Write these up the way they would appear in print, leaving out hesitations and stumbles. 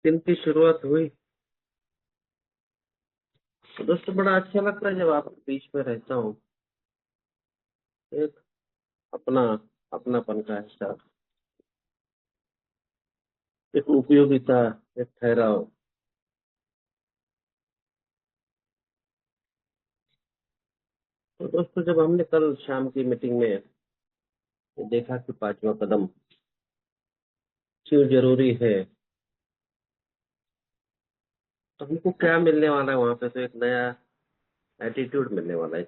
दिन की शुरुआत हुई तो दोस्तों बड़ा अच्छा लगता है जब आप बीच में रहता हूँ। एक अपना अपनापन का एहसास, एक उपयोगिता, एक ठहराव। तो दोस्तों जब हमने कल शाम की मीटिंग में ये देखा कि पांचवा कदम क्यों जरूरी है, तो हमको क्या मिलने वाला है वहां पे, तो एक नया एटीट्यूड मिलने वाला है,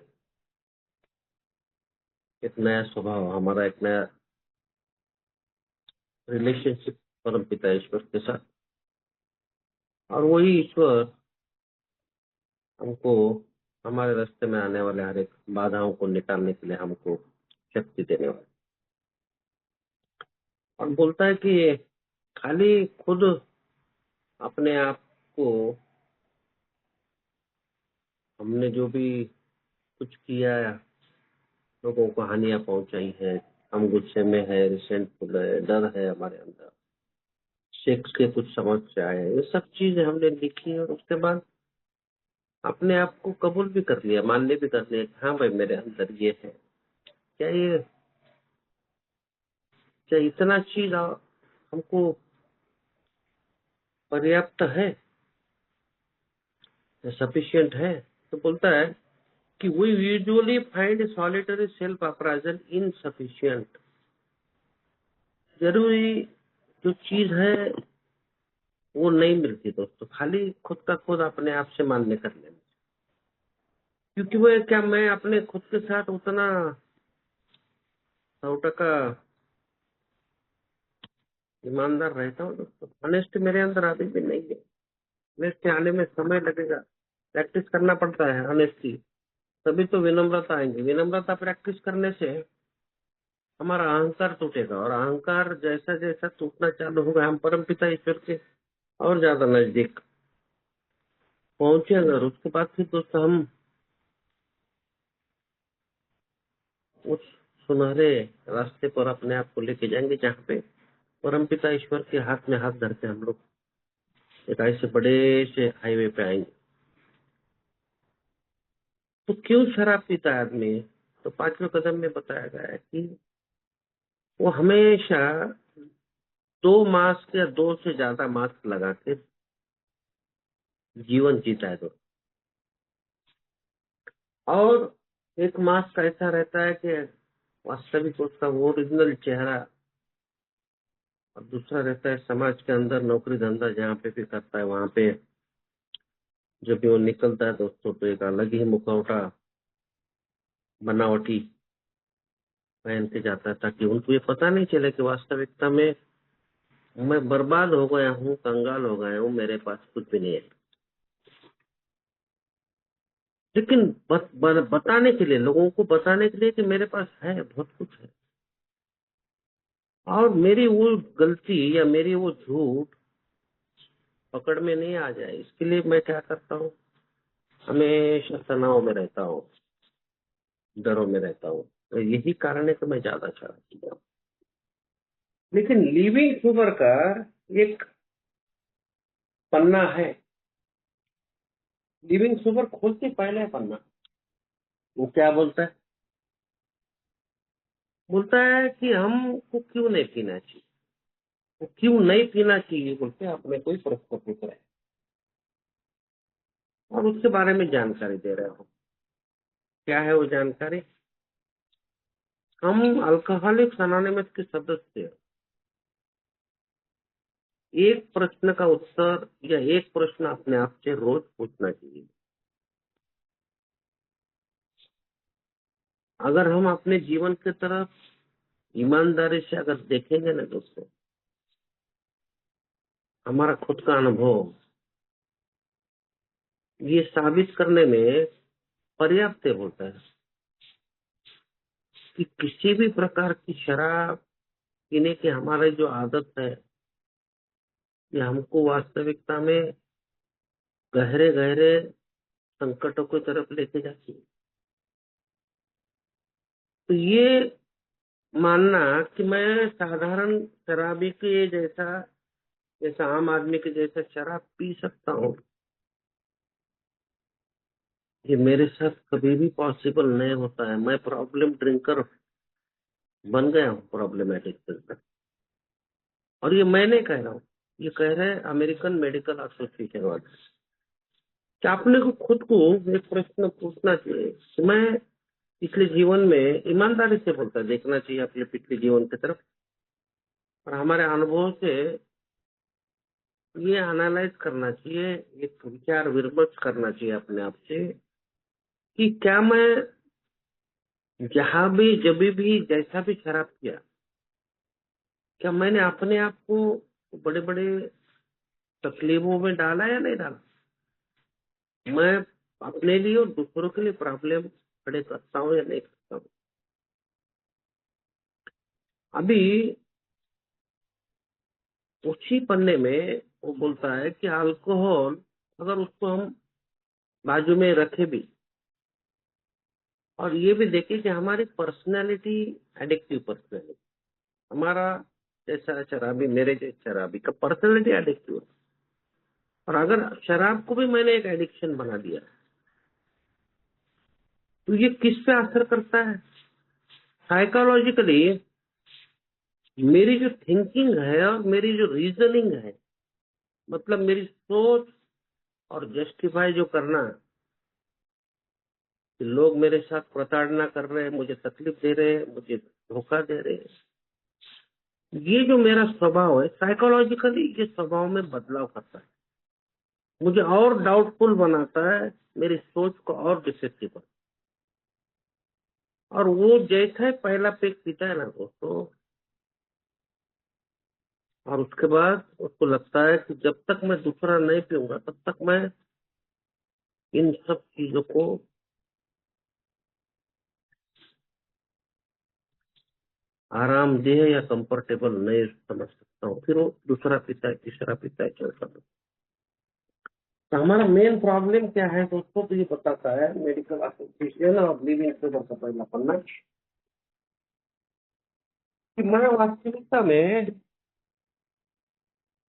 एक नया स्वभाव हमारा, एक नया रिलेशनशिप परम पिता ईश्वर के साथ। और वही ईश्वर हमको हमारे रास्ते में आने वाले हर एक बाधाओं को निकालने के लिए हमको शक्ति देने वाला है। और बोलता है कि खाली खुद अपने आप को, हमने जो भी कुछ किया, लोगों को हानियां पहुंचाई है, हम गुस्से में है, रिसेंटफुल है, डर है हमारे अंदर, सेक्स के कुछ समस्या है, ये सब चीजें हमने लिखी और उसके बाद अपने आप को कबूल भी कर लिया, मान्य भी कर लिया कि हाँ भाई मेरे अंदर ये है। क्या ये, क्या इतना चीज हमको पर्याप्त है, सफिशियंट है? तो बोलता है कि we usually find solitary self appraisal insufficient. जरूरी जो चीज है वो नहीं मिलती दोस्तों, खाली खुद का खुद अपने आप से मान्य कर लेना। क्योंकि वो क्या, मैं अपने खुद के साथ उतना 100% ईमानदार रहता हूँ दोस्तों। ऑनेस्ट मेरे अंदर अभी भी नहीं है। ऑनेस्ट आने में समय लगेगा, प्रैक्टिस करना पड़ता है ऑनेस्टी, तभी तो विनम्रता आएंगी। विनम्रता प्रैक्टिस करने से हमारा अहंकार टूटेगा, और अहंकार जैसा जैसा टूटना चालू होगा, हम परमपिता ईश्वर के और ज्यादा नजदीक पहुंचेंगे। और उसके बाद फिर दोस्तों हम उस सुनहरे रास्ते पर अपने आप को लेके जाएंगे जहाँ पे परमपिता ईश्वर के हाथ में हाथ धर के हम लोग एक ऐसे बड़े से हाईवे पे आएंगे। तो क्यों शराब पीता है आदमी? तो पांचवें कदम में बताया गया है कि वो हमेशा 2 मास्क या 2 से ज्यादा मास्क लगा के जीवन जीता है। तो और एक मास्क ऐसा रहता है कि वास्तविक उसका वो ओरिजिनल चेहरा, और दूसरा रहता है समाज के अंदर नौकरी धंधा जहाँ पे भी करता है वहां पे जब भी वो निकलता है दोस्तों तो एक अलग ही मुखौटा बनावटी पहन के जाता है, ताकि उनको ये पता नहीं चले कि वास्तविकता में मैं बर्बाद हो गया हूँ, कंगाल हो गया हूँ, मेरे पास कुछ भी नहीं है। लेकिन बताने के लिए, लोगों को बताने के लिए कि मेरे पास है, बहुत कुछ है, और मेरी वो गलती या मेरी वो झूठ पकड़ में नहीं आ जाए, इसके लिए मैं क्या करता हूँ, हमेशा तनाव में रहता हूँ, डरों में रहता हूँ। तो यही कारण है कि मैं ज्यादा शराब पीता हूँ। लेकिन लिविंग शुगर का एक पन्ना है, लिविंग शुगर खोलते पहले पन्ना, वो क्या बोलता है? बोलता है कि हमको क्यों नहीं पीना चाहिए, वो क्यों नहीं पीना चाहिए बोलते अपने कोई प्रश्न पूछ रहे हैं, और उसके बारे में जानकारी दे रहे हो। क्या है वो जानकारी? हम अल्कोहलिक्स अनोनिमस के सदस्य, एक प्रश्न का उत्तर या एक प्रश्न अपने आप से रोज पूछना चाहिए। अगर हम अपने जीवन की तरफ ईमानदारी से अगर देखेंगे ना दोस्तों, हमारा खुद का अनुभव ये साबित करने में पर्याप्त होता है कि किसी भी प्रकार की शराब पीने की हमारी जो आदत है, ये हमको वास्तविकता में गहरे गहरे संकटों की तरफ लेके जाती है। तो ये मानना कि मैं साधारण शराबी के जैसा जैसा आम आदमी के जैसा शराब पी सकता हूँ, ये मेरे साथ कभी भी पॉसिबल नहीं होता है। मैं प्रॉब्लम ड्रिंकर बन गया हूँ, प्रॉब्लमेटिक ड्रिंकर। और ये मैं नहीं कह रहा हूँ, ये कह रहे हैं अमेरिकन मेडिकल एसोसिएशन वाले। क्या अपने को खुद को एक प्रश्न पूछना चाहिए कि मैं पिछले जीवन में, ईमानदारी से बोलता, देखना चाहिए अपने पिछले जीवन की तरफ और हमारे अनुभव से ये एनालाइज करना चाहिए, एक विचार विमर्श करना चाहिए अपने आप से कि क्या मैं जहां भी, जब भी, जैसा भी शराब किया, क्या मैंने अपने आप को बड़े बड़े तकलीफों में डाला या नहीं डाला। मैं अपने लिए और दूसरों के लिए प्रॉब्लम खड़े करता हूँ या नहीं करता हूँ। अभी उसी पन्ने में वो बोलता है कि अल्कोहल, अगर उसको हम बाजू में रखे भी और ये भी देखें कि हमारी पर्सनैलिटी एडिक्टिव पर्सनैलिटी, हमारा जैसा शराबी, मेरे जैसे शराबी का पर्सनैलिटी एडिक्टिव है। और अगर शराब को भी मैंने एक एडिक्शन बना दिया तो ये किस पे असर करता है। साइकोलॉजिकली मेरी जो थिंकिंग है और मेरी जो रीजनिंग है, मतलब मेरी सोच और जस्टिफाई जो करना कि लोग मेरे साथ प्रताड़ना कर रहे हैं, मुझे तकलीफ दे रहे हैं, मुझे धोखा दे रहे हैं, ये जो मेरा स्वभाव है, साइकोलॉजिकली ये स्वभाव में बदलाव करता है, मुझे और डाउटफुल बनाता है, मेरी सोच को और डिसेप्टिव करता है। और वो जैसा ही पहला पेग पीता है ना दोस्तों, और उसके बाद उसको लगता है कि जब तक मैं दूसरा नहीं पीऊंगा तब तक मैं इन सब चीजों को आरामदेह या कंफर्टेबल नहीं समझ सकता हूँ। फिर वो दूसरा पीता है, तीसरा पीता है, चौथा पीता है। तो हमारा मेन प्रॉब्लम क्या है दोस्तों, तो ये बताता है मेडिकल एसोसिएशन और लिविंग टुगेदर का पहला पन्ना कि मैं वास्तविकता में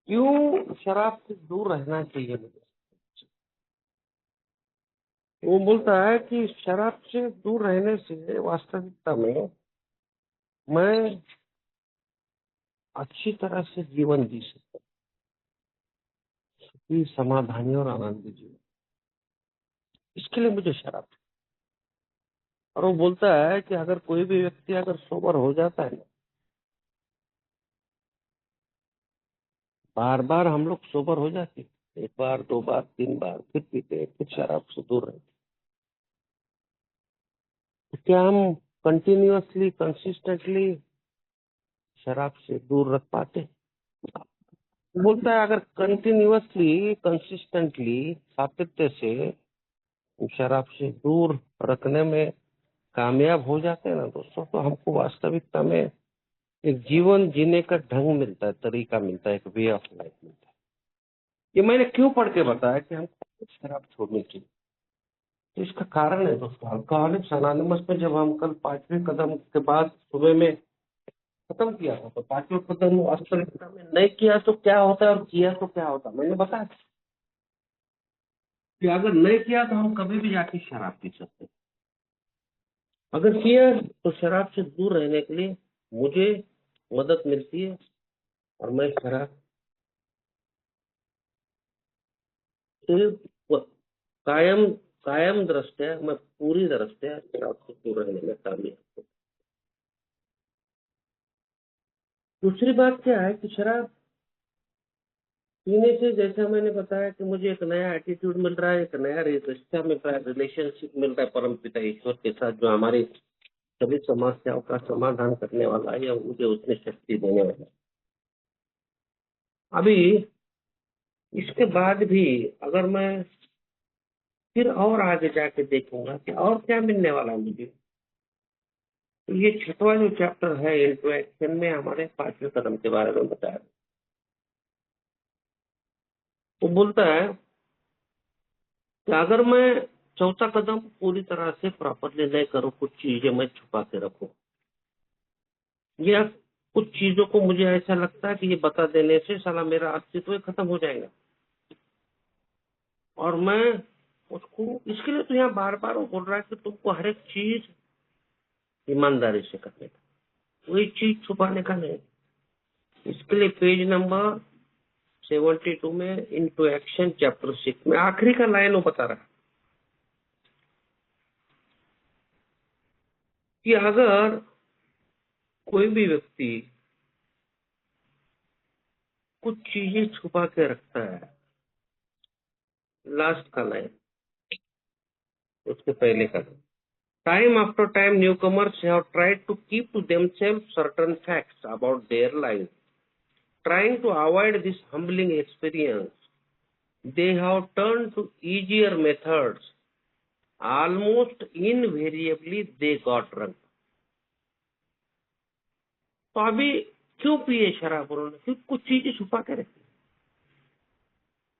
क्यों शराब से दूर रहना चाहिए मुझे। वो बोलता है कि शराब से दूर रहने से वास्तविकता में मैं अच्छी तरह से जीवन जी सकता हूँ, सुखी, समाधानी और आनंदी जीवन। इसके लिए मुझे शराब। और वो बोलता है कि अगर कोई भी व्यक्ति अगर सोबर हो जाता है ना, बार बार हम लोग सोबर हो जाते हैं, एक बार, दो बार, तीन बार, फिर पीते हैं, फिर शराब से दूर रहते हैं। तो क्या हम कंटिन्यूअसली, कंसिस्टेंटली शराब से दूर रख पाते हैं? बोलता है अगर कंटिन्यूअसली, कंसिस्टेंटली, सातत्य से शराब से दूर रखने में कामयाब हो जाते हैं ना दोस्तों, तो हमको वास्तविकता में एक जीवन जीने का ढंग मिलता है, तरीका मिलता है, एक वे ऑफ लाइफ मिलता है। ये मैंने क्यों पढ़ के बताया कि हमको शराब छोड़नी चाहिए। तो इसका कारण है दोस्तों, अल्कोहलिक्स अनोनिमस में जब हम कल 5वें कदम के बाद सुबह में खत्म किया था, तो 5वें कदम वास्तविकता में नहीं किया तो क्या होता है और किया तो क्या होता है, मैंने बताया कि अगर नहीं किया तो हम कभी भी जाके शराब पी सकते हैं। अगर किया तो शराब से दूर रहने के लिए मुझे मदद मिलती है और मैं शराब से कायम कायम दृष्टया, मैं पूरी दृष्टया शराब से दूर रहने में कामयाब हूँ। दूसरी बात क्या है कि शराब पीने से, जैसा मैंने बताया कि मुझे एक नया एटीट्यूड मिल रहा है, एक नया रिश्ता मिल रहा है, रिलेशनशिप मिल रहा है परम पिता ईश्वर के साथ, जो हमारी सभी समस्याओं का समाधान करने वाला है या मुझे उसमें शक्ति देने वाला है। अभी इसके बाद भी अगर मैं फिर और आगे जाके देखूंगा कि और क्या मिलने वाला है मुझे, तो ये छठवां जो चैप्टर है इनटू एक्शन में हमारे 5वें कदम के बारे में बताया। वो बोलता है कि अगर मैं चौथा कदम पूरी तरह से प्रॉपरली नहीं करूँ, कुछ चीजें मैं छुपा के रखूं, या कुछ चीजों को मुझे ऐसा लगता है कि ये बता देने से साला मेरा अस्तित्व ही खत्म हो जाएगा, और मैं उसको इसके लिए तो यहाँ बार बार वो बोल रहा है कि तुमको हर एक चीज ईमानदारी से करने का, कोई चीज छुपाने का नहीं। इसके लिए पेज नंबर 72 में इनटू एक्शन चैप्टर 6 में आखिरी का लाइन वो बता रहा है कि अगर कोई भी व्यक्ति कुछ चीजें छुपा के रखता है, लास्ट का लाइन उसके पहले का, time after time newcomers have tried to keep to themselves certain facts about their lives, trying to avoid this humbling experience. They have turned to easier methods. Almost invariably they got drunk. तो अभी क्यों पिए शराब उन्होंने? क्योंकि कुछ चीजें छुपा के रखी।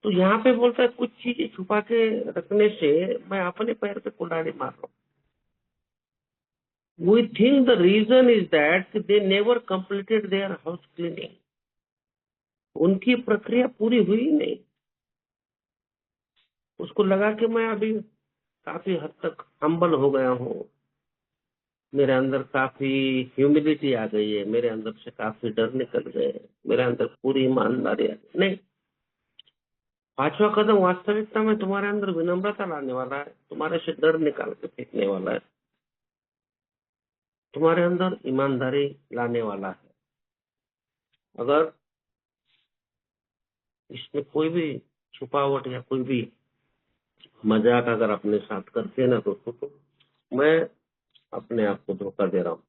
तो यहाँ पे बोलता है कुछ चीजें छुपा के रखने से मैं अपने पैर पे कुल्हाड़ी मार रहा हूँ। We think the reason is that they never completed their house cleaning. उनकी प्रक्रिया पूरी हुई नहीं। उसको लगा कि मैं अभी काफी हद तक हम्बल हो गया हूँ, मेरे अंदर काफी ह्यूमिलिटी आ गई है, मेरे अंदर से काफी डर निकल गए, मेरे अंदर पूरी ईमानदारी आ गई। नहीं, पांचवा कदम वास्तविकता में तुम्हारे अंदर विनम्रता लाने वाला है, तुम्हारे से डर निकाल के फेंकने वाला है, तुम्हारे अंदर ईमानदारी लाने वाला है। अगर इसमें कोई भी छुपावट या कोई भी मजाक अगर अपने साथ करते हैं ना तो मैं अपने आप को धोखा दे रहा हूँ।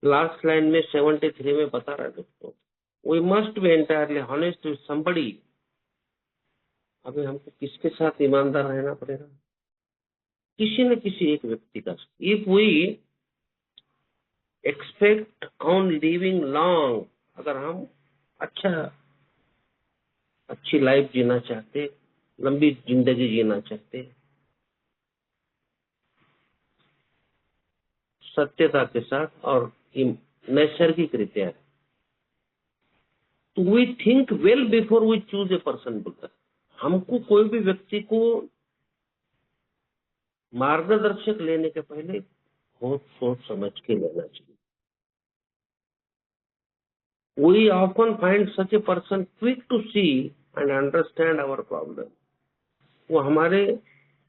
लास्ट लाइन में 73 में बता रहा है दोस्तों, we must be entirely honest with somebody. अभी हमको किसके साथ ईमानदार रहना पड़ेगा? किसी न किसी एक व्यक्ति का। If we expect on living long, अगर हम अच्छी लाइफ जीना चाहते, लंबी जिंदगी जीना चाहते, सत्यता के साथ और नैसर्गिक रीत्या, तो we think well before we choose a person. बोलता है हमको कोई भी व्यक्ति को मार्गदर्शक लेने के पहले बहुत सोच समझ के लेना चाहिए। We often find such a person quick to see and understand our problem. वो हमारे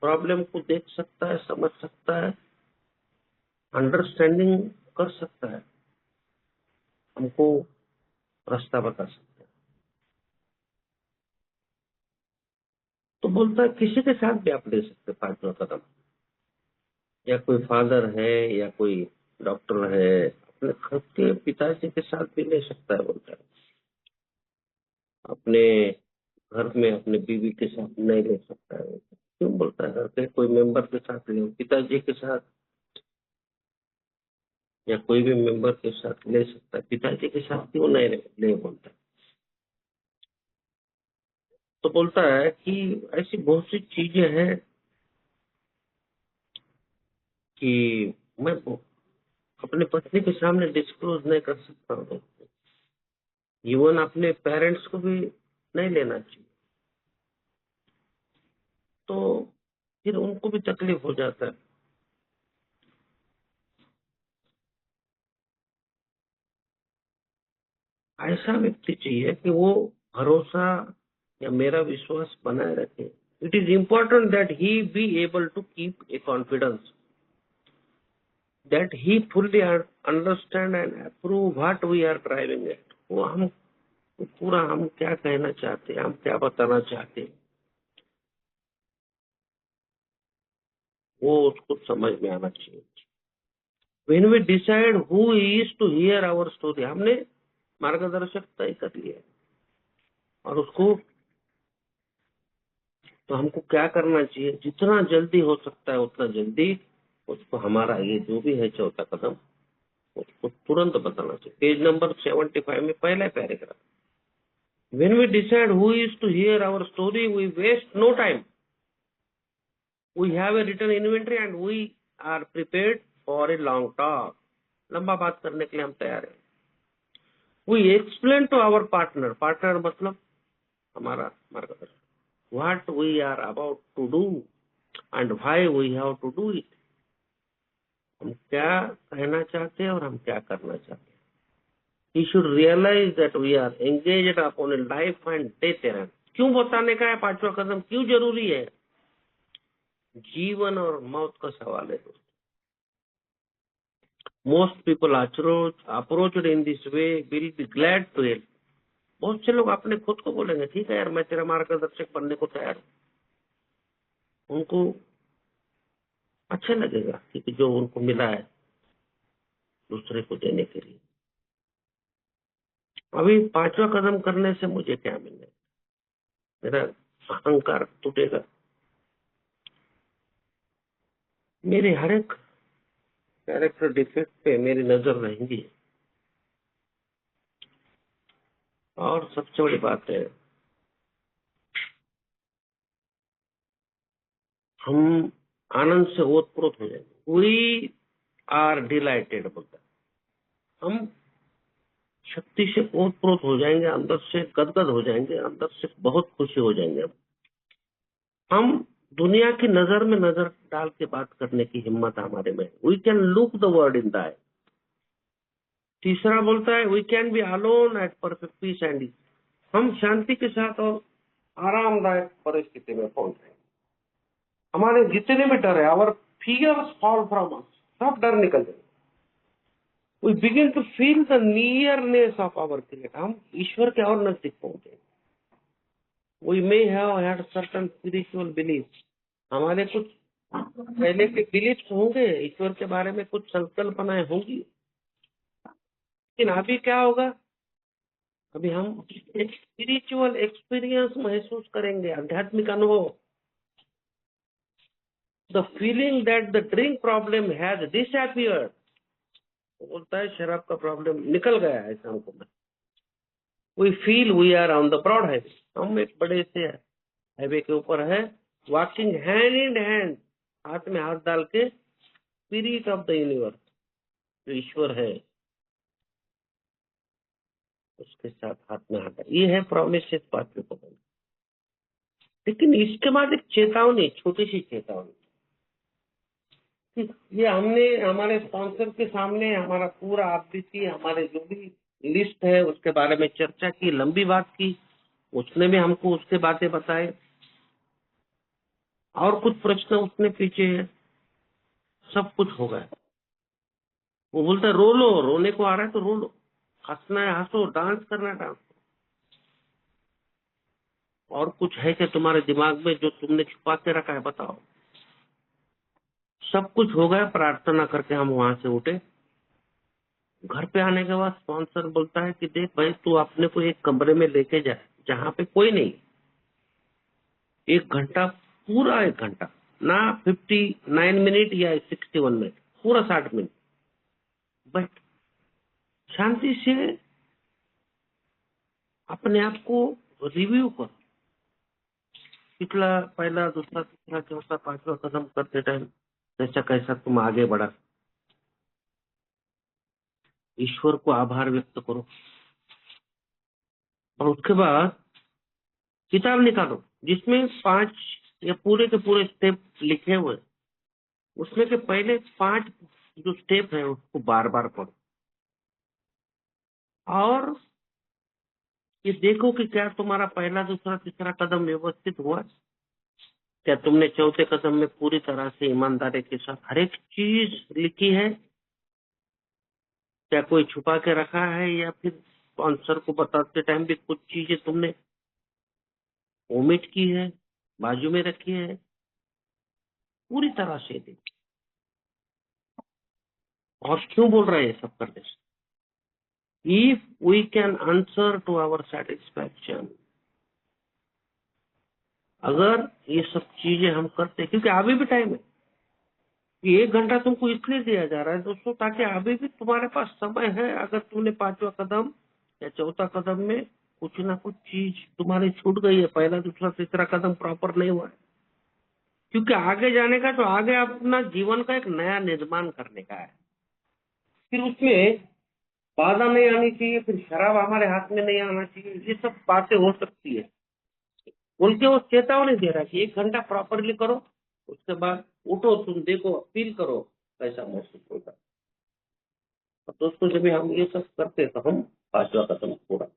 प्रॉब्लम को देख सकता है, समझ सकता है, अंडरस्टैंडिंग कर सकता है, हमको रास्ता बता सकता है। तो बोलता है किसी के साथ भी आप ले सकते पांचवा कदम, या कोई फादर है या कोई डॉक्टर है, अपने खुद के पिताजी के साथ भी ले सकता है। बोलता है अपने घर में अपने बीवी के साथ नहीं ले सकता है। क्यों? बोलता है घर के कोई मेंबर के साथ ले, पिताजी के साथ या कोई भी मेंबर के साथ ले सकता है, पिताजी के साथ क्यों नहीं ले? बोलता है। तो बोलता है कि ऐसी बहुत सी चीजें हैं कि मैं अपने पत्नी के सामने डिस्क्लोज नहीं कर सकता हूँ, इवन अपने पेरेंट्स को भी नहीं लेना चाहिए, तो फिर उनको भी तकलीफ हो जाता है। ऐसा व्यक्ति चाहिए कि वो भरोसा या मेरा विश्वास बनाए रखे। It is important that he be able to keep a confidence, that he fully understand and approve what we are driving at. वो हम पूरा हम क्या कहना चाहते हैं, हम क्या बताना चाहते हैं, वो उसको समझ में आना चाहिए। When we decide who is to hear our story, हमने मार्गदर्शक तय कर लिया और उसको, तो हमको क्या करना चाहिए? जितना जल्दी हो सकता है उतना जल्दी उसको हमारा ये जो भी है चौथा कदम उसको तुरंत बताना चाहिए। पेज नंबर 75 में पहला paragraph, When we decide who is to hear our story, we waste no time. We have a written inventory and we are prepared for a long talk. लंबा बात करने के लिए हम तैयार हैं। We explain to our partner, partner मतलब हमारा मार्गदर्शक, what we are about to do and why we have to do it. हम क्या कहना चाहते हैं और हम क्या करना चाहते हैं। He should realize that we are engaged upon a life and death errand। क्यों बताने का है पांचवा कदम, क्यों जरूरी है? जीवन और मौत का सवाल है दोस्तों। Most people approached in this way will be glad to help. बहुत से लोग अपने खुद को बोलेंगे ठीक है यार, मैं तेरा मार्गदर्शक बनने को तैयार हूं। उनको अच्छा लगेगा क्योंकि जो उनको मिला है दूसरे को देने के लिए। अभी पांचवा कदम करने से मुझे क्या मिलेगा? मेरा अहंकार टूटेगा, मेरे हर एक कैरेक्टर डिफेक्ट पे मेरी नजर रहेंगी। और सबसे बड़ी बात है, हम आनंद से ओतप्रोत हो जाएंगे। वी आर डिलाइटेड बोलता है, हम शक्ति से ओतप्रोत हो जाएंगे, अंदर से गदगद हो जाएंगे, अंदर से बहुत खुशी हो जाएंगे। हम दुनिया की नजर में नजर डाल के बात करने की हिम्मत हमारे में। We can look the world in the eye. तीसरा बोलता है we can be alone at perfect peace and ease. हम शांति के साथ और आरामदायक परिस्थिति में पहुंच जाएंगे। हमारे जितने भी डर है, our fears fall from us, सब डर निकल जाएंगे। We begin to feel the nearness of our creator. हम ईश्वर के और नजदीक पहुंचे। We may have had certain spiritual belief. हमारे कुछ पहले के बिलीफ होंगे, ईश्वर के बारे में कुछ संकल्पनाएं होंगी, लेकिन अभी क्या होगा? अभी हम एक स्पिरिचुअल एक्सपीरियंस महसूस करेंगे, आध्यात्मिक अनुभव। The feeling that the drink problem has disappeared. बोलता है शराब का प्रॉब्लम निकल गया है ऐसा हमको। We feel we are on the broad highway. हम एक बड़े से हाईवे के ऊपर है, वॉकिंग हैंड इन हैंड, हाथ में हाथ डाल के स्पिरिट ऑफ द यूनिवर्स, जो ईश्वर है उसके साथ हाथ में हाथ। ये है प्रॉमिस इस पांचवें कदम। लेकिन इसके बाद एक चेतावनी, छोटी सी चेतावनी। ये हमने हमारे स्पॉन्सर के सामने हमारा पूरा आरबीसी, हमारे जो भी लिस्ट है उसके बारे में चर्चा की, लंबी बात की। उसने भी हमको उसके बातें बताए और कुछ प्रश्न उसने पीछे है, सब कुछ हो गया। वो बोलता है रो लो, रोने को आ रहा है तो रो लो, हंसना है हंसो, डांस करना है डांस। और कुछ है क्या तुम्हारे दिमाग में जो तुमने छुपा के रखा है, बताओ। सब कुछ हो गया। प्रार्थना करके हम वहां से उठे। घर पे आने के बाद स्पॉन्सर बोलता है कि देख भाई, तू अपने को एक कमरे में लेके जा जहाँ पे कोई नहीं। 1 घंटा, पूरा 1 घंटा, ना 59 मिनट या 61 मिनट, पूरा 60 मिनट बट शांति से अपने आप को रिव्यू करो। पिछला, पहला, दूसरा, तीसरा, चौथा, पांचवा कदम करते टाइम कैसा कैसा तुम आगे बढ़ा। ईश्वर को आभार व्यक्त करो और उसके बाद किताब निकालो जिसमें 5 या पूरे के पूरे स्टेप लिखे हुए। उसमें के पहले 5 जो स्टेप है उसको बार बार पढ़ो और ये देखो कि क्या तुम्हारा पहला, दूसरा, तीसरा कदम व्यवस्थित हुआ। क्या तुमने चौथे कदम में पूरी तरह से ईमानदारी के साथ हर एक चीज लिखी है? क्या कोई छुपा के रखा है या फिर स्पॉन्सर को बताते टाइम भी कुछ चीजें तुमने ओमिट की है, बाजू में रखी है? पूरी तरह से देखो। और क्यों बोल रहे हैं सब करने से? If we can answer to our satisfaction, अगर ये सब चीजें हम करते, क्योंकि अभी भी टाइम है। ये 1 घंटा तुमको इसलिए दिया जा रहा है दोस्तों ताकि अभी भी तुम्हारे पास समय है। अगर तुमने पांचवा कदम या चौथा कदम में कुछ ना कुछ चीज तुम्हारी छूट गई है, पहला, दूसरा, तीसरा कदम प्रॉपर नहीं हुआ है, क्योंकि आगे जाने का तो आगे अपना जीवन का एक नया निर्माण करने का है। फिर उसमें बाधा नहीं आनी चाहिए, फिर शराब हमारे हाथ में नहीं आना चाहिए, ये सब बातें हो सकती है बोल के वो चेतावनी दे रहा है कि 1 घंटा प्रॉपरली करो, उसके बाद उठो, तुम देखो, फील करो कैसा महसूस होता है। और दोस्तों जब हम ये सब करते हैं तो हम 5वां कदम पूरा।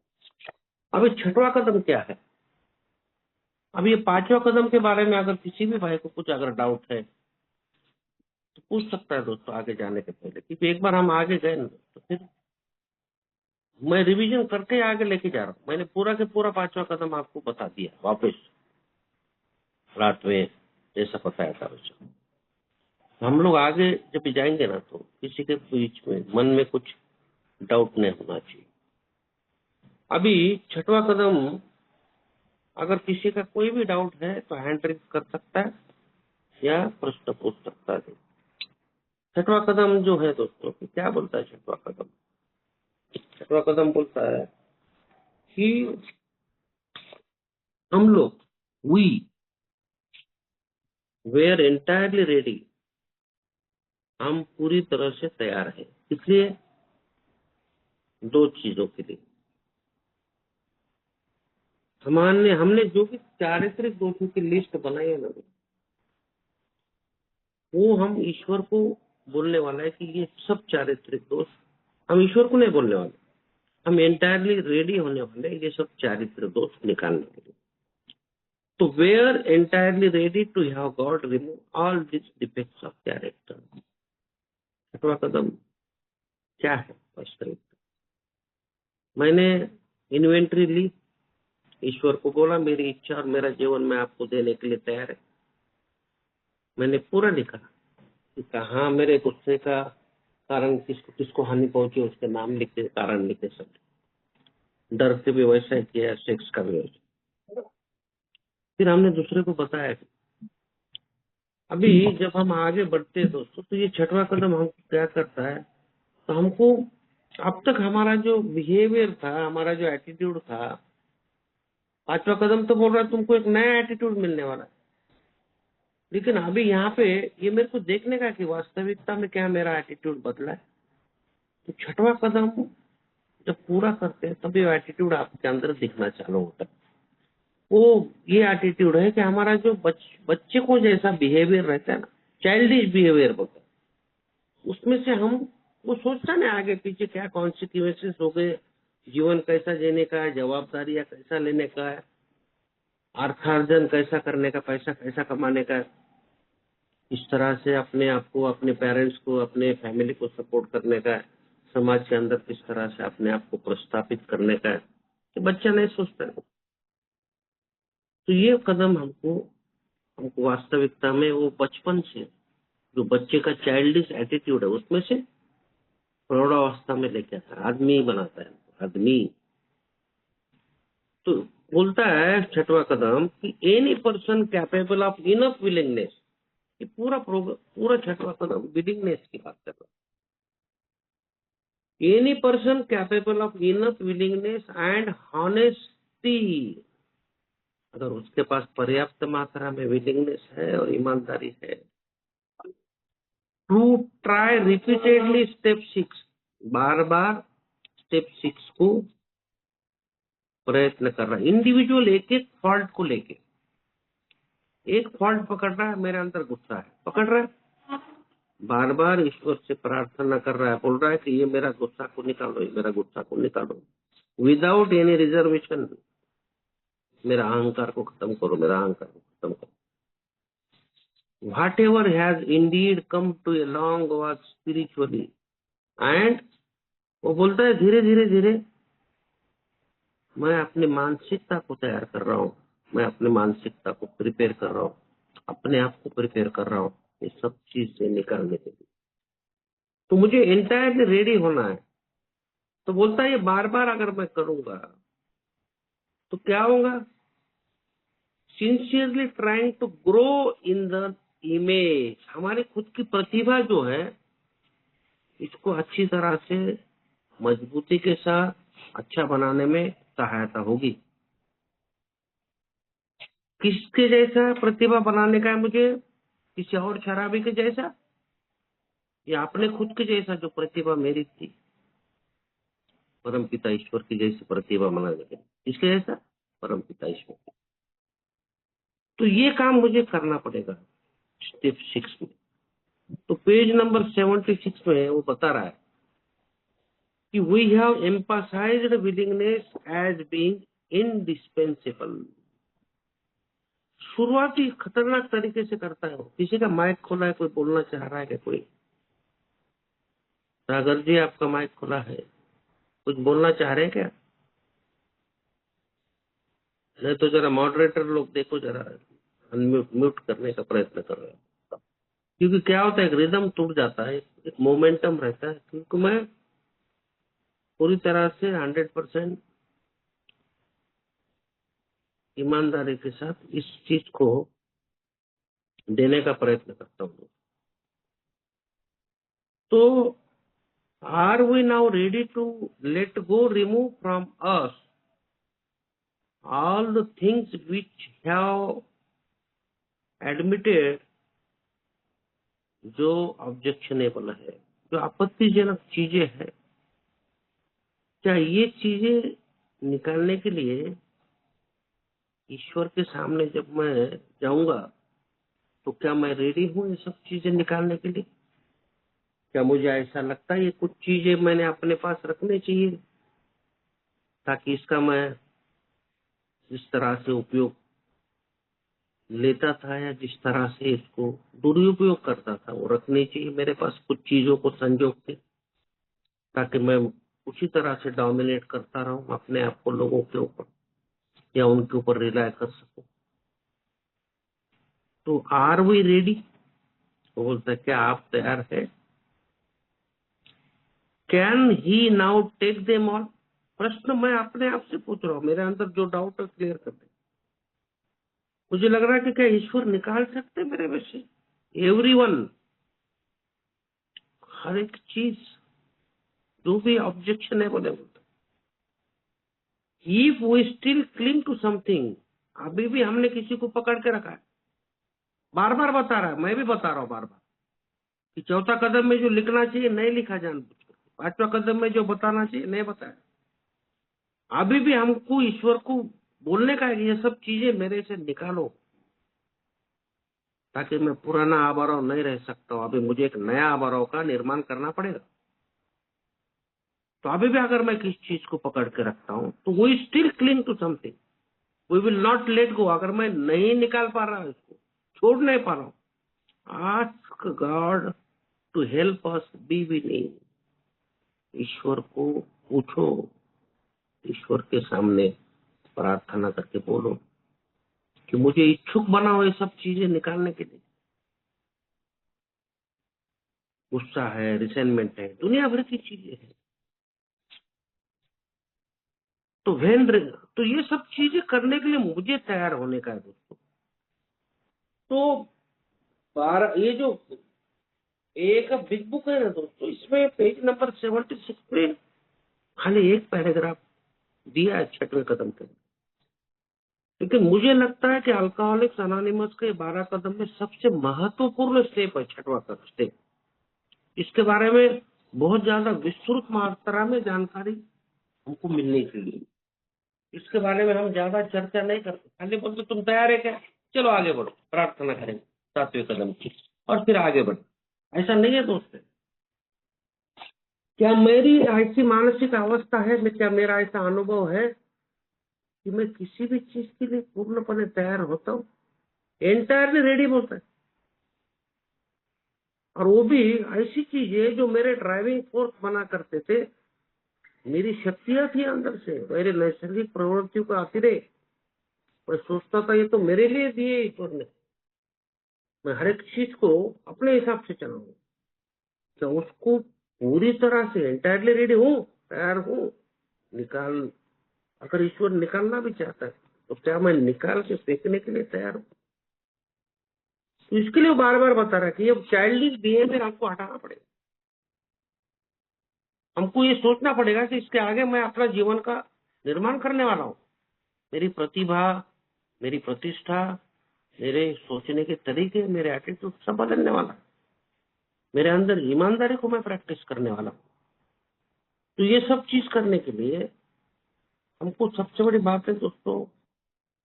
अभी 6वां कदम क्या है? अब ये 5वां कदम के बारे में अगर किसी भी भाई को कुछ अगर डाउट है तो पूछ सकता है दोस्तों आगे जाने के पहले, क्योंकि एक बार हम आगे गए ना तो फिर मैं रिवीजन करके आगे लेके जा रहा हूँ। मैंने पूरा के पूरा 5वां कदम आपको बता दिया वापस रात में जैसा बताया था वैसा। हम लोग आगे जब जाएंगे ना तो किसी के बीच में मन में कुछ डाउट नहीं होना चाहिए। अभी 6वां कदम, अगर किसी का कोई भी डाउट है तो हैंड रेज कर सकता है या प्रश्न पूछ सकता है। 6वां कदम जो है दोस्तों, क्या बोलता है 6वां कदम? 6वां कदम बोलता है कि हम लोग वी वेयर एंटायरली रेडी, हम पूरी तरह से तैयार हैं। इसलिए 2 चीजों के लिए हमने जो भी चारित्रिक दोषों की लिस्ट बनाई है ना, वो हम ईश्वर को बोलने वाला है कि ये सब चारित्रिक दोष, हम ईश्वर को नहीं बोलने वाले, हम एंटायरली रेडी होने वाले ये सब चारित्रिक दोष निकालने के लिए। तो were entirely ready to have God remove all this defects of character. 6वां कदम क्या है? वास्तविक मैंने इन्वेंट्री ली, ईश्वर को बोला मेरी इच्छा और मेरा जीवन मैं आपको देने के लिए तैयार है। मैंने पूरा लिखा कि कहाँ मेरे गुस्से का कारण, किसको किसको हानि पहुंची, उसके नाम लिखे, कारण लिखे, सब। डर से भी वैसा ही किया, सेक्स का भी वैसा। फिर हमने दूसरे को बताया। अभी जब हम आगे बढ़ते हैं दोस्तों तो ये 6वां कदम हम क्या करता है, तो हमको अब तक हमारा जो बिहेवियर था, हमारा जो एटीट्यूड था, 5वां कदम तो बोल रहा है तुमको एक नया एटीट्यूड मिलने वाला है। लेकिन अभी यहाँ पे ये मेरे को देखने का कि वास्तविकता में क्या मेरा एटीट्यूड बदला है। तो 6वां कदम जब पूरा करते हैं तभी वो एटीट्यूड आपके अंदर दिखना चालू होता है। वो ये एटीट्यूड है कि हमारा जो बच्चे को जैसा बिहेवियर रहता है ना, चाइल्डिश बिहेवियर बोलते हैं, उसमें से हम वो सोचता है ना आगे पीछे क्या कॉन्सिक्वेंसेस हो गए, जीवन कैसा जीने का है, जवाबदारियां कैसा लेने का है, अर्थार्जन कैसा करने का, पैसा कैसा कमाने का है, इस तरह से अपने आप को, अपने पेरेंट्स को, अपने फैमिली को सपोर्ट करने का है, समाज के अंदर किस तरह से अपने आप को प्रस्थापित करने का है, कि बच्चा नहीं सोचता है। तो ये कदम हमको हमको वास्तविकता में वो बचपन से जो बच्चे का चाइल्डिश एटीट्यूड है उसमें से प्रौढ़ावस्था में लेके आता है, आदमी बनाता है आदमी। तो बोलता है 6वां कदम कि any person capable of enough willingness, ये पूरा 6वां कदम विलिंगनेस की बात कर रहा है। Any person capable of enough willingness and honesty, अगर उसके पास पर्याप्त मात्रा में विलिंगनेस है और ईमानदारी है, टू ट्राई रिपीटेडली स्टेप 6, बार बार स्टेप 6 को प्रयत्न कर रहा है। इंडिविजुअल एक एक फॉल्ट को लेके, एक फॉल्ट पकड़ रहा है, मेरे अंदर गुस्सा है, पकड़ रहा है, बार बार ईश्वर से प्रार्थना कर रहा है, बोल रहा है कि ये मेरा गुस्सा को निकालो, ये मेरा गुस्सा को निकालो, विदाउट एनी रिजर्वेशन, मेरा अहंकार को खत्म करो, मेरा अहंकार को खत्म करो। Whatever has indeed come to a long walk spiritually, and वो बोलता है धीरे धीरे धीरे मैं अपनी मानसिकता को तैयार कर रहा हूँ, मैं अपनी मानसिकता को प्रिपेयर कर रहा हूँ, अपने आप को प्रिपेयर कर रहा हूँ ये सब चीज से निकालने के लिए। तो मुझे एंटायरली रेडी होना है। तो बोलता है ये बार बार अगर मैं करूंगा तो क्या होगा? Sincerely trying to grow in the image, हमारी खुद की प्रतिभा जो है इसको अच्छी तरह से मजबूती के साथ अच्छा बनाने में सहायता होगी। किसके जैसा प्रतिभा बनाने का है मुझे? किसी और शराबी के जैसा या अपने खुद के जैसा जो प्रतिभा मेरी थी, परमपिता ईश्वर की जैसी प्रतिभा माना जाए, इसके जैसा परमपिता ईश्वर की। तो ये काम मुझे करना पड़ेगा स्टेप 6 में। तो पेज नंबर 76 में वो बता रहा है कि we have emphasized willingness as being indispensable. शुरुआती खतरनाक तरीके से करता है वो। किसी का माइक खोला है, कोई बोलना चाह रहा है क्या? कोई? सागर जी, आपका माइक खुला है, कुछ बोलना चाह रहे हैं क्या? नहीं तो जरा मॉडरेटर लोग देखो, जरा अनम्यूट म्यूट करने का प्रयत्न कर रहे हैं। क्योंकि क्या होता है, एक रिदम टूट जाता है, एक मोमेंटम रहता है। क्योंकि मैं पूरी तरह से 100% ईमानदारी के साथ इस चीज को देने का प्रयत्न करता हूँ। तो are we now ready to let go, remove from us all the things which have admitted, जो ऑब्जेक्शनेबल है, जो आपत्तिजनक चीजें हैं, क्या ये चीजें निकालने के लिए ईश्वर के सामने जब मैं जाऊंगा तो क्या मैं रेडी हूँ ये सब चीजें निकालने के लिए? क्या मुझे ऐसा लगता है ये कुछ चीजें मैंने अपने पास रखनी चाहिए ताकि इसका मैं जिस तरह से उपयोग लेता था या जिस तरह से इसको दुरुपयोग करता था वो रखनी चाहिए मेरे पास कुछ चीजों को संजो के, ताकि मैं उसी तरह से डोमिनेट करता रहूं अपने आप को लोगों के ऊपर या उनके ऊपर रिलाय कर सकूं। तो आर वी रेडी? वो बोलता है क्या आप तैयार है? Can he now take them all? प्रश्न मैं अपने आप से पूछ रहा हूँ, मेरे अंदर जो डाउट है क्लियर कर दे। मुझे लग रहा है कि क्या ईश्वर निकाल सकते मेरे में से एवरीवन, हर एक चीज जो भी ऑब्जेक्शन है बोले। If we still cling to something, अभी भी हमने किसी को पकड़ के रखा है। बार बार बता रहा है, मैं भी बता रहा हूँ बार बार कि चौथा कदम में जो लिखना चाहिए नहीं लिखा जानबूझकर, पांचवा कदम में जो बताना चाहिए नहीं बताया। अभी भी हमको ईश्वर को बोलने का है, ये सब चीजें मेरे से निकालो ताकि मैं पुराना आबाराव नहीं रह सकता हूँ। अभी मुझे एक नया आबाराव का निर्माण करना पड़ेगा। तो अभी भी अगर मैं किस चीज को पकड़ के रखता हूँ तो we still cling to something, we will not let go. अगर मैं नहीं निकाल पा रहा हूँ, इसको छोड़ नहीं पा रहा हूँ, ask God to help us be winning. ईश्वर को पूछो, ईश्वर के सामने प्रार्थना करके बोलो कि मुझे इच्छुक बनाओ ये सब चीजें निकालने के लिए। गुस्सा है, रिसेंटमेंट है, दुनिया भर की चीजें हैं। तो ये सब चीजें करने के लिए मुझे तैयार होने का है दोस्तों। तो ये जो एक बिग बुक है ना दोस्तों, इसमें पेज नंबर 76 पे खाली एक पैराग्राफ दिया है 6वें कदम के। लेकिन मुझे लगता है कि अल्कोहलिक्स अनोनिमस के 12 कदम में सबसे महत्वपूर्ण स्टेप है 6वां स्टेप। इसके बारे में बहुत ज्यादा विस्तृत मात्रा में जानकारी हमको मिलनी चाहिए। इसके बारे में हम ज्यादा चर्चा नहीं करते, खाली बोलते तुम तैयार है क्या, चलो आगे बढ़ो, प्रार्थना करेंगे 7वें कदम की और फिर आगे बढ़ो। ऐसा नहीं है दोस्तों। क्या मेरी ऐसी मानसिक अवस्था है, क्या मेरा ऐसा अनुभव है कि मैं किसी भी चीज के लिए पूर्णपणे तैयार होता हूँ, एंटायरली रेडी बोलता है। और वो भी ऐसी चीज है जो मेरे ड्राइविंग फोर्स बना करते थे, मेरी शक्तियां थी अंदर से, मेरे नैसर्गिक प्रवृत्तियों का अतिरेक। मैं सोचता था ये तो मेरे लिए दिए ईश्वर ने, मैं हर एक चीज को अपने हिसाब से चलाऊंगा। क्या उसको पूरी तरह से एंटायरली रेडी हूँ, तैयार हूँ निकाल? अगर ईश्वर निकालना भी चाहता है तो क्या मैं निकाल के फेंकने के लिए तैयार हूँ? तो इसके लिए बार बार बता रहा है कि ये चाइल्डिश बिहेवियर हमको हटाना पड़ेगा। हमको ये सोचना पड़ेगा कि इसके आगे मैं अपना जीवन का निर्माण करने वाला हूँ। मेरी प्रतिभा, मेरी प्रतिष्ठा, मेरे सोचने के तरीके, मेरे एटीट्यूड सब बदलने वाला है। मेरे अंदर ईमानदारी को मैं प्रैक्टिस करने वाला हूँ। तो ये सब चीज करने के लिए हमको सबसे बड़ी बात है दोस्तों,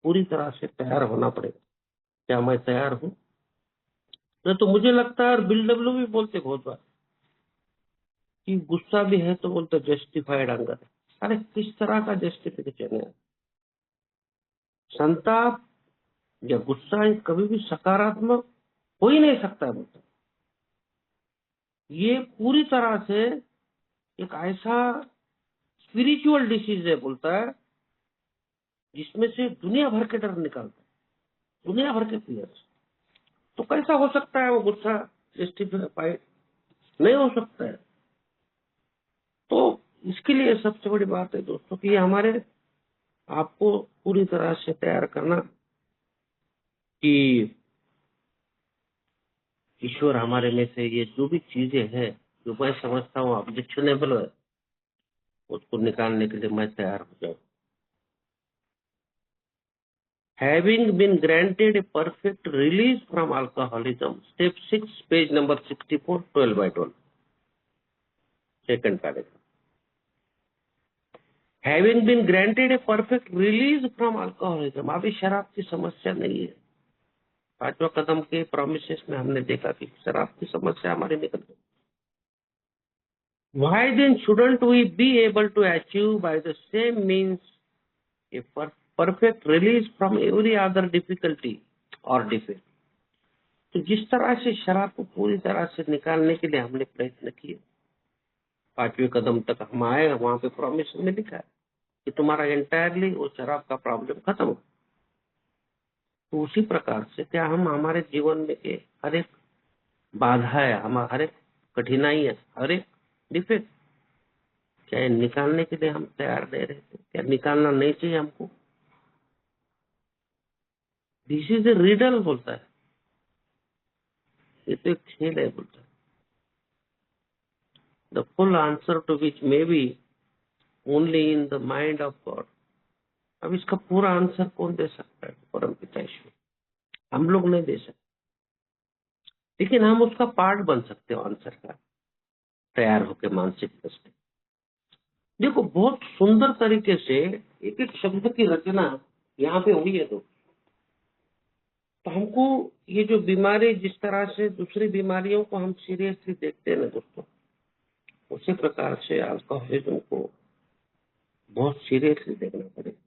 पूरी तरह से तैयार होना पड़ेगा। क्या मैं तैयार हूँ? नहीं तो मुझे लगता है, और बिल डब्ल्यू भी बोलते बहुत बार कि गुस्सा भी है तो बोलते जस्टिफाइड एंगर है। अरे किस तरह का जस्टिफिकेशन है? संताप या गुस्सा ये कभी भी सकारात्मक हो ही नहीं सकता है बोलता। ये पूरी तरह से एक ऐसा स्पिरिचुअल डिसीज है बोलता है, जिसमें से दुनिया भर के डर निकालता है, दुनिया भर के फियर्स। तो कैसा हो सकता है वो गुस्सा जस्टिफाइड? नहीं हो सकता है। तो इसके लिए सबसे बड़ी बात है दोस्तों कि हमारे आपको पूरी तरह से तैयार करना कि ईश्वर हमारे में से ये जो भी चीजें हैं जो मैं समझता हूँ ऑब्जेक्शनेबल है, उसको निकालने के लिए मैं तैयार हो जाऊँ। Having been granted a perfect release from alcoholism, step 6, page number 64, 12 by 12, second paragraph. Having been granted a perfect release from alcoholism, अभी शराब की समस्या नहीं है। 5वां कदम के प्रोमिसेस में हमने देखा कि शराब की समस्या हमारी निकल गई। Why then shouldn't we be able to achieve by the same means a perfect release from every other difficulty or defect? तो जिस तरह से शराब को पूरी तरह से निकालने के लिए हमने प्रयत्न किए, 5वें कदम तक हम आए, वहां पे प्रॉमिस में लिखा है कि तुम्हारा एंटायरली वो शराब का प्रॉब्लम खत्म हो। तो उसी प्रकार से क्या हम हमारे जीवन में के हर एक बाधा है, हर एक कठिनाई है, हर एक डिफेक्ट, क्या ये निकालने के लिए हम तैयार नहीं रहते? क्या निकालना नहीं चाहिए हमको? दिस इज ए रिडल बोलता है, ये तो एक खेल है बोलता है। The full answer to which may be only in the mind of God. अब इसका पूरा आंसर कौन दे सकता है? परम पिता ईश्वर। हम लोग नहीं दे सकते, लेकिन हम उसका पार्ट बन सकते हो आंसर का, तैयार होकर मानसिक दृष्टि। देखो बहुत सुंदर तरीके से एक एक शब्द की रचना यहाँ पे हुई है। तो हमको ये जो बीमारी, जिस तरह से दूसरी बीमारियों को हम सीरियसली देखते हैं ना दोस्तों, उसी प्रकार से अल्कोहलिज्म को बहुत सीरियसली देखना पड़ेगा।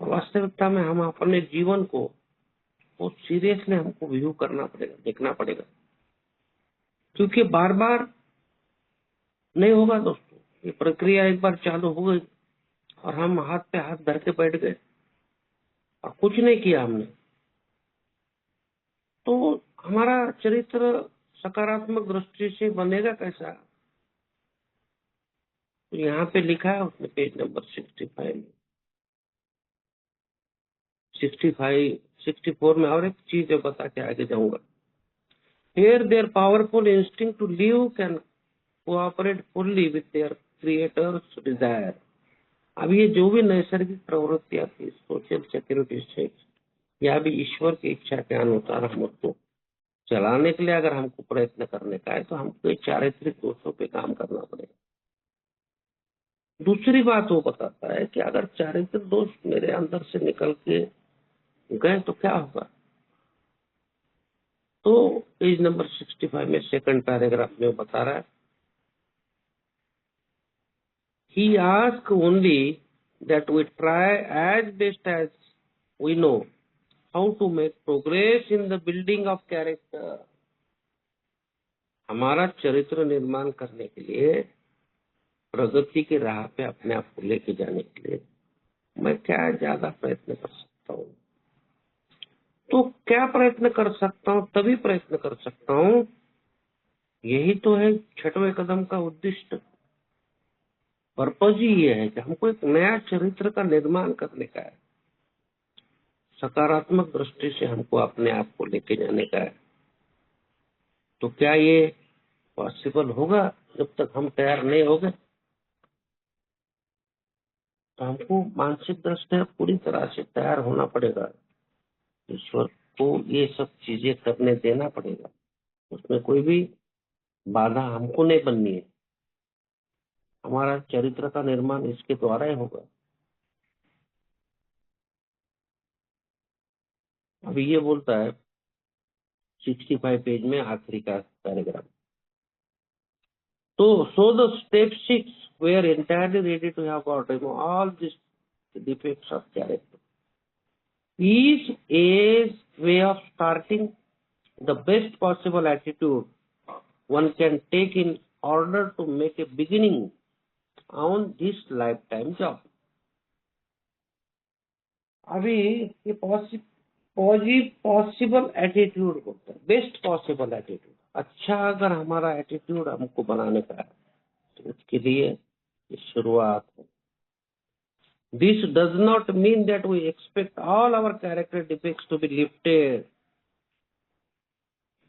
और वास्तविकता में हम अपने जीवन को बहुत सीरियसली हमको व्यू करना पड़ेगा, देखना पड़ेगा, क्योंकि बार बार नहीं होगा दोस्तों। ये प्रक्रिया एक बार चालू हो गई और हम हाथ पे हाथ धर के बैठ गए और कुछ नहीं किया हमने, तो हमारा चरित्र सकारात्मक दृष्टि से बनेगा कैसा? तो यहाँ पे लिखा है उसने पेज नंबर 64 में और एक चीज बता के आगे जाऊंगा। Here their powerful instinct to live can cooperate fully with their creator's desire. अब ये जो भी नैसर्गिक प्रवृत्तियां थी, सोशल सिक्योरिटी से, या भी ईश्वर की इच्छा के अनुसार हम उसको चलाने के लिए अगर हमको प्रयत्न करने का है, तो हमको चारित्रिक दोषों पे काम करना पड़ेगा। दूसरी बात वो बताता है कि अगर चारित्रिक दोष मेरे अंदर से निकल के गए तो क्या होगा? तो पेज नंबर 65 में सेकंड पैराग्राफ में बता रहा है, he asked only that we try as best as we know how to make progress in the building of character. हमारा चरित्र निर्माण करने के लिए, प्रगति की राह पे अपने आप को लेके जाने के लिए मैं क्या ज्यादा प्रयत्न कर सकता हूँ? तो क्या प्रयत्न कर सकता हूँ? तभी प्रयत्न कर सकता हूँ, यही तो है 6वें कदम का उद्देश्य। पर्पज ही ये है कि हमको एक नया चरित्र का निर्माण करने का है, सकारात्मक दृष्टि से हमको अपने आप को लेके जाने का है। तो क्या ये पॉसिबल होगा जब तक हम तैयार नहीं होंगे? तो हमको मानसिक दृष्टि से पूरी तरह से तैयार होना पड़ेगा। ईश्वर को ये सब चीजें करने देना पड़ेगा, उसमें कोई भी बाधा हमको नहीं बननी है, हमारा चरित्र का निर्माण इसके द्वारा ही होगा। अभी ये बोलता है 65 पेज में आखिरी का paragraph, so the step 6 we are entirely ready to have got remove all these defects of character. Each is way of starting the best possible attitude one can take in order to make a beginning on this lifetime job. अभी ये possible attitude होता है, best possible attitude. अच्छा अगर हमारा attitude हमको बनाने का है तो उसके लिए ये शुरुआत है। This does not mean that we expect all our character defects to be lifted.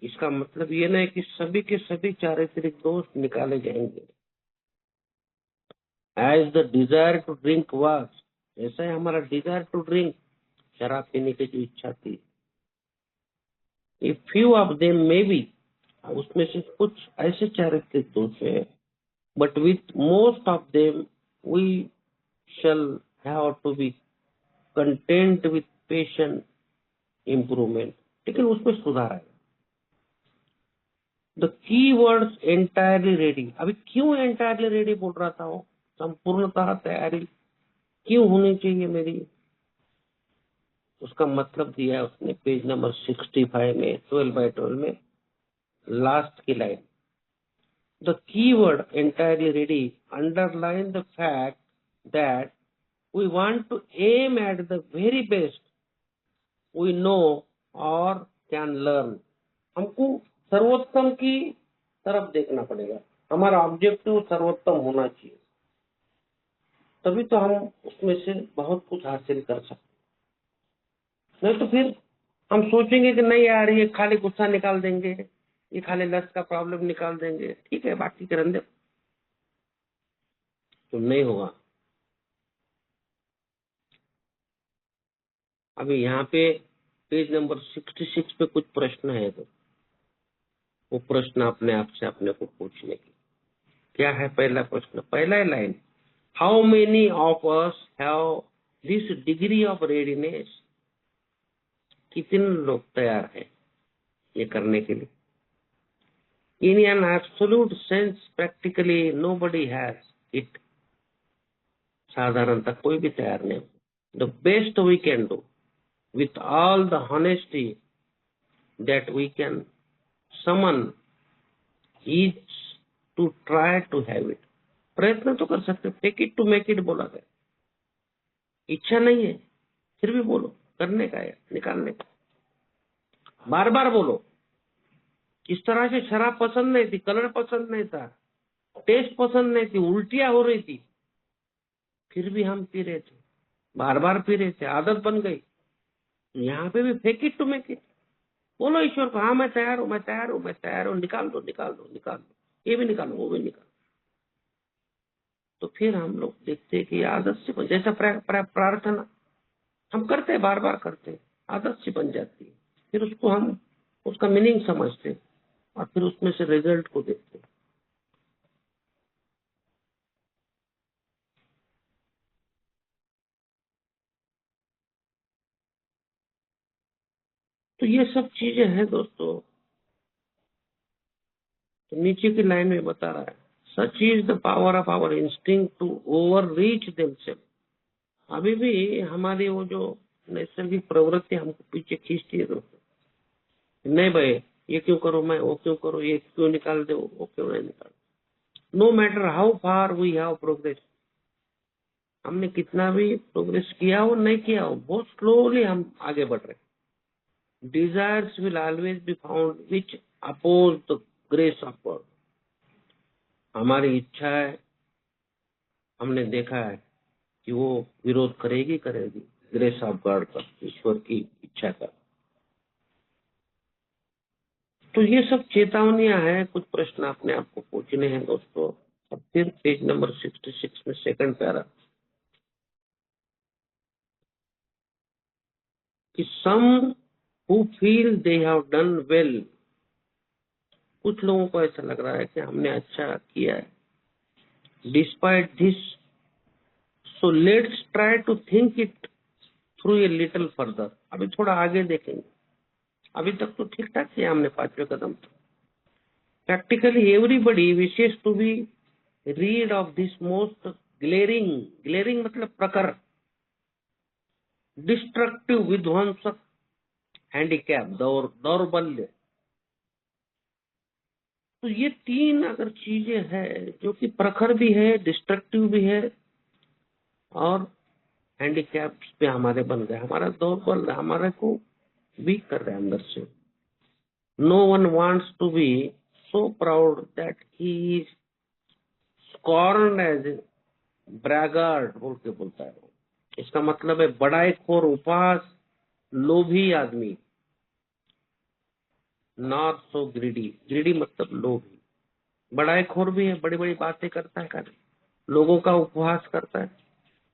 इसका मतलब ये नहीं कि सभी के सभी चारित्रिक दोष निकाले जाएंगे। As the desire to drink was, ऐसा ही हमारा desire to drink, शराब पीने की जो इच्छा थी, if few of them may be, उसमें से कुछ ऐसे चारित्रिक दोष है, but with most of them we shall have to be content with patient improvement, लेकिन उसमें सुधार आएगा। The key words entirely ready, अभी क्यों एंटायरली रेडी बोल रहा था वो, संपूर्णतः तैयारी क्यों होनी चाहिए मेरी, उसका मतलब दिया है उसने पेज नंबर 65 में 12/12 में लास्ट की line. The key word entirely ready underline the fact that we want to aim at the very best we know or can learn. हमको सर्वोत्तम की तरफ देखना पड़ेगा, हमारा ऑब्जेक्टिव सर्वोत्तम होना चाहिए, तभी तो हम उसमें से बहुत कुछ हासिल कर सकते। नहीं तो फिर हम सोचेंगे कि नहीं यार ये खाली गुस्सा निकाल देंगे, ये खाली लस्ट का प्रॉब्लम निकाल देंगे, ठीक है बाकी करने दे, तो नहीं होगा। अभी यहाँ पे पेज नंबर 66 पे कुछ प्रश्न है, तो वो प्रश्न अपने आप से अपने को पूछने की। क्या है पहला प्रश्न, पहला line, how many of us have this degree of readiness, कितने लोग तैयार हैं ये करने के लिए। In an absolute sense practically nobody has it, साधारणतः कोई भी तैयार नहीं। The best we can do with all the honesty that we can summon is to try to have it, प्रयत्न तो कर सकते, fake it to make it बोला गया, इच्छा नहीं है फिर भी बोलो, करने का है, निकालने का, बार बार बोलो। इस तरह से शराब पसंद नहीं थी, कलर पसंद नहीं था, टेस्ट पसंद नहीं थी, उल्टियां हो रही थी, फिर भी हम पी रहे थे, बार बार पी रहे थे, आदत बन गई। यहाँ पे भी fake it to make it, बोलो ईश्वर को, हाँ मैं तैयार हूँ, मैं तैयार हूँ, मैं तैयार हूँ, निकाल दो निकाल दो निकाल दो, ये भी निकालो वो भी निकालो। तो फिर हम लोग देखते हैं कि आदत से जैसा प्रार्थना हम करते हैं, बार बार करते हैं, आदत से बन जाती है, फिर उसको हम उसका मीनिंग समझते हैं और फिर उसमें से रिजल्ट को देखते हैं। तो ये सब चीजें हैं दोस्तों, तो नीचे की लाइन में बता रहा है, such is the power of our instinct to overreach themselves. अभी भी हमारी वो जो नैसर्गिक प्रवृत्ति हमको पीछे खींचती है दोस्तों, नहीं भाई ये क्यों करो, मैं वो क्यों करो, ये क्यों निकाल दे, वो क्यों नहीं निकाल। No matter how far we have progress, हमने कितना भी प्रोग्रेस किया हो नहीं किया हो, बहुत स्लोली हम आगे बढ़ रहे हैं। Desires will always be found which oppose the grace of God, हमारी इच्छा है, हमने देखा है कि वो विरोध करेगी करेगी ग्रेस ऑफ गॉड का, ईश्वर की इच्छा का। तो ये सब चेतावनियां हैं, कुछ प्रश्न अपने आप को पूछने हैं दोस्तों। अब फिर पेज नंबर 66 में सेकंड पैरा, कि some who feel they have done well कुछ लोगों को ऐसा लग रहा है कि हमने अच्छा किया है, despite this, so let's try to think it through a little further. अभी थोड़ा आगे देखेंगे, अभी तक तो ठीक ठाक किया हमने 5वें कदम तक। Practically everybody wishes to be rid of this most glaring मतलब प्रखर, डिस्ट्रक्टिव, विध्वंसक, हैंडीकैप, दौर्बल्य। तो ये 3 अगर चीजें हैं जो कि प्रखर भी है, डिस्ट्रक्टिव भी है और हैंडीकैप पे हमारे बन गए, हमारा दौर्बल्य हमारे को वीक कर रहे हैं अंदर से। No one wants to be so proud that he is scorned as braggart बोल के बोलता है। इसका मतलब है बड़ाईखोर, उपहास, लोभी आदमी, नॉट सो ग्रीडी। ग्रीडी मतलब लोभी, बड़ाईखोर भी है, बड़ी बड़ी बातें करता है, लोगों का उपहास करता है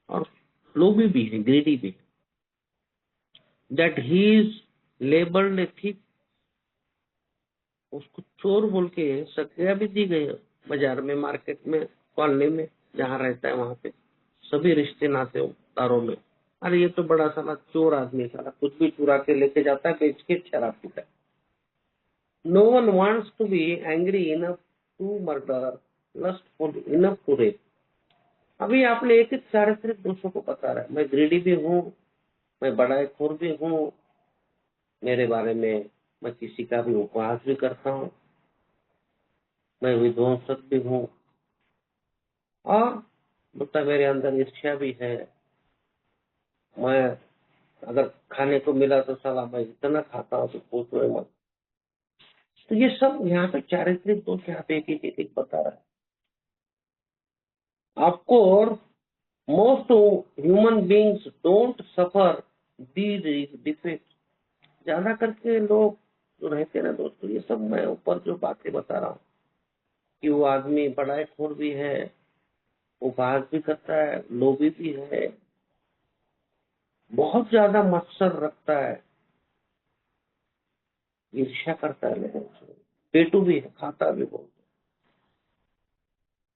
और लोभी भी है, ग्रीडी भी। That he is labelled A thick, उसको चोर बोल के संज्ञा भी दी गई है बाजार में, मार्केट में, कॉलोनी में जहाँ रहता है वहां पे सभी रिश्ते नाते दारों में। अरे ये तो बड़ा साला चोर आदमी, साला कुछ भी चुरा के लेके जाता है, बेच के शराब पीता है। No one wants to be angry enough to murder, lustful enough to rape. अभी आपने एक चारित्रिक दोषों को बता रहा है, मैं ग्रीडी भी हूँ, मैं बड़ाईखोर भी हूँ, मेरे बारे में मैं किसी का भी उपहास भी करता हूँ, मैं विध्वंसक भी हूँ और मतलब मेरे अंदर ईर्ष्या भी है, मैं अगर खाने को मिला तो साला मैं इतना खाता हूँ तो पूछो मत। तो ये सब यहाँ पे चारित्रिक दोष यहाँ पे एक बता रहा है आपको। और most human beings don't suffer these defect. ज्यादा करके लोग जो रहते हैं ना दोस्तों, ये सब मैं ऊपर जो बातें बता रहा हूँ कि वो आदमी बड़ाईखोर भी है, उपहास भी करता है, लोभी भी है, बहुत ज्यादा मत्सर रखता है, ईर्ष्या करता है लोगों से, पेटू भी है, खाता भी बहुत,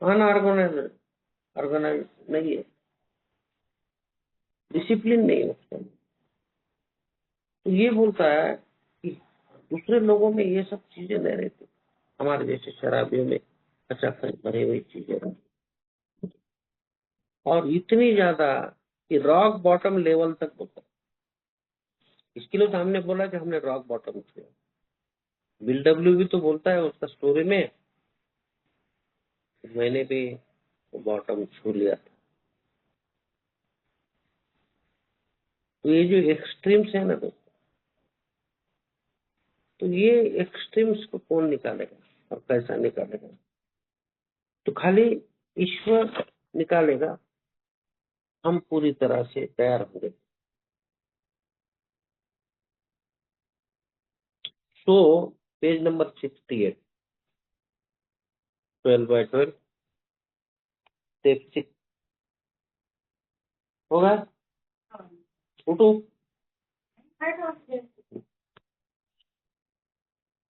अनऑर्गेनाइज ऑर्गेनाइज नहीं है, डिसिप्लिन नहीं है उसके अंदर। तो ये बोलता है कि दूसरे लोगों में ये सब चीजें नहीं रहती, हमारे जैसे शराबियों में कचाखच भरी हुई चीजें रहती, और इतनी ज्यादा कि रॉक बॉटम लेवल तक होता है। इसके लिए तो हमने बोला कि हमने रॉक बॉटम छुआ। बिल डब्ल्यू भी तो बोलता है उसका स्टोरी में, मैंने भी बॉटम छू लिया था। तो ये जो एक्सट्रीम्स है ना दोस्तों, तो ये एक्सट्रीम्स को कौन निकालेगा और कैसा निकालेगा? तो खाली ईश्वर निकालेगा, हम पूरी तरह से तैयार होंगे। तो पेज नंबर 68, 12/12 स्टेप 6 होगा। उठो।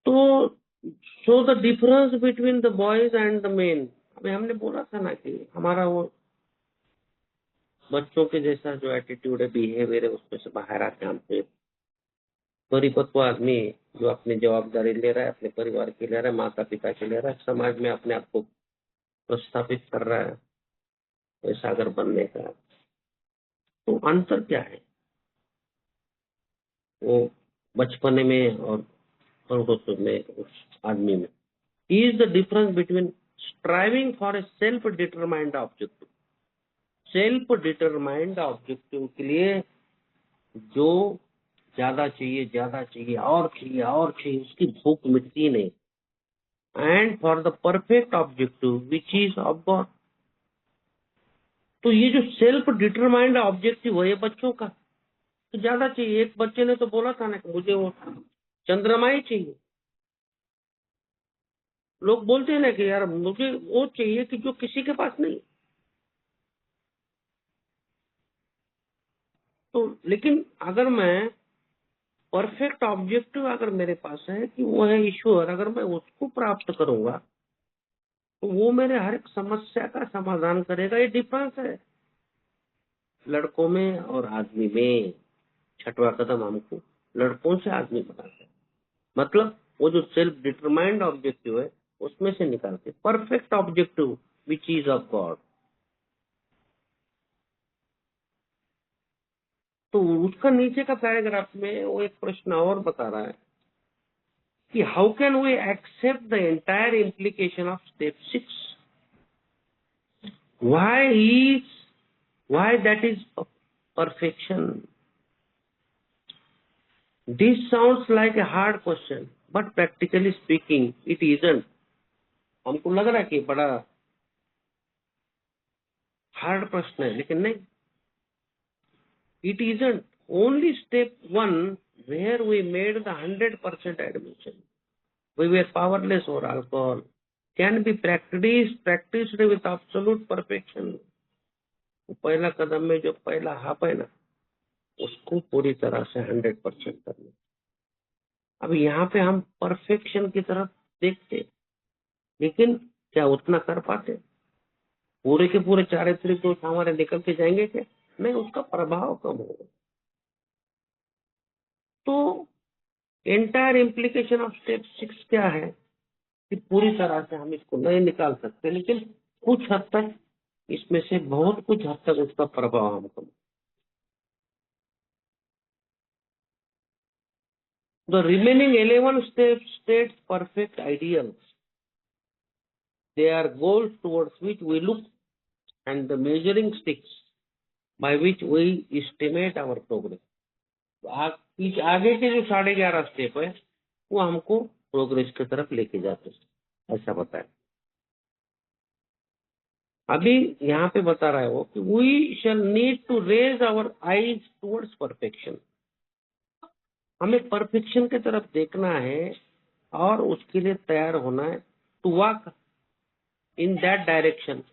तो show the difference between the boys and the main. अभी हमने बोला था ना कि हमारा वो बच्चों के जैसा जो एटीट्यूड है, बिहेवियर है, उसमें से बाहर आके हमसे परिपक्व आदमी जो अपनी जवाबदारी ले रहा है, अपने परिवार की ले रहा है, माता पिता की ले रहा है, समाज में अपने आप को प्रस्थापित कर रहा है, वैसा अगर बनने का, तो अंतर क्या है वो बचपने में और प्रभुत्व में उस आदमी में? Is the difference between striving for a self determined objective. Self determined objective के लिए जो ज्यादा चाहिए, ज्यादा चाहिए, और चाहिए, और चाहिए, उसकी भूख मिटती नहीं। And for the perfect objective which is of God. तो ये जो सेल्फ डिटरमाइंड ऑब्जेक्टिव है ये बच्चों का, तो ज्यादा चाहिए। एक बच्चे ने तो बोला था ना कि मुझे वो चंद्रमा ही चाहिए। लोग बोलते हैं ना कि यार मुझे वो चाहिए कि जो किसी के पास नहीं। तो लेकिन अगर मैं परफेक्ट ऑब्जेक्टिव अगर मेरे पास है कि वो है ईश्वर, अगर मैं उसको प्राप्त करूंगा तो वो मेरे हर एक समस्या का समाधान करेगा। ये डिफरेंस है लड़कों में और आदमी में। छठवां कदम हमको लड़कों से आदमी बनाता है, मतलब वो जो सेल्फ डिटरमाइंड ऑब्जेक्टिव है उसमें से निकालते perfect objective which is of God. तो उसका नीचे का पैराग्राफ में वो एक प्रश्न और बता रहा है कि how can we accept the entire implication of step 6, why that is perfection. This sounds like a hard question, but practically speaking, it isn't. हमको लग रहा है कि बड़ा हार्ड प्रश्न है, लेकिन नहीं, it isn't. Only step 1 where we made the 100% admission, we were powerless over alcohol, can be practiced with absolute perfection. पहला कदम में जो पहला हाफ है ना, उसको पूरी तरह से 100% करना। अब यहाँ पे हम परफेक्शन की तरफ देखते, लेकिन क्या उतना कर पाते? पूरे के पूरे चारित्रिक दोष हमारे निकल के जाएंगे क्या? नहीं, उसका प्रभाव कम होगा। तो एंटायर इम्प्लीकेशन ऑफ स्टेप 6 क्या है कि पूरी तरह से हम इसको नहीं निकाल सकते, लेकिन कुछ हद तक इसमें से बहुत कुछ हद तक उसका प्रभाव हम कम। The remaining 11 states perfect ideals. They are goals towards which we look and the measuring sticks by which we estimate our progress. आगे के जो 11.5 स्टेप है वो हमको प्रोग्रेस की तरफ लेके जाते हैं, ऐसा बताया। अभी यहाँ पे बता रहा है वो कि we shall need to raise our eyes towards perfection. हमें परफेक्शन की तरफ देखना है और उसके लिए तैयार होना है, to walk in that direction.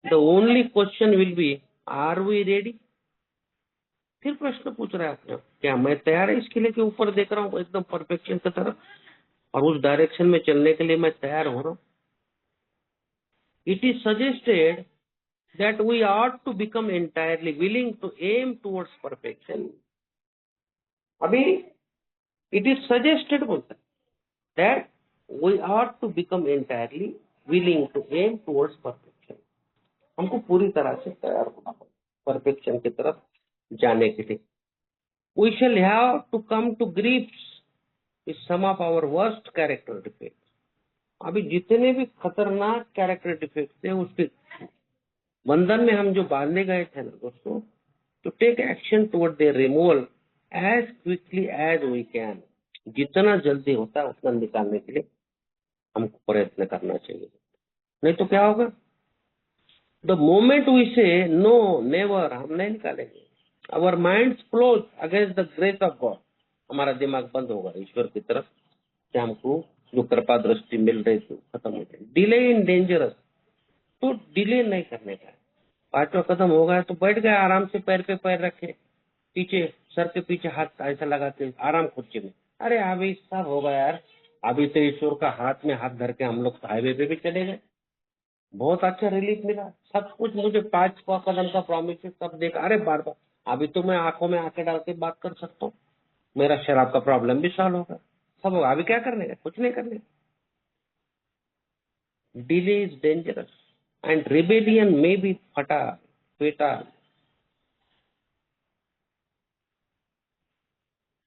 The only question will be, are we ready? फिर प्रश्न पूछ रहा है अपने, क्या मैं तैयार है इसके लिए कि ऊपर देख रहा हूँ एकदम परफेक्शन की तरफ और उस डायरेक्शन में चलने के लिए मैं तैयार हो रहा हूँ? It is suggested that we ought to become entirely willing to aim towards perfection. अभी it is suggested बोलता है that we ought to become entirely willing to aim towards perfection. हमको पूरी तरह से तैयार होना होगा परफेक्शन की तरफ जाने के लिए। We shall have to come to grips with some of our worst character defects. अभी जितने भी खतरनाक कैरेक्टर डिफेक्ट थे उसके बंधन में हम जो बांधने गए थे ना दोस्तों, to take action toward their removal as quickly as we can. जितना जल्दी होता है उतना निकालने के लिए हमको प्रयत्न करना चाहिए, नहीं तो क्या होगा? The moment we say no, never, हम नहीं निकालेंगे, our minds close against the grace of God. हमारा दिमाग बंद होगा ईश्वर की तरफ कि हमको जो कृपा दृष्टि मिल रही थी खत्म हो जाए। डिले इन डेंजरस, तो डिले नहीं करने का है। 5वां कदम हो गया तो बैठ गए आराम से, पैर पे पैर रखे, पीछे सर के पीछे हाथ ऐसा लगा के आराम कुर्सी में। अरे अभी सब होगा यार, अभी तो ईश्वर का हाथ में हाथ धर के हम लोग हाईवे पे भी चले गए, बहुत अच्छा रिलीफ मिला, सब कुछ मुझे 5वां कदम का प्रॉमिस सब देखा। अरे बार बार अभी तो मैं आंखों में आंखें डाल के बात कर सकता हूँ, मेरा शराब का प्रॉब्लम भी सॉल्व होगा, सब होगा। अभी क्या करने का? कुछ नहीं करने। Delay is dangerous and rebellion may be fatal.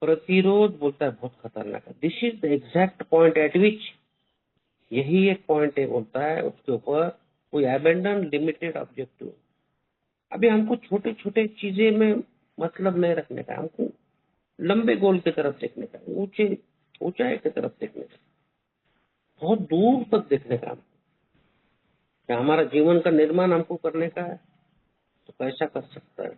प्रतिरोध बोलता है बहुत खतरनाक है। This is the exact point at which, यही एक पॉइंट है बोलता है उसके ऊपर कोई अबेंडन लिमिटेड ऑब्जेक्टिव। अभी हमको छोटे छोटे चीजें में मतलब नहीं रखने का, हमको लंबे गोल की तरफ देखने का, ऊंचे ऊंचाई की तरफ देखने का, बहुत दूर तक देखने का। क्या हमारा जीवन का निर्माण हमको करने का है तो कैसा कर सकता है?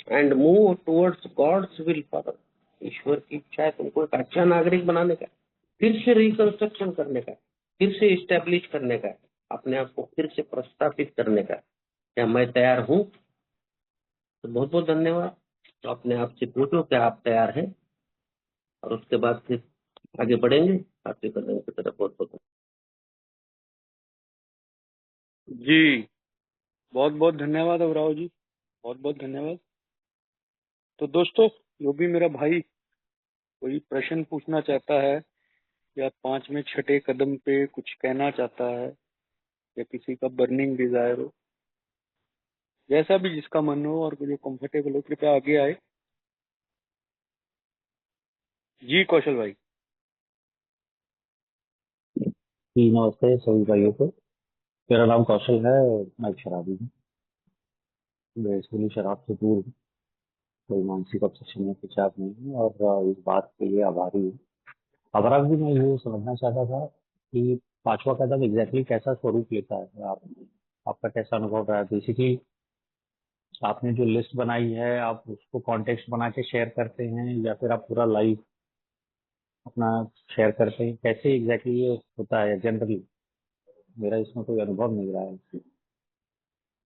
And move towards God's will for, ईश्वर की इच्छा है तुमको एक अच्छा नागरिक बनाने का, फिर से रिकंस्ट्रक्शन करने का, फिर से इस्टेब्लिश करने का, अपने आप को फिर से प्रस्तापित करने का। क्या मैं तैयार हूँ? तो बहुत बहुत धन्यवाद। तो अपने आप से पूछो क्या आप तैयार हैं, और उसके बाद फिर आगे बढ़ेंगे आपके कदम की तरफ। बहुत बहुत जी, बहुत बहुत धन्यवाद अवराव जी, बहुत बहुत धन्यवाद। तो दोस्तों, जो भी मेरा भाई कोई प्रश्न पूछना चाहता है या 5 में छठे कदम पे कुछ कहना चाहता है या किसी का बर्निंग डिजायर हो, जैसा भी जिसका मन हो और जो कंफर्टेबल हो, कृपया आगे आए। जी कौशल भाई। जी नमस्ते सभी भाइयों को। मेरा नाम कौशल है और मैं एक शराबी हूँ। बेसिकली शराब से दूर हूँ, कोई मानसिक ऑब्सेशन में कुछ आप नहीं हूँ और इस बात के लिए आभारी हूँ। अबराज जी, मैं ये समझना चाहता था कि पांचवा कदम एग्जैक्टली कैसा स्वरूप लेता है। आपका कैसा अनुभव रहा है? बेसिकली आपने जो लिस्ट बनाई है, आप उसको कॉन्टेक्स्ट बना के शेयर करते हैं या फिर आप पूरा लाइव अपना शेयर करते हैं? कैसे एग्जैक्टली ये होता है जनरली? मेरा इसमें कोई अनुभव नहीं रहा है।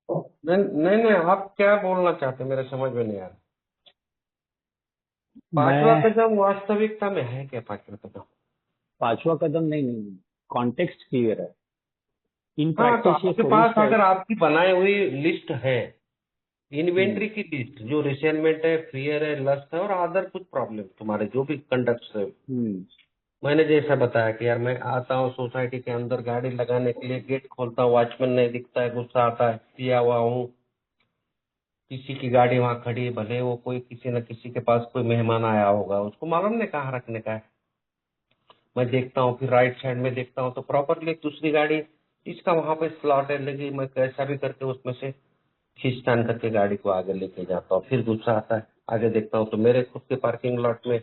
नहीं नहीं नहीं, आप क्या बोलना चाहते हैं मेरे समझ में नहीं आ रहा। पांचवा मैं कदम वास्तविकता में है क्या? पांचवा कदम, पांचवा कदम नहीं, कॉन्टेक्स्ट क्लियर है। इन हाँ तो प्रैक्टिस ये आपके स्वरूप पास क्या है? अगर आपकी बनाई हुई लिस्ट है, हम्म, इन्वेंट्री की लिस्ट, जो रिसेंटमेंट है, फियर है, लस्ट है और अदर कुछ प्रॉब्लम तुम्हारे जो भी कंडक्ट है, हम्म, मैंने जैसा बताया कि यार मैं आता हूँ सोसाइटी के अंदर गाड़ी लगाने के लिए, गेट खोलता हूँ, वॉचमैन नहीं दिखता है, गुस्सा आता है, पिया हुआ हूँ, किसी की गाड़ी वहाँ खड़ी है, भले वो कोई किसी न किसी के पास कोई मेहमान आया होगा, उसको मालूम नहीं कहाँ रखने का है। मैं देखता हूँ, फिर राइट साइड में देखता हूँ तो प्रॉपरली एक दूसरी गाड़ी, इसका वहां पे स्लॉट है, लेकिन मैं कैसा भी करके उसमें से खींचतान करके गाड़ी को आगे लेके जाता हूँ। फिर गुस्सा आता है, आगे देखता हूँ तो मेरे खुद के पार्किंग लॉट में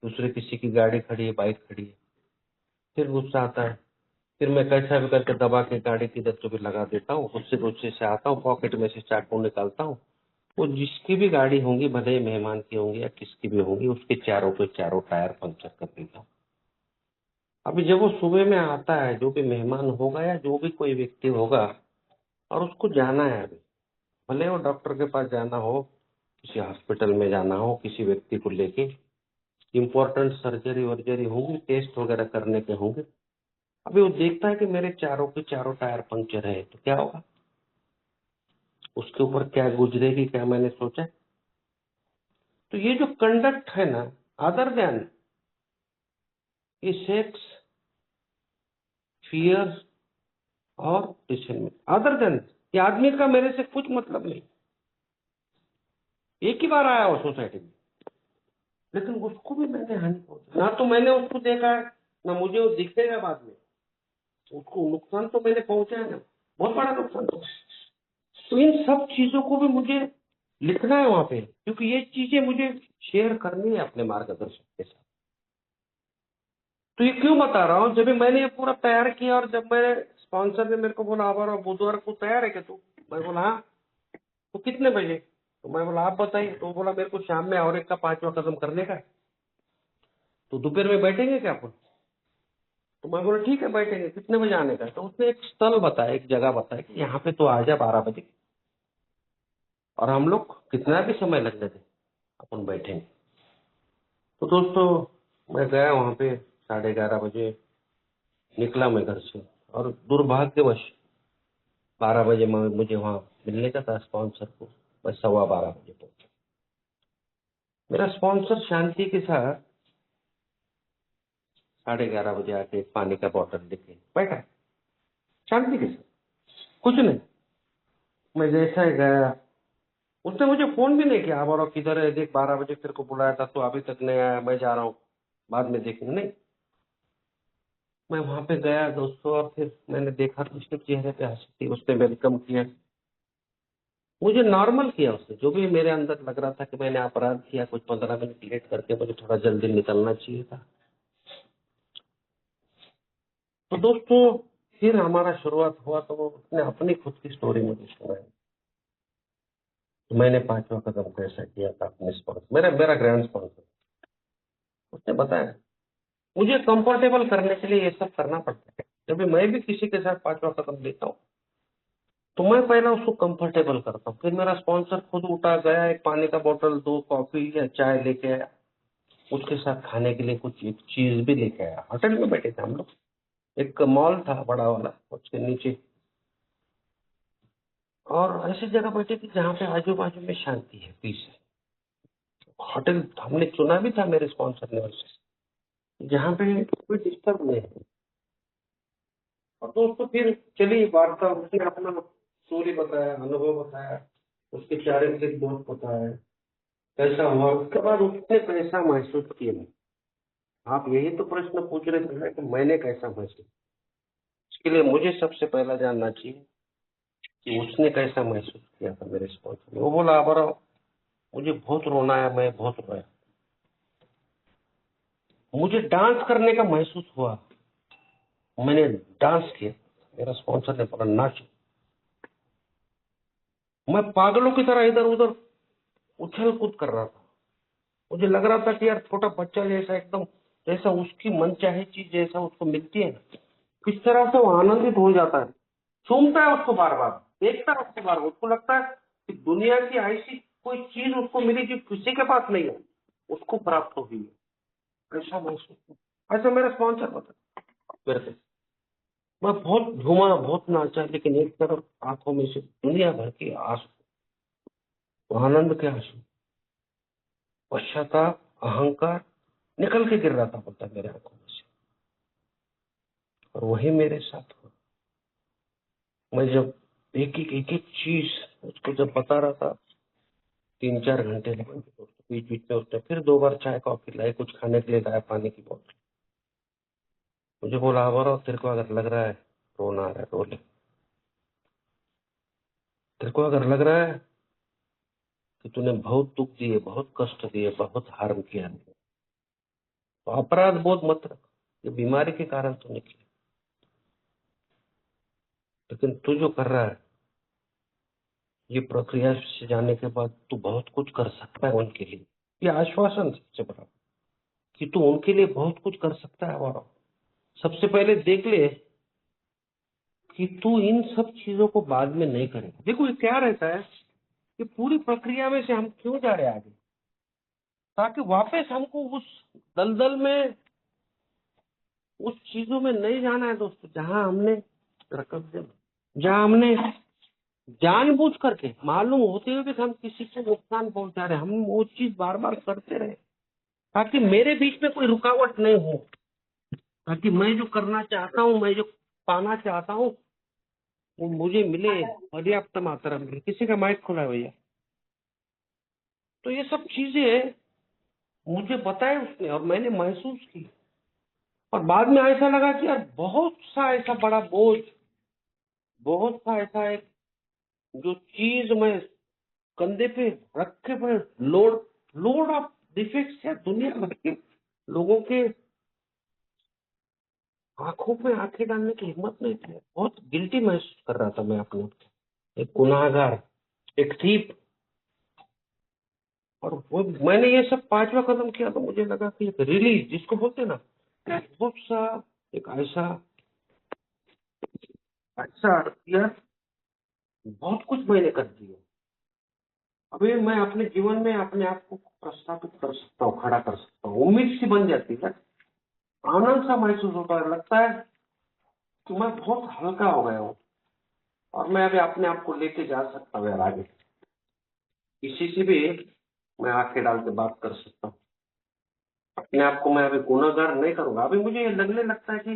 दूसरे किसी की गाड़ी खड़ी है, बाइक खड़ी है। फिर गुस्सा आता है, फिर मैं कैसा भी करके दबा के गाड़ी की इधर तो भी लगा देता हूँ, उससे गुस्से से आता हूँ, पॉकेट में से चाकू निकालता हूँ, वो जिसकी भी गाड़ी होंगी, भले ही मेहमान की होंगी या किसकी भी होंगी, उसके चारों के चारों टायर पंक्चर कर देता हूँ। अभी जब वो सुबह में आता है, जो भी मेहमान होगा या जो भी कोई व्यक्ति होगा, और उसको जाना है अभी, भले वो डॉक्टर के पास जाना हो, किसी हॉस्पिटल में जाना हो, किसी व्यक्ति को लेके इम्पोर्टेंट सर्जरी वर्जरी होंगी, टेस्ट वगैरह करने के होंगे, अभी वो देखता है कि मेरे चारों के चारों टायर पंक्चर है, तो क्या होगा, उसके ऊपर क्या गुजरेगी, क्या मैंने सोचा। तो ये जो कंडक्ट है ना, अदर देन ये सेक्स, फियर और डिसमेंट, अदर देन ये आदमी का मेरे से कुछ मतलब नहीं। एक ही बार आया वो सोसाइटी में, लेकिन उसको भी मैंने हानि पहुंचा, ना तो मैंने उसको देखा है, ना मुझे वो दिखेगा बाद में, उसको नुकसान तो मैंने पहुंचा है ना, बहुत बड़ा नुकसान तो। तो इन सब चीजों को भी मुझे लिखना है वहां पे, क्योंकि ये चीजें मुझे शेयर करनी है अपने मार्गदर्शक के साथ। तो ये क्यों बता रहा हूँ, जब भी मैंने ये पूरा तैयार किया और जब मेरे स्पॉन्सर ने मेरे को बोला अब और बुधवार को तैयार है क्या तू, मैं बोला हाँ। तो कितने बजे, तो मैं बोला आप बताइए, तो वो बोला मेरे को शाम में और एक का पांचवा कदम करने का है, तो दोपहर में बैठेंगे क्या अपन। तो मैं बोला ठीक है बैठेंगे, कितने बजे आने का है? तो उसने एक स्थल बताया, एक जगह बताया कि यहाँ पे तो आ जा 12 बजे, और हम लोग कितना भी समय लगने दे, अपन बैठेंगे। तो दोस्तों मैं गया वहां पे, 11:30 बजे निकला मैं घर से, और दुर्भाग्यवश 12 बजे मुझे वहां मिलने का था स्पॉन्सर को, मैं 12:15 बजे पहुंचा। मेरा स्पॉन्सर शांति के साथ 11:30 बजे आके एक पानी का बोतल लेके बैठा, शांति के साथ, कुछ नहीं। मैं जैसा ही गया, उसने मुझे फोन भी नहीं किया, अब और किधर है देख, 12 बजे तेरे को बुलाया था तो अभी तक नहीं आया, मैं जा रहा हूँ, बाद में देखेंगे, नहीं। मैं वहां पे गया दोस्तों, और फिर मैंने देखा तो उसके चेहरे पे हंसी थी, उसने वेलकम किया, मुझे नॉर्मल किया उसने। जो भी मेरे अंदर लग रहा था कि मैंने अपराध किया, कुछ 15 मिनट लेट करके मुझे थोड़ा जल्दी निकलना चाहिए था। तो दोस्तों फिर हमारा शुरुआत हुआ, तो वो उसने अपनी खुद की स्टोरी मुझे सुनाई। तो मैंने पांचवा कदम कैसा किया था अपने स्पॉन्सर, मेरा मेरा ग्रैंड स्पॉन्सर, उसने बताया। मुझे कंफर्टेबल करने के लिए ये सब करना पड़ता है, जब भी मैं भी किसी के साथ पांचवा कदम लेता हूँ तो मैं पहले उसको कंफर्टेबल करता हूँ, फिर मेरा स्पॉन्सर खुद उठा गया, एक पानी का बोतल, 2 कॉफी या चाय लेके आया, उसके साथ खाने के लिए कुछ एक चीज भी लेके आया। होटल में बैठे थे हम लोग, एक मॉल था बड़ा वाला, उसके नीचे, और ऐसी जगह बैठे थे जहाँ पे आजू बाजू में शांति है, पीस है। होटल हमने चुना भी था मेरे स्पॉन्सर ने वैसे, जहाँ पे कोई डिस्टर्ब नहीं है। और दोस्तों फिर चलिए वार्ता, उसने अपना स्टोरी बताया, अनुभव बताया, उसके चारे से दोस्त बताया कैसा हुआ। उसके बाद उसने कैसा महसूस किया। आप यही तो प्रश्न पूछ रहे थे ना कि मैंने कैसा महसूस। इसके लिए मुझे सबसे पहला जानना चाहिए कि उसने कैसा महसूस किया था मेरे स्पॉन्सर। वो बोला, बड़ा मुझे बहुत रोना है, मैं बहुत रोया, मुझे डांस करने का महसूस हुआ, मैंने डांस किया। मेरा स्पॉन्सर ने बोला नाच। मैं पागलों की तरह इधर उधर उछल कूद कर रहा था। मुझे लग रहा था कि यार छोटा बच्चा जैसा, एकदम जैसा उसकी मन चाहे चीज जैसा उसको मिलती है ना, किस तरह से वो आनंदित हो जाता है, चूमता है उसको बार बार, देखता है उसको बार बार, उसको लगता है कि दुनिया की ऐसी कोई चीज उसको मिली जो किसी के पास नहीं है, उसको प्राप्त हो गई है। ऐसा महसूस हुआ। ऐसा मेरा स्पॉन्सर बता मेरे से। मैं बहुत घूमा, बहुत नाचा, लेकिन एक तरफ आंखों में से दुनिया भर के आंसू, वो आनंद के आंसू, पश्चाताप, अहंकार निकल के गिर रहा था पता मेरे आंखों में से। और वही मेरे साथ हुआ। मैं जब एक एक चीज उसको जब बता रहा था, 3-4 घंटे लगे। बीच बीच में उसने फिर 2 बार चाय कॉफी लाई, कुछ खाने के लिए लाया, पानी की बोतल। मुझे बोला, आवारा तेरे को अगर लग रहा है रोना आ रहा है, रो ले। तेरे को अगर लग रहा है कि तूने बहुत दुख दिए, बहुत कष्ट दिए, बहुत हार्म किया, तो अपराध बोध मत रख। ये बीमारी के कारण तूने किया, लेकिन तू जो कर रहा है, ये प्रक्रिया से जाने के बाद तू बहुत कुछ कर सकता है उनके लिए। ये आश्वासन सबसे बड़ा कि तू उनके लिए बहुत कुछ कर सकता है। और सबसे पहले देख ले कि तू इन सब चीजों को बाद में नहीं करेगा। देखो ये क्या रहता है कि पूरी प्रक्रिया में से हम क्यों जा रहे हैं आगे, ताकि वापस हमको उस दलदल में, उस चीजों में नहीं जाना है दोस्तों, जहां हमने रकम, जहां हमने जानबूझ करके, मालूम होते हुए भी हम किसी को नुकसान पहुंचा रहे हैं, हम वो चीज बार बार करते रहे, ताकि मेरे बीच में कोई रुकावट नहीं हो, ताकि मैं जो करना चाहता हूँ, मैं जो पाना चाहता हूँ, वो मुझे मिले पर्याप्त मात्रा में। किसी का माइक खुला है भैया। तो ये सब चीजें मुझे बताए उसने और मैंने महसूस की, और बाद में ऐसा लगा कि यार बहुत सा ऐसा बड़ा बोझ, बहुत सा ऐसा एक जो चीज मैं कंधे पे रखे पे, लोड लोड ऑफ डिफेक्ट्स है, दुनिया भर के लोगों के आंखों में आंखें डालने की हिम्मत नहीं थी। बहुत गिल्टी महसूस कर रहा था मैं अपने आप को, एक गुनाहगार, एक थीप। और वो मैंने ये सब 5वां कदम किया तो मुझे लगा कि एक रिलीज जिसको बोलते हैं ना, बहुत सा एक ऐसा ऐसा किया, बहुत कुछ मैंने कर दिया। अभी मैं अपने जीवन में अपने आप को प्रस्तापित कर सकता हूँ, खड़ा कर सकता हूँ, उम्मीद सी बन जाती है, आनंद सा महसूस होता है, लगता है कि मैं बहुत हल्का हो गया हूँ और मैं अभी अपने आप को लेके जा सकता हूँ यार आगे। किसी से भी मैं आंखें डाल के बात कर सकता हूँ। अपने आप को मैं अभी गुनाहगार नहीं करूंगा। अभी मुझे ये लगने लगता है कि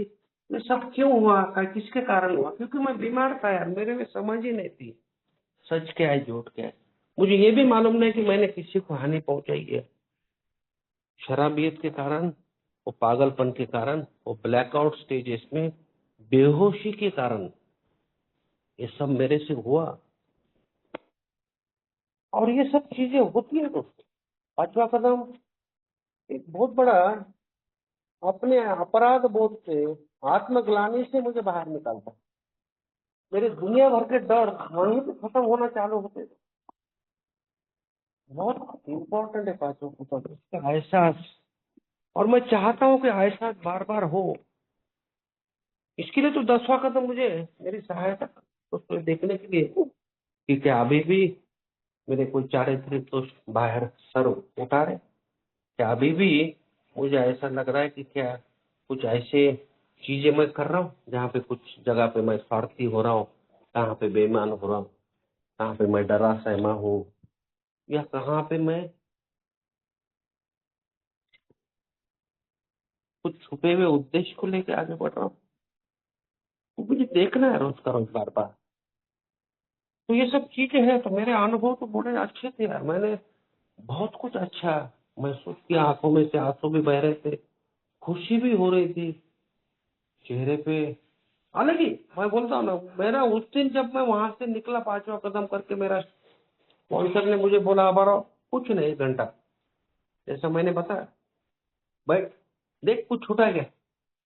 ये सब क्यों हुआ, किसके कारण हुआ, क्योंकि मैं बीमार था यार, मेरे में समझ ही नहीं थी सच क्या है झूठ क्या है। मुझे ये भी मालूम नहीं कि मैंने किसी को हानि पहुंचाई है। शराबियत के कारण, वो पागलपन के कारण, वो ब्लैकआउट स्टेजेस में बेहोशी के कारण ये सब मेरे से हुआ। और ये सब चीजें होती है दोस्तों। 5वां कदम एक बहुत बड़ा अपने अपराध बोध से, आत्मग्लानि से मुझे बाहर निकालता। मेरे दुनिया भर के डर वहीं पे खत्म होना चालू होते। बहुत इम्पोर्टेंट है 5वां कदम, इसका एहसास। और मैं चाहता हूँ कि एहसास बार बार हो। इसके लिए तो 10वां कदम मुझे मेरी सहायता तो उसमें देखने के लिए कि क्या अभी भी मेरे कोई चारित्रिक दोष बाहर सर उठा रहे, क्या अभी भी मुझे ऐसा लग रहा है कि क्या कुछ ऐसे चीजें मैं कर रहा हूँ जहाँ पे कुछ जगह पे मैं स्वार्थी हो रहा हूँ, कहाँ पे बेईमान हो रहा हूँ, कहाँ पे मैं डरा सहमा हूँ, या कहाँ पे मैं कुछ छुपे हुए उद्देश्य को लेकर आगे बढ़ रहा हूँ। तो मुझे देखना है रोज का रोज बार बार। तो ये सब चीजें हैं। तो मेरे अनुभव तो बड़े अच्छे थे यार, मैंने बहुत कुछ अच्छा महसूस किया, आंखों में से आंसू भी बह रहे थे, खुशी भी हो रही थी चेहरे पे। हालांकि मैं बोलता हूँ ना, मेरा उस दिन जब मैं वहां से निकला 5वां कदम करके, मेरा स्पॉन्सर ने मुझे बोला अब कुछ नहीं 1 घंटा, जैसा मैंने बताया, बैठ देख कुछ छूटा क्या,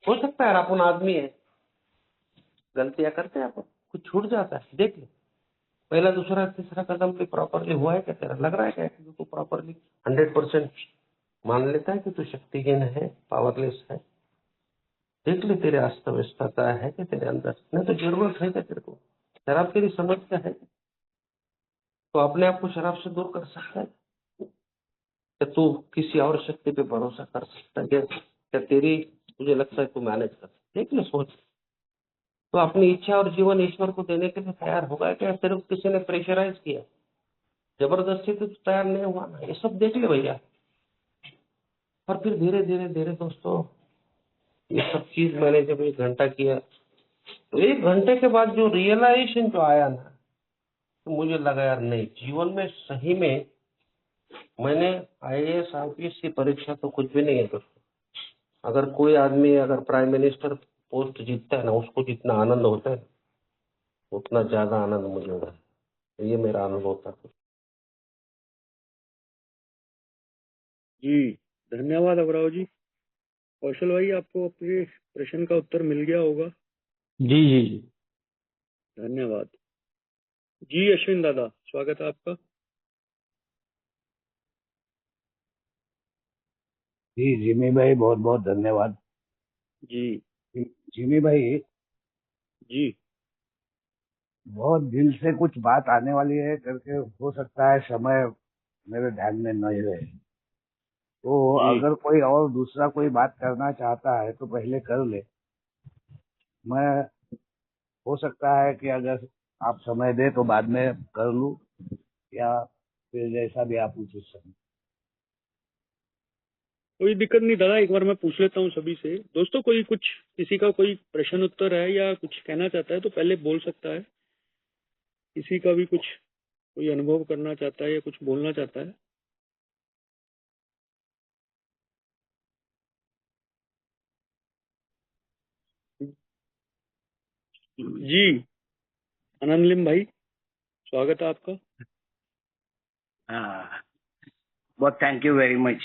हो सकता है यार अपन आदमी है, गलतियां करते हैं अपन, कुछ छूट जाता है, देख ले पहला दूसरा तीसरा कदम भी प्रॉपरली हुआ है क्या, तेरा लग रहा है क्या कि तू प्रॉपरली 100% मान लेता है कि तू शक्तिहीन है, पावरलेस है, देख ले तेरे अस्त व्यस्तता है कि तेरे अंदर, नहीं तो जरूरत है क्या तेरे को, शराब तेरी समस्या है, तो अपने आप को शराब से दूर कर सकता है क्या, तू किसी और शक्ति पे भरोसा कर सकता है क्या तेरी, मुझे लगता है तू मैनेज कर सकता, देख ले सोच। तो अपनी इच्छा और जीवन ईश्वर को देने के लिए तैयार होगा क्या, तेरे को किसी ने प्रेशराइज किया, जबरदस्ती तो तैयार नहीं हुआ ना, ये सब देख ले भैया। और फिर धीरे धीरे धीरे दोस्तों ये सब चीज मैंने जब 1 घंटा किया, तो 1 घंटे के बाद जो रियलाइजेशन जो आया ना, तो मुझे लगा यार नहीं, जीवन में सही में मैंने IAS IPS की परीक्षा तो कुछ भी नहीं है दोस्तों। अगर कोई आदमी अगर प्राइम मिनिस्टर पोस्ट जीतता है ना, उसको जितना आनंद होता है उतना ज्यादा आनंद मुझे हो रहा है। तो ये मेरा अनुभव था। जी धन्यवाद अवराव जी। कौशल भाई, आपको अपने प्रश्न का उत्तर मिल गया होगा। जी जी जी। धन्यवाद जी। अश्विन दादा, स्वागत है आपका। जी जिमी भाई, बहुत बहुत धन्यवाद। जी जिमी भाई, जी बहुत दिल से कुछ बात आने वाली है करके, हो सकता है समय मेरे ध्यान में नहीं रहे, तो जी अगर कोई और दूसरा कोई बात करना चाहता है तो पहले कर ले। मैं, हो सकता है कि अगर आप समय दे तो बाद में कर लूं, या फिर जैसा भी आप उचित समझें। कोई दिक्कत नहीं दादा, एक बार मैं पूछ लेता हूँ सभी से। दोस्तों, कोई कुछ किसी का कोई प्रश्न उत्तर है या कुछ कहना चाहता है तो पहले बोल सकता है। किसी का भी कुछ कोई अनुभव करना चाहता है या कुछ बोलना चाहता है। जी आनंदलिम भाई, स्वागत है आपका। हाँ, बहुत थैंक यू वेरी मच।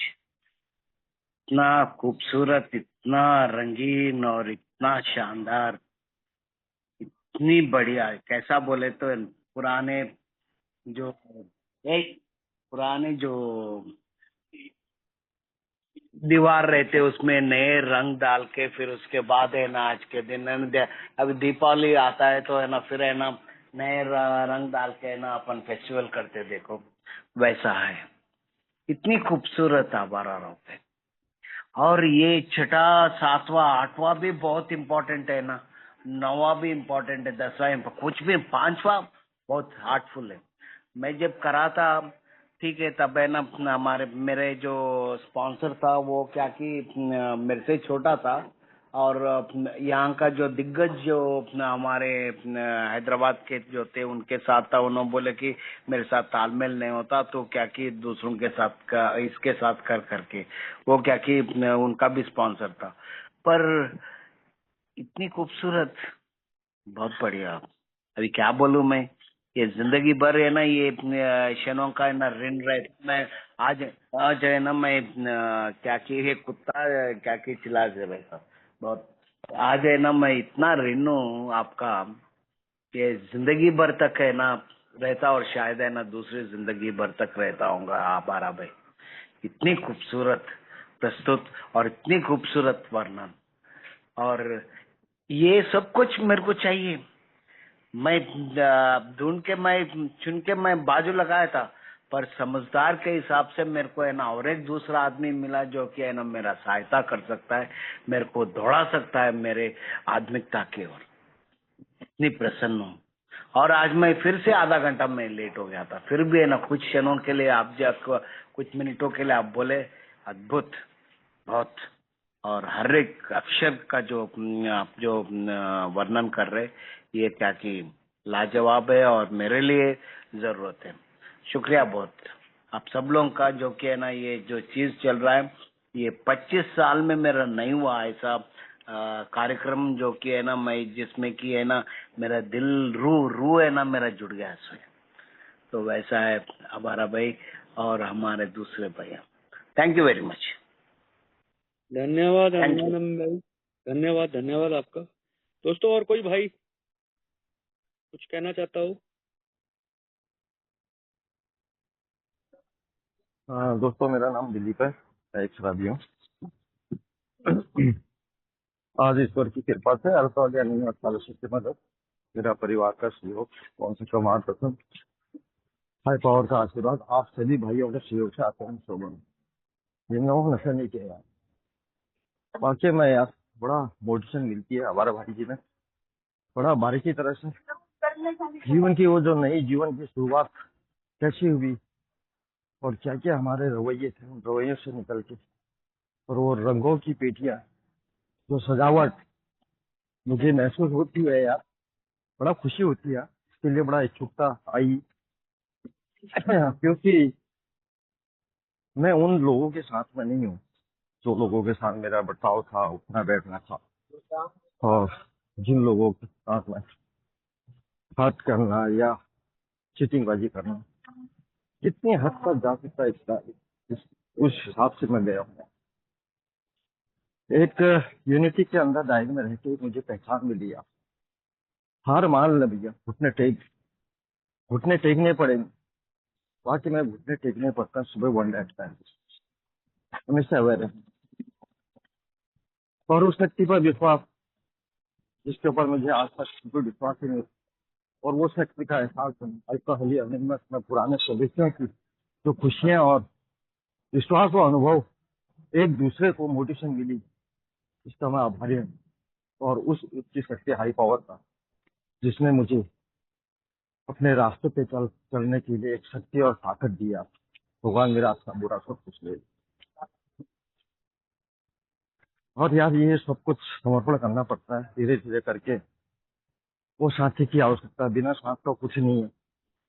इतना खूबसूरत, इतना रंगीन और इतना शानदार, इतनी बढ़िया, कैसा बोले तो पुराने जो एक पुराने जो दीवार रहते उसमें नए रंग डाल के, फिर उसके बाद है ना आज के दिन है ना, अभी दीपावली आता है तो है ना, फिर है ना नए रंग डाल के है ना अपन फेस्टिवल करते, देखो वैसा है। इतनी खूबसूरत आवारा रोड है। और ये छठा, सातवां, आठवां भी बहुत इम्पोर्टेंट है ना, नौवां भी इम्पोर्टेंट है, 10वां कुछ भी, 5वां बहुत हार्टफुल है। मैं जब करा था, ठीक है, तब है ना हमारे मेरे जो स्पॉन्सर था वो क्या कि मेरे से छोटा था, और यहाँ का जो दिग्गज जो हमारे हैदराबाद के जो थे उनके साथ था, उन्होंने बोले कि मेरे साथ तालमेल नहीं होता, तो क्या कि दूसरों के साथ इसके साथ कर करके, वो क्या कि उनका भी स्पॉन्सर था। पर इतनी खूबसूरत, बहुत बढ़िया। अभी क्या बोलूं मैं, ये जिंदगी भर है ना, ये क्षणों का है ना ऋण रहे। मैं आज आज है ना, मैं क्या कि ये कुत्ता क्या कि चिल्ला दे रहा था बहुत। आज है ना, मैं इतना ऋण हूँ आपका, कि जिंदगी भर तक है ना रहता, और शायद है ना दूसरी जिंदगी भर तक रहता हूँगा आबारा भाई। इतनी खूबसूरत प्रस्तुत और इतनी खूबसूरत वर्णन, और ये सब कुछ मेरे को चाहिए। मैं ढूंढ के मैं चुन के मैं बाजू लगाया था, पर समझदार के हिसाब से मेरे को है ना और एक दूसरा आदमी मिला जो कि है ना मेरा सहायता कर सकता है, मेरे को दौड़ा सकता है मेरे आध्यात्मिकता की ओर। इतनी प्रसन्न हूँ। और आज मैं फिर से आधा घंटा मैं लेट हो गया था, फिर भी है ना कुछ क्षणों के लिए आप कुछ मिनटों के लिए आप बोले अद्भुत, बहुत। और हर एक अक्षर का जो आप जो वर्णन कर रहे, ये क्या कि लाजवाब है और मेरे लिए जरूरत है। शुक्रिया बहुत आप सब लोगों का, जो कि है ना ये जो चीज चल रहा है, ये 25 साल में मेरा नहीं हुआ ऐसा कार्यक्रम, जो कि है ना मैं जिसमें कि है ना मेरा दिल रूह है ना मेरा जुड़ गया इसमें। तो वैसा है हमारा भाई और हमारे दूसरे भैया। Thank you very much. धन्यवाद थैंक यू। आनंदम भाई, धन्यवाद धन्यवाद आपका। दोस्तों और कोई भाई कुछ कहना चाहता हो? हाँ दोस्तों, मेरा नाम दिलीप है, मैं एक शराबी हूँ। आज ईश्वर की कृपा से अल्फा ज्ञानी स्कॉलरशिप की मदद, मेरा परिवार का सहयोग, कौन सा कमाल प्रथम हाई पावर का आशीर्वाद, आप सभी भाइयों के सहयोग से आते हैं शोभन जिनको नशा नहीं किया यार। वाकई में यार बड़ा मोटिवेशन मिलती है हमारे भाई जी ने, बड़ा बारीकी तरह से जीवन की वो जो नई जीवन की शुरुआत कैसी हुई और क्या क्या हमारे रवैये थे, उन रवैयों से निकल के और वो रंगों की पेटियां, जो सजावट मुझे महसूस होती है यार, बड़ा खुशी होती है। इसके लिए बड़ा इच्छुकता आई क्योंकि मैं उन लोगों के साथ में नहीं हूँ जो लोगों के साथ मेरा बर्ताव था, उठना बैठना था, और जिन लोगों के साथ में बात करना या चीटिंगबाजी करना कितनी हद तक जा सकता है उस हिसाब से मैं गया हूँ। एक यूनिटी के अंदर दायरे में रहते हुए मुझे पहचान मिली। आप हार मान ले भैया, घुटने टेकने पड़ेंगे। बाकी मैं घुटने टेकने पड़ता सुबह 1 टाइम हमेशा अवेयर है और उस शक्ति पर विश्वास जिसके ऊपर मुझे आज तक कोई विश्वास ही नहीं, और वो शक्ति का एहसास अल्कोहली अनिमस में पुराने सदस्यों की जो खुशियां और विश्वास और अनुभव एक दूसरे को मोटिवेशन मिली, इसका मैं आभारी हूँ। और उस उच्च शक्ति हाई पावर का जिसने मुझे अपने रास्ते पे चलने के लिए एक शक्ति और ताकत दिया, भगवान मेरा अच्छा बुरा सब कुछ ले। और यार ये सब कुछ समर्पण करना पड़ता है धीरे धीरे करके। वो साथी की आवश्यकता, बिना साथ का कुछ नहीं है,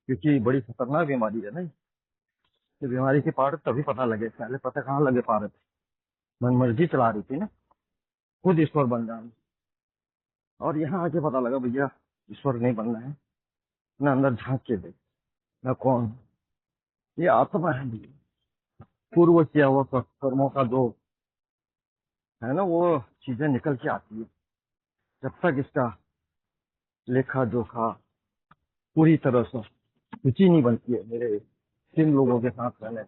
क्योंकि बड़ी खतरनाक बीमारी है ना ये बीमारी की पार्ट तभी पता लगे, पहले पता कहाँ लगे पा रहे थे, मन मर्जी चला रही थी ना, खुद ईश्वर बन जाना। और यहाँ आके पता लगा भैया ईश्वर नहीं बनना है, ना अंदर झांक के देख मैं कौन हूँ। ये आत्मा है भैया, पूर्व किया हुआ कर्मों का जो है ना वो चीजें निकल के आती है। जब तक इसका लेखा जोखा पूरी तरह से रुचि नहीं बनती है। मेरे 3 लोगों के साथ मैंने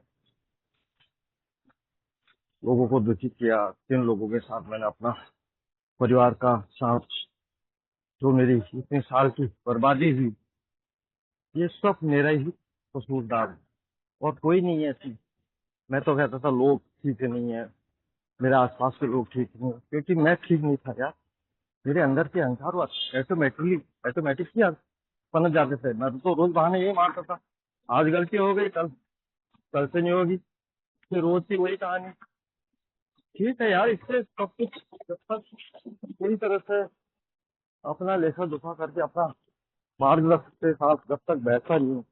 लोगों को दुखित किया, 3 लोगों के साथ मैंने अपना परिवार का साथ, जो मेरी इतने साल की बर्बादी हुई, ये सब मेरा ही कसूरदार है और कोई नहीं है ऐसी। मैं तो कहता था लोग ठीक नहीं है, मेरे आसपास के लोग ठीक नहीं है, क्योंकि मैं ठीक नहीं था यार। मेरे अंदर के अहंकार ऑटोमेटिक ही पनप जाते थे। मैं तो रोज बहाने यही मारता था, आज गलती हो गई, कल से नहीं होगी, फिर रोज की वही कहानी। ठीक है यार, इससे सब कुछ जब तक पूरी तरह से अपना लेखा जोखा करके अपना मार्गदर्शक के साथ जब तक बैठता नहीं हूँ।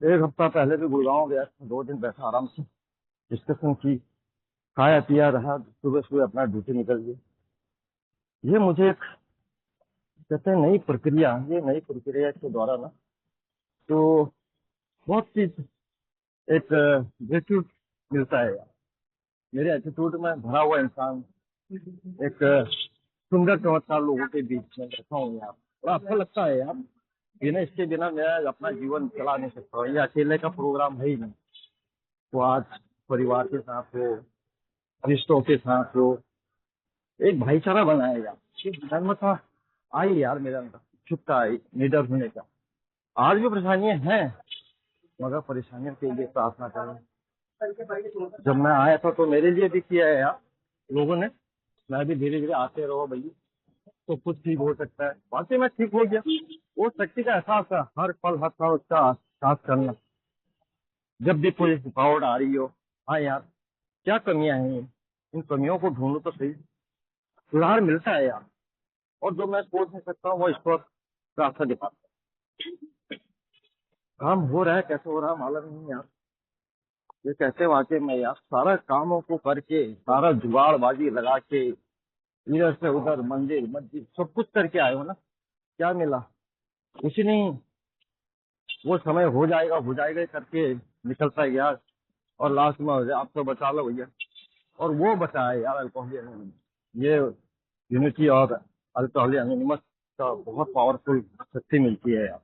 1 हफ्ता पहले भी गुड़गांव गया, 2 दिन बैठा आराम से डिस्कशन की, खाया पिया रहा, सुबह सुबह अपना ड्यूटी निकल गई। ये मुझे एक कहते हैं नई प्रक्रिया, ये नई प्रक्रिया के द्वारा ना तो बहुत चीज एक ग्रेटिट्यूड मिलता है यार। मेरे एटीट्यूड में भरा हुआ इंसान एक सुंदर चमत्कार लोगों के बीच में बैठा हूँ यार, बड़ा अच्छा लगता है यार। बिना इसके बिना मैं अपना जीवन चला नहीं सकता। ये अकेले का प्रोग्राम है ही नहीं। तो आज परिवार के साथ हो, रिश्तों के साथ हो, एक भाईचारा बनाया यार, ये जन्म था आई यार मेरे अंदर। इच्छुकता आई निडर होने का। आज भी परेशानियां हैं, मगर परेशानियों के लिए प्रार्थना करें। जब मैं आया था तो मेरे लिए भी किया है यार लोगों ने। मैं भी धीरे धीरे आते रहो भैया तो कुछ ठीक हो सकता है। वाकई में ठीक हो गया। वो शक्ति का एहसास है, हर पल हर पल उसका एहसास करना। जब भी कोई रुकावट आ रही हो, हाँ यार क्या कमियां हैं, इन कमियों को ढूंढो तो सही, सुधार मिलता है यार। और जो मैं सोच नहीं सकता हूँ वो इस वक्त रास्ता दिखाता है। काम हो रहा है, कैसे हो रहा है मालूम नहीं यार। ये कैसे वाकई में यार सारा कामों को करके, सारा जुगाड़बाजी लगा के, इधर से उधर मंदिर मस्जिद सब कुछ करके आए हो ना, क्या मिला? कुछ नहीं। वो समय हो जाएगा करके निकलता है यार। और लास्ट में हो जाए आप तो बचा लो भैया। और वो बचाए यार अल्कोहल एनोनिमस। ये यूनिटी और अल्कोहल एनोनिमस का बहुत पावरफुल शक्ति मिलती है यार।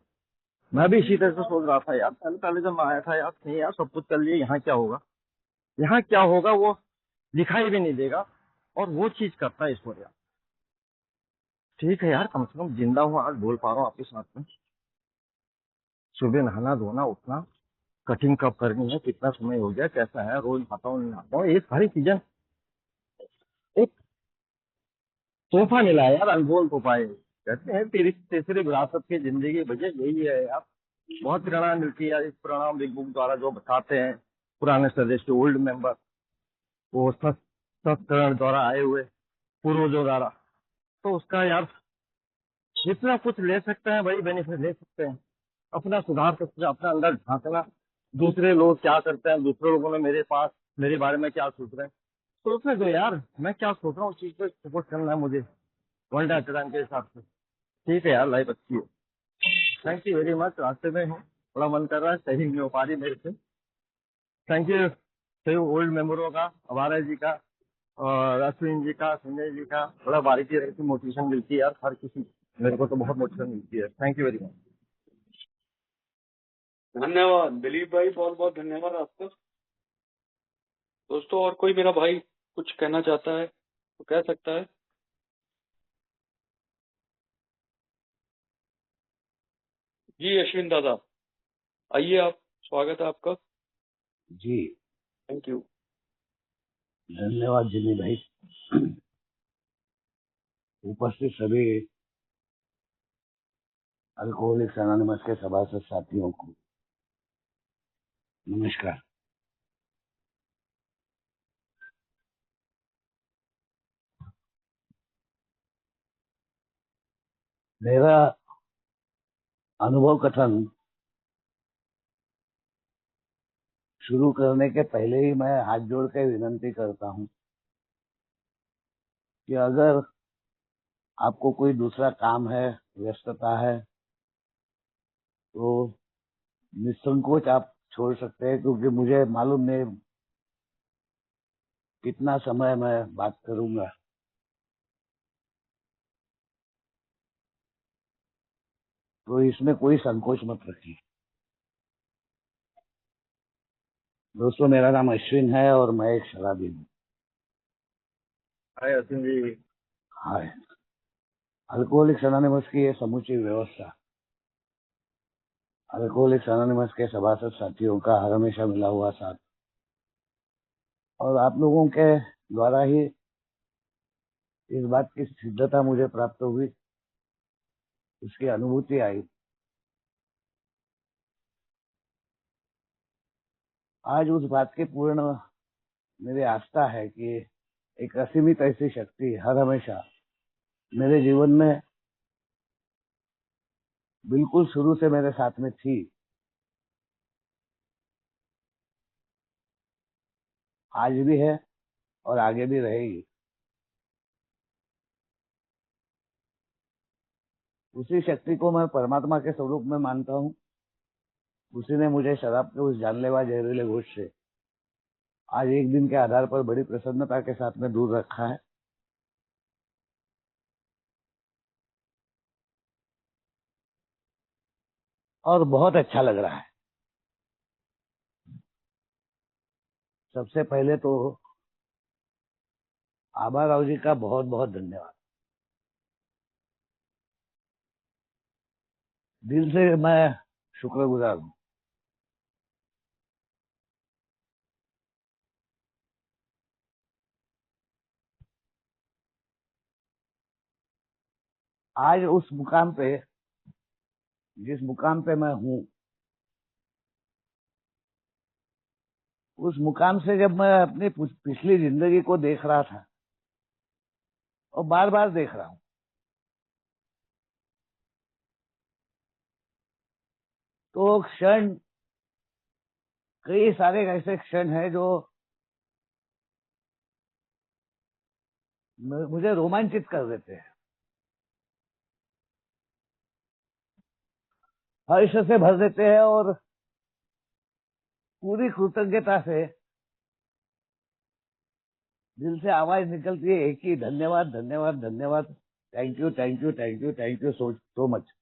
मैं भी इसी तरह से सोच रहा था यार, पहले पहले जब मैं आया था यार, नहीं यार सब कुछ कर लिए, यहाँ क्या होगा, यहाँ क्या होगा वो दिखाई भी नहीं देगा। और वो चीज करता है ईश्वर यार। ठीक है यार, कम से कम जिंदा हूँ, आज बोल पा रहा हूँ आपके साथ में। सुबह नहाना धोना उठना, कटिंग कब करनी है, कितना समय हो गया, कैसा है, रोज खाता हूँ नहीं आता हूँ, ये सारी चीजें। एक तोहफा मिला है यार, अनमोल तोहफा है। कहते हैं तेरी तीसरी विरासत की जिंदगी भैया यही है यार। बहुत प्रेरणा मिलती है यार इस प्रणाम बिग बुक द्वारा, जो बताते हैं पुराने सदस्य ओल्ड मेंबर, वो संस्करण द्वारा आए हुए पूर्वजों द्वारा। तो उसका यार जितना कुछ ले सकते हैं वही बेनिफिट ले सकते हैं। अपना सुधार सकते हैं, अपना अंदर झांकना, दूसरे लोग क्या करते हैं, दूसरे लोगों ने मेरे बारे में क्या सोच रहे हैं, सोचने दो यार। मैं क्या सोच रहा हूँ उस चीज पे सपोर्ट करना है मुझे, वन डे टाइम के हिसाब से। ठीक है यार, लाइफ अच्छी है। Thank you very much. रास्ते में हूँ, थोड़ा मन कर रहा है, सही नहीं हो पा रही मेरे से। थैंक यू सही ओल्ड मेंबरों का, हमारा जी का और अश्विन जी का, संजय जी का, बड़ा बारीकी रहती मोटिवेशन मिलती है यार हर किसी। मेरे को तो बहुत मोटिवेशन मिलती है। Thank you very much. धन्यवाद दिलीप भाई, बहुत बहुत धन्यवाद आपका। दोस्तों और कोई मेरा भाई कुछ कहना चाहता है तो कह सकता है। जी अश्विन दादा, आइए आप, स्वागत है आपका। जी थैंक यू। धन्यवाद जिमी भाई। उपस्थित सभी अल्कोहलिक्स एनोनिमस के सभासद साथियों को नमस्कार। मेरा अनुभव कथन शुरू करने के पहले ही मैं हाथ जोड़ के विनंती करता हूं कि अगर आपको कोई दूसरा काम है, व्यस्तता है, तो निसंकोच आप छोड़ सकते हैं, क्योंकि मुझे मालूम नहीं कितना समय मैं बात करूंगा। तो इसमें कोई संकोच मत रखिए। दोस्तों, मेरा नाम अश्विन है और मैं एक शराबी हूँ। हाय अश्विन जी। हाय। अल्कोहलिक्स एनोनिमस की ये समूची व्यवस्था अल्कोहलिक्स एनोनिमस के सभासद साथियों का हर हमेशा मिला हुआ साथ, और आप लोगों के द्वारा ही इस बात की सिद्धता मुझे प्राप्त हुई, उसकी अनुभूति आई। आज उस बात की पूर्ण मेरी आस्था है कि एक असीमित ऐसी शक्ति हर हमेशा मेरे जीवन में बिल्कुल शुरू से मेरे साथ में थी, आज भी है और आगे भी रहेगी। उसी शक्ति को मैं परमात्मा के स्वरूप में मानता हूँ। उसी ने मुझे शराब के उस जानलेवा जहरीले घूंट से आज एक दिन के आधार पर बड़ी प्रसन्नता के साथ में दूर रखा है। और बहुत अच्छा लग रहा है। सबसे पहले तो आभा राव जी का बहुत बहुत धन्यवाद। दिल से मैं शुक्रगुजार हूँ। आज उस मुकाम पे, जिस मुकाम पे मैं हूँ, उस मुकाम से जब मैं अपनी पिछली जिंदगी को देख रहा था और बार बार देख रहा हूँ, तो क्षण, कई सारे ऐसे क्षण हैं जो मुझे रोमांचित कर देते हैं, हर्ष से भर देते हैं और पूरी कृतज्ञता से दिल से आवाज निकलती है एक ही, धन्यवाद धन्यवाद धन्यवाद, thank you thank you thank you thank you so much.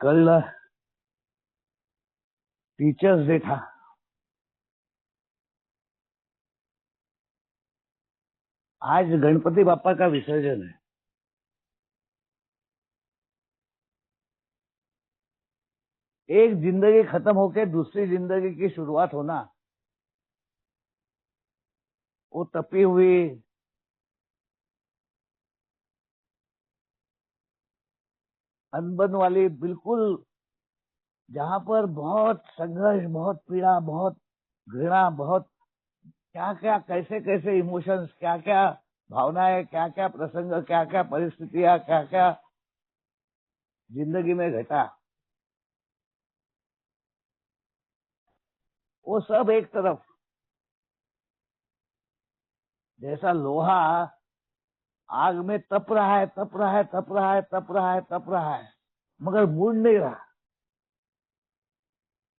कल टीचर्स डे था। आज गणपति बापा का विसर्जन है। एक जिंदगी खत्म होके दूसरी जिंदगी की शुरुआत होना, वो तपी हुई, अनबन वाली, बिल्कुल, जहां पर बहुत संघर्ष, बहुत पीड़ा, बहुत घृणा, बहुत क्या क्या, कैसे कैसे इमोशंस, क्या क्या भावनाएं, क्या क्या प्रसंग, क्या क्या परिस्थितियां, क्या क्या जिंदगी में घटा, वो सब एक तरफ, जैसा लोहा आग में तप रहा है, तप रहा है, तप रहा है, तप रहा है, तप रहा है, मगर मुड़ नहीं रहा,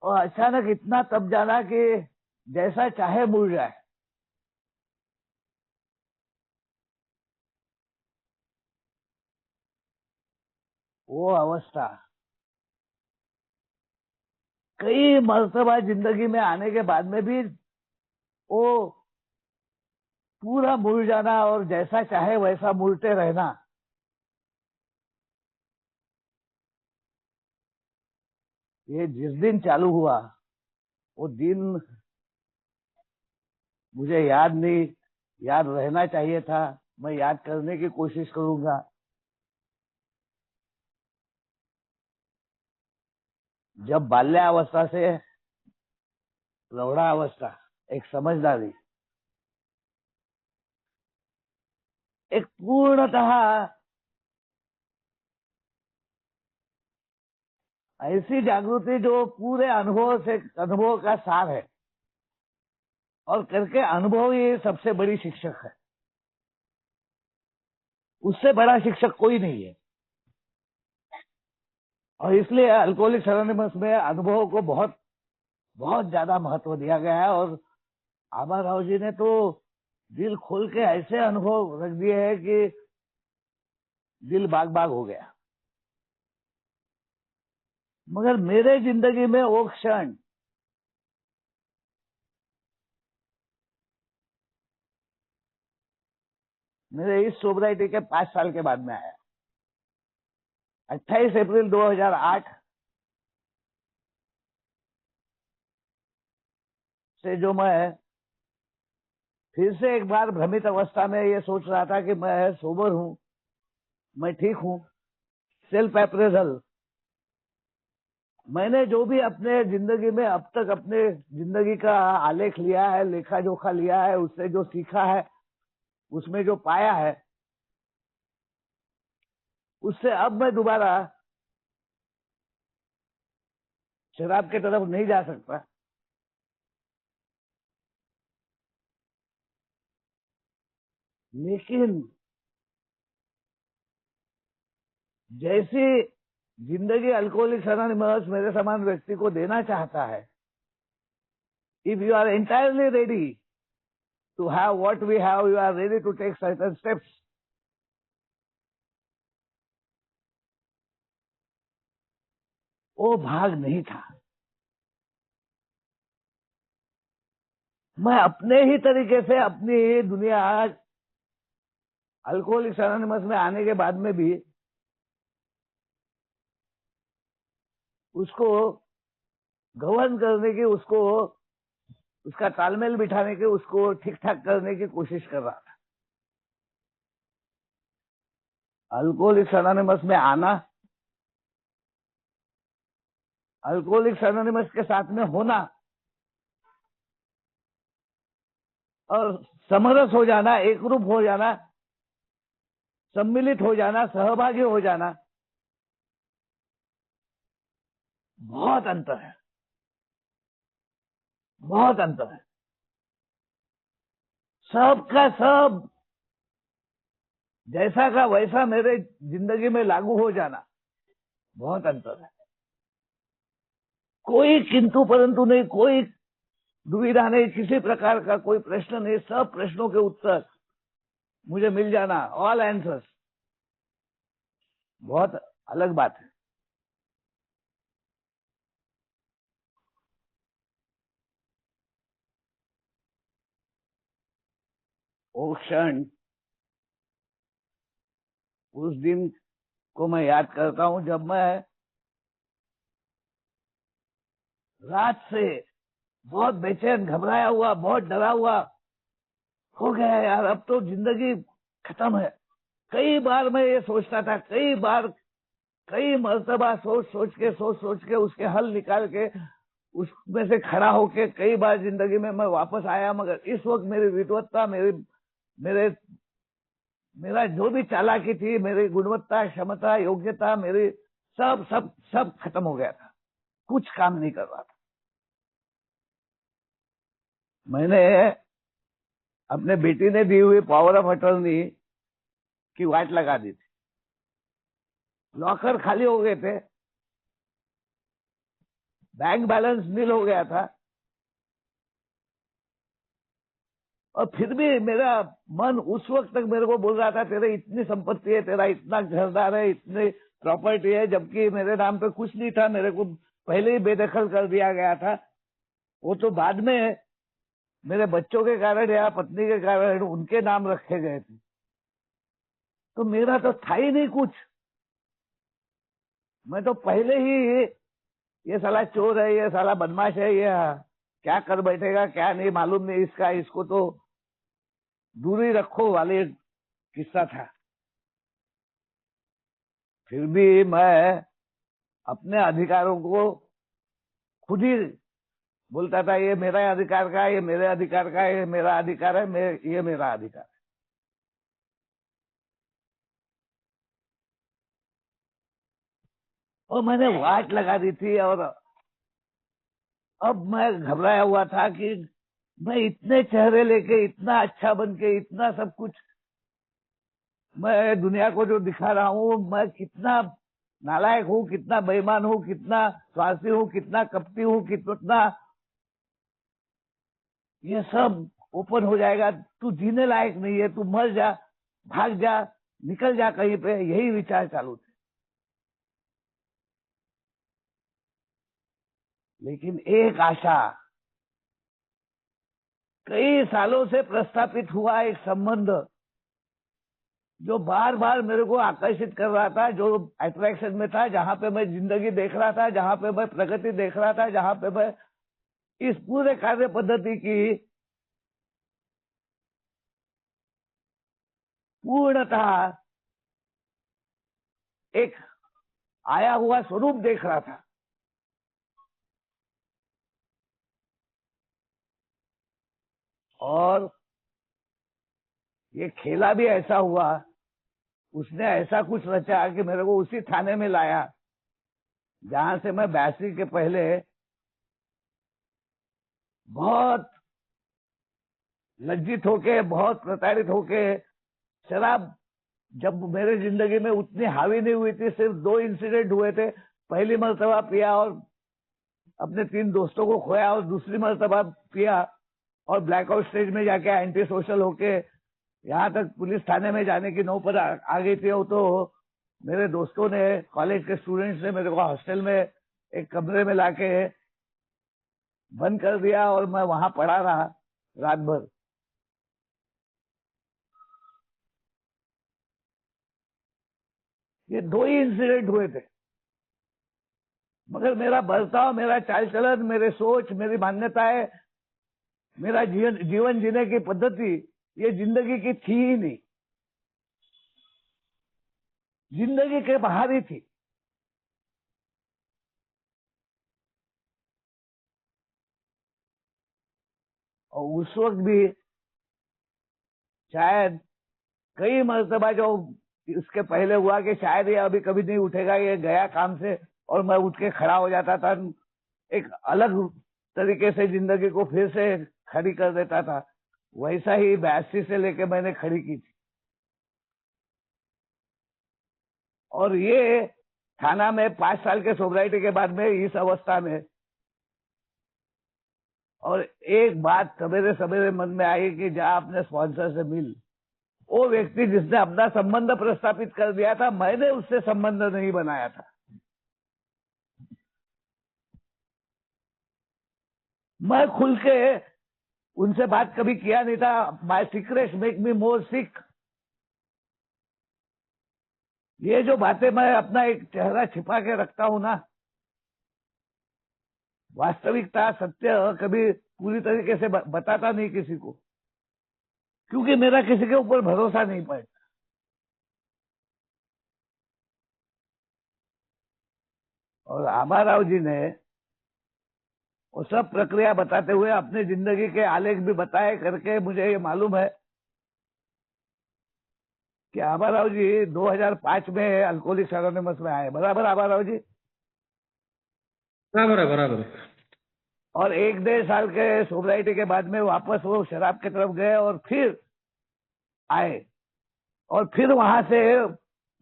और अचानक इतना तप जाना कि जैसा चाहे मुड़ जाए। वो अवस्था कई मर्तबा जिंदगी में आने के बाद में भी वो पूरा मुड़ जाना और जैसा चाहे वैसा मुड़ते रहना, ये जिस दिन चालू हुआ वो दिन मुझे याद नहीं, याद रहना चाहिए था। मैं याद करने की कोशिश करूंगा। जब बाल्यावस्था से प्रौढ़ावस्था, एक समझदारी, एक पूर्णतः ऐसी जागृति जो पूरे अनुभव से, अनुभव का सार है, और करके अनुभव ही सबसे बड़ी शिक्षक है। उससे बड़ा शिक्षक कोई नहीं है। और इसलिए अल्कोहलिक्स एनोनिमस में अनुभव को बहुत बहुत ज्यादा महत्व दिया गया है। और आबा राव जी ने तो दिल खोल के ऐसे अनुभव रख दिए हैं कि दिल बाग बाग हो गया। मगर मेरे जिंदगी में वो क्षण, मेरे इस सोबराइटी के 5 साल के बाद में आया। 28 अप्रैल 2008 से जो मैं फिर से एक बार भ्रमित अवस्था में ये सोच रहा था कि मैं सोबर हूं, मैं ठीक हूं, सेल्फ अप्रेजल, मैंने जो भी अपने जिंदगी में अब तक अपने जिंदगी का आलेख लिया है, लेखा जोखा लिया है, उससे जो सीखा है, उसमें जो पाया है, उससे अब मैं दोबारा शराब की तरफ नहीं जा सकता। लेकिन जैसी जिंदगी अल्कोहलिक्स एनोनिमस मेरे समान व्यक्ति को देना चाहता है, if you are entirely ready to have what we have, you are ready to take certain steps, वो भाग नहीं था। मैं अपने ही तरीके से अपनी दुनिया अल्कोहलिक्स एनोनिमस में आने के बाद में भी उसको गवर्न करने की, उसको उसका तालमेल बिठाने के, उसको ठीक ठाक करने की कोशिश कर रहा था। अल्कोहलिक्स एनोनिमस में आना, अल्कोहलिक्स एनोनिमस के साथ में होना और समरस हो जाना, एकरूप हो जाना, सम्मिलित हो जाना, सहभागी हो जाना, बहुत अंतर है, बहुत अंतर है। सब का सब जैसा का वैसा मेरे जिंदगी में लागू हो जाना, बहुत अंतर है। कोई किंतु परंतु नहीं, कोई दुविधा नहीं, किसी प्रकार का कोई प्रश्न नहीं, सब प्रश्नों के उत्तर मुझे मिल जाना, ऑल आंसर्स, बहुत अलग बात है। वो क्षण, उस दिन को मैं याद करता हूं जब मैं रात से बहुत बेचैन, घबराया हुआ, बहुत डरा हुआ हो गया, यार अब तो जिंदगी खत्म है। कई बार मैं ये सोचता था, कई बार, कई मर्तबा सोच सोच के उसके हल निकाल के उसमें से खड़ा होके कई बार जिंदगी में मैं वापस आया, मगर इस वक्त मेरी विद्वत्ता, मेरे मेरा जो भी चालाकी थी, मेरी गुणवत्ता, क्षमता, योग्यता, मेरी सब सब सब खत्म हो गया था, कुछ काम नहीं कर रहा था। मैंने अपने बेटी ने दी हुई पावर ऑफ अटर्नी की वाट लगा दी थी, लॉकर खाली हो गए थे, बैंक बैलेंस नील हो गया था, और फिर भी मेरा मन उस वक्त तक मेरे को बोल रहा था तेरे इतनी संपत्ति है, तेरा इतना घरदार है, इतनी प्रॉपर्टी है, जबकि मेरे नाम पे कुछ नहीं था, मेरे को पहले ही बेदखल कर दिया गया था। वो तो बाद में मेरे बच्चों के कारण या पत्नी के कारण उनके नाम रखे गए थे, तो मेरा तो था ही नहीं कुछ। मैं तो पहले ही ये साला चोर है, ये साला बदमाश है, ये क्या कर बैठेगा, क्या नहीं मालूम नहीं इसका, इसको तो दूर ही रखो वाले किस्सा था। फिर भी मैं अपने अधिकारों को खुद ही बोलता था, ये मेरा अधिकार का है, ये मेरे अधिकार का है, ये मेरा अधिकार है, ये मेरा अधिकार है। और मैंने वाट लगा दी थी, और अब मैं घबराया हुआ था कि मैं इतने चेहरे लेके, इतना अच्छा बन के, इतना सब कुछ मैं दुनिया को जो दिखा रहा हूँ, मैं कितना नालायक हूँ, कितना बेईमान हूँ, कितना स्वार्थी हूँ, कितना कपटी हूँ, कितना ये सब ओपन हो जाएगा, तू जीने लायक नहीं है, तू मर जा, भाग जा, निकल जा कहीं पे, यही विचार चालू थे। लेकिन एक आशा, कई सालों से प्रस्थापित हुआ एक संबंध जो बार बार मेरे को आकर्षित कर रहा था, जो अट्रैक्शन में था, जहां पे मैं जिंदगी देख रहा था, जहां पे मैं प्रगति देख रहा था, जहां पे मैं इस पूरे कार्य पद्धति की पूर्णतः एक आया हुआ स्वरूप देख रहा था। और ये खेला भी ऐसा हुआ, उसने ऐसा कुछ रचा कि मेरे को उसी थाने में लाया जहां से मैं 82 के पहले बहुत लज्जित होके, बहुत प्रताड़ित होके, शराब जब मेरे जिंदगी में उतनी हावी नहीं हुई थी, सिर्फ 2 इंसिडेंट हुए थे, पहली मर्तबा पिया और अपने 3 दोस्तों को खोया, और दूसरी मर्तबा पिया और ब्लैकआउट स्टेज में जाके एंटी सोशल होके यहाँ तक पुलिस थाने में जाने की नौबत आ गई थी। तो मेरे दोस्तों ने, कॉलेज के स्टूडेंट्स ने मेरे को हॉस्टल में एक कमरे में लाके बंद कर दिया, और मैं वहां पड़ा रहा रात भर। ये 2 ही इंसिडेंट हुए थे, मगर मेरा बर्ताव, मेरा चाल चलन, मेरे सोच, मेरी मान्यताएं, मेरा जीवन जीने की पद्धति ये जिंदगी की थी ही नहीं, जिंदगी के बाहर ही थी। और उस वक्त भी शायद कई मर्तबा जो इसके पहले हुआ कि शायद ये अभी कभी नहीं उठेगा, ये गया काम से, और मैं उठ के खड़ा हो जाता था, एक अलग तरीके से जिंदगी को फिर से खड़ी कर देता था। वैसा ही 82 से लेके मैंने खड़ी की थी। और ये थाना में 5 साल के सोब्राइटी के बाद में इस अवस्था में, और एक बात सवेरे सवेरे मन में आई कि जहां अपने स्पॉन्सर से मिल, वो व्यक्ति जिसने अपना संबंध प्रस्तापित कर दिया था, मैंने उससे संबंध नहीं बनाया था। मैं खुल के उनसे बात कभी किया नहीं था। माय सीक्रेट्स मेक मी मोर सिक। ये जो बातें मैं अपना एक चेहरा छिपा के रखता हूं ना, वास्तविकता, सत्य कभी पूरी तरीके से बताता नहीं किसी को, क्योंकि मेरा किसी के ऊपर भरोसा नहीं पड़ता। और आभाराव जी ने वो सब प्रक्रिया बताते हुए अपनी जिंदगी के आलेख भी बताए करके मुझे ये मालूम है कि आभाराव जी 2005 में अल्कोहलिक्स एनोनिमस में आए। बराबर आभाराव जी? बराबर है, बराबर है। और 1-1.5 साल के सोब्राइटी के बाद में वापस वो शराब की तरफ गए और फिर आए, और फिर वहां से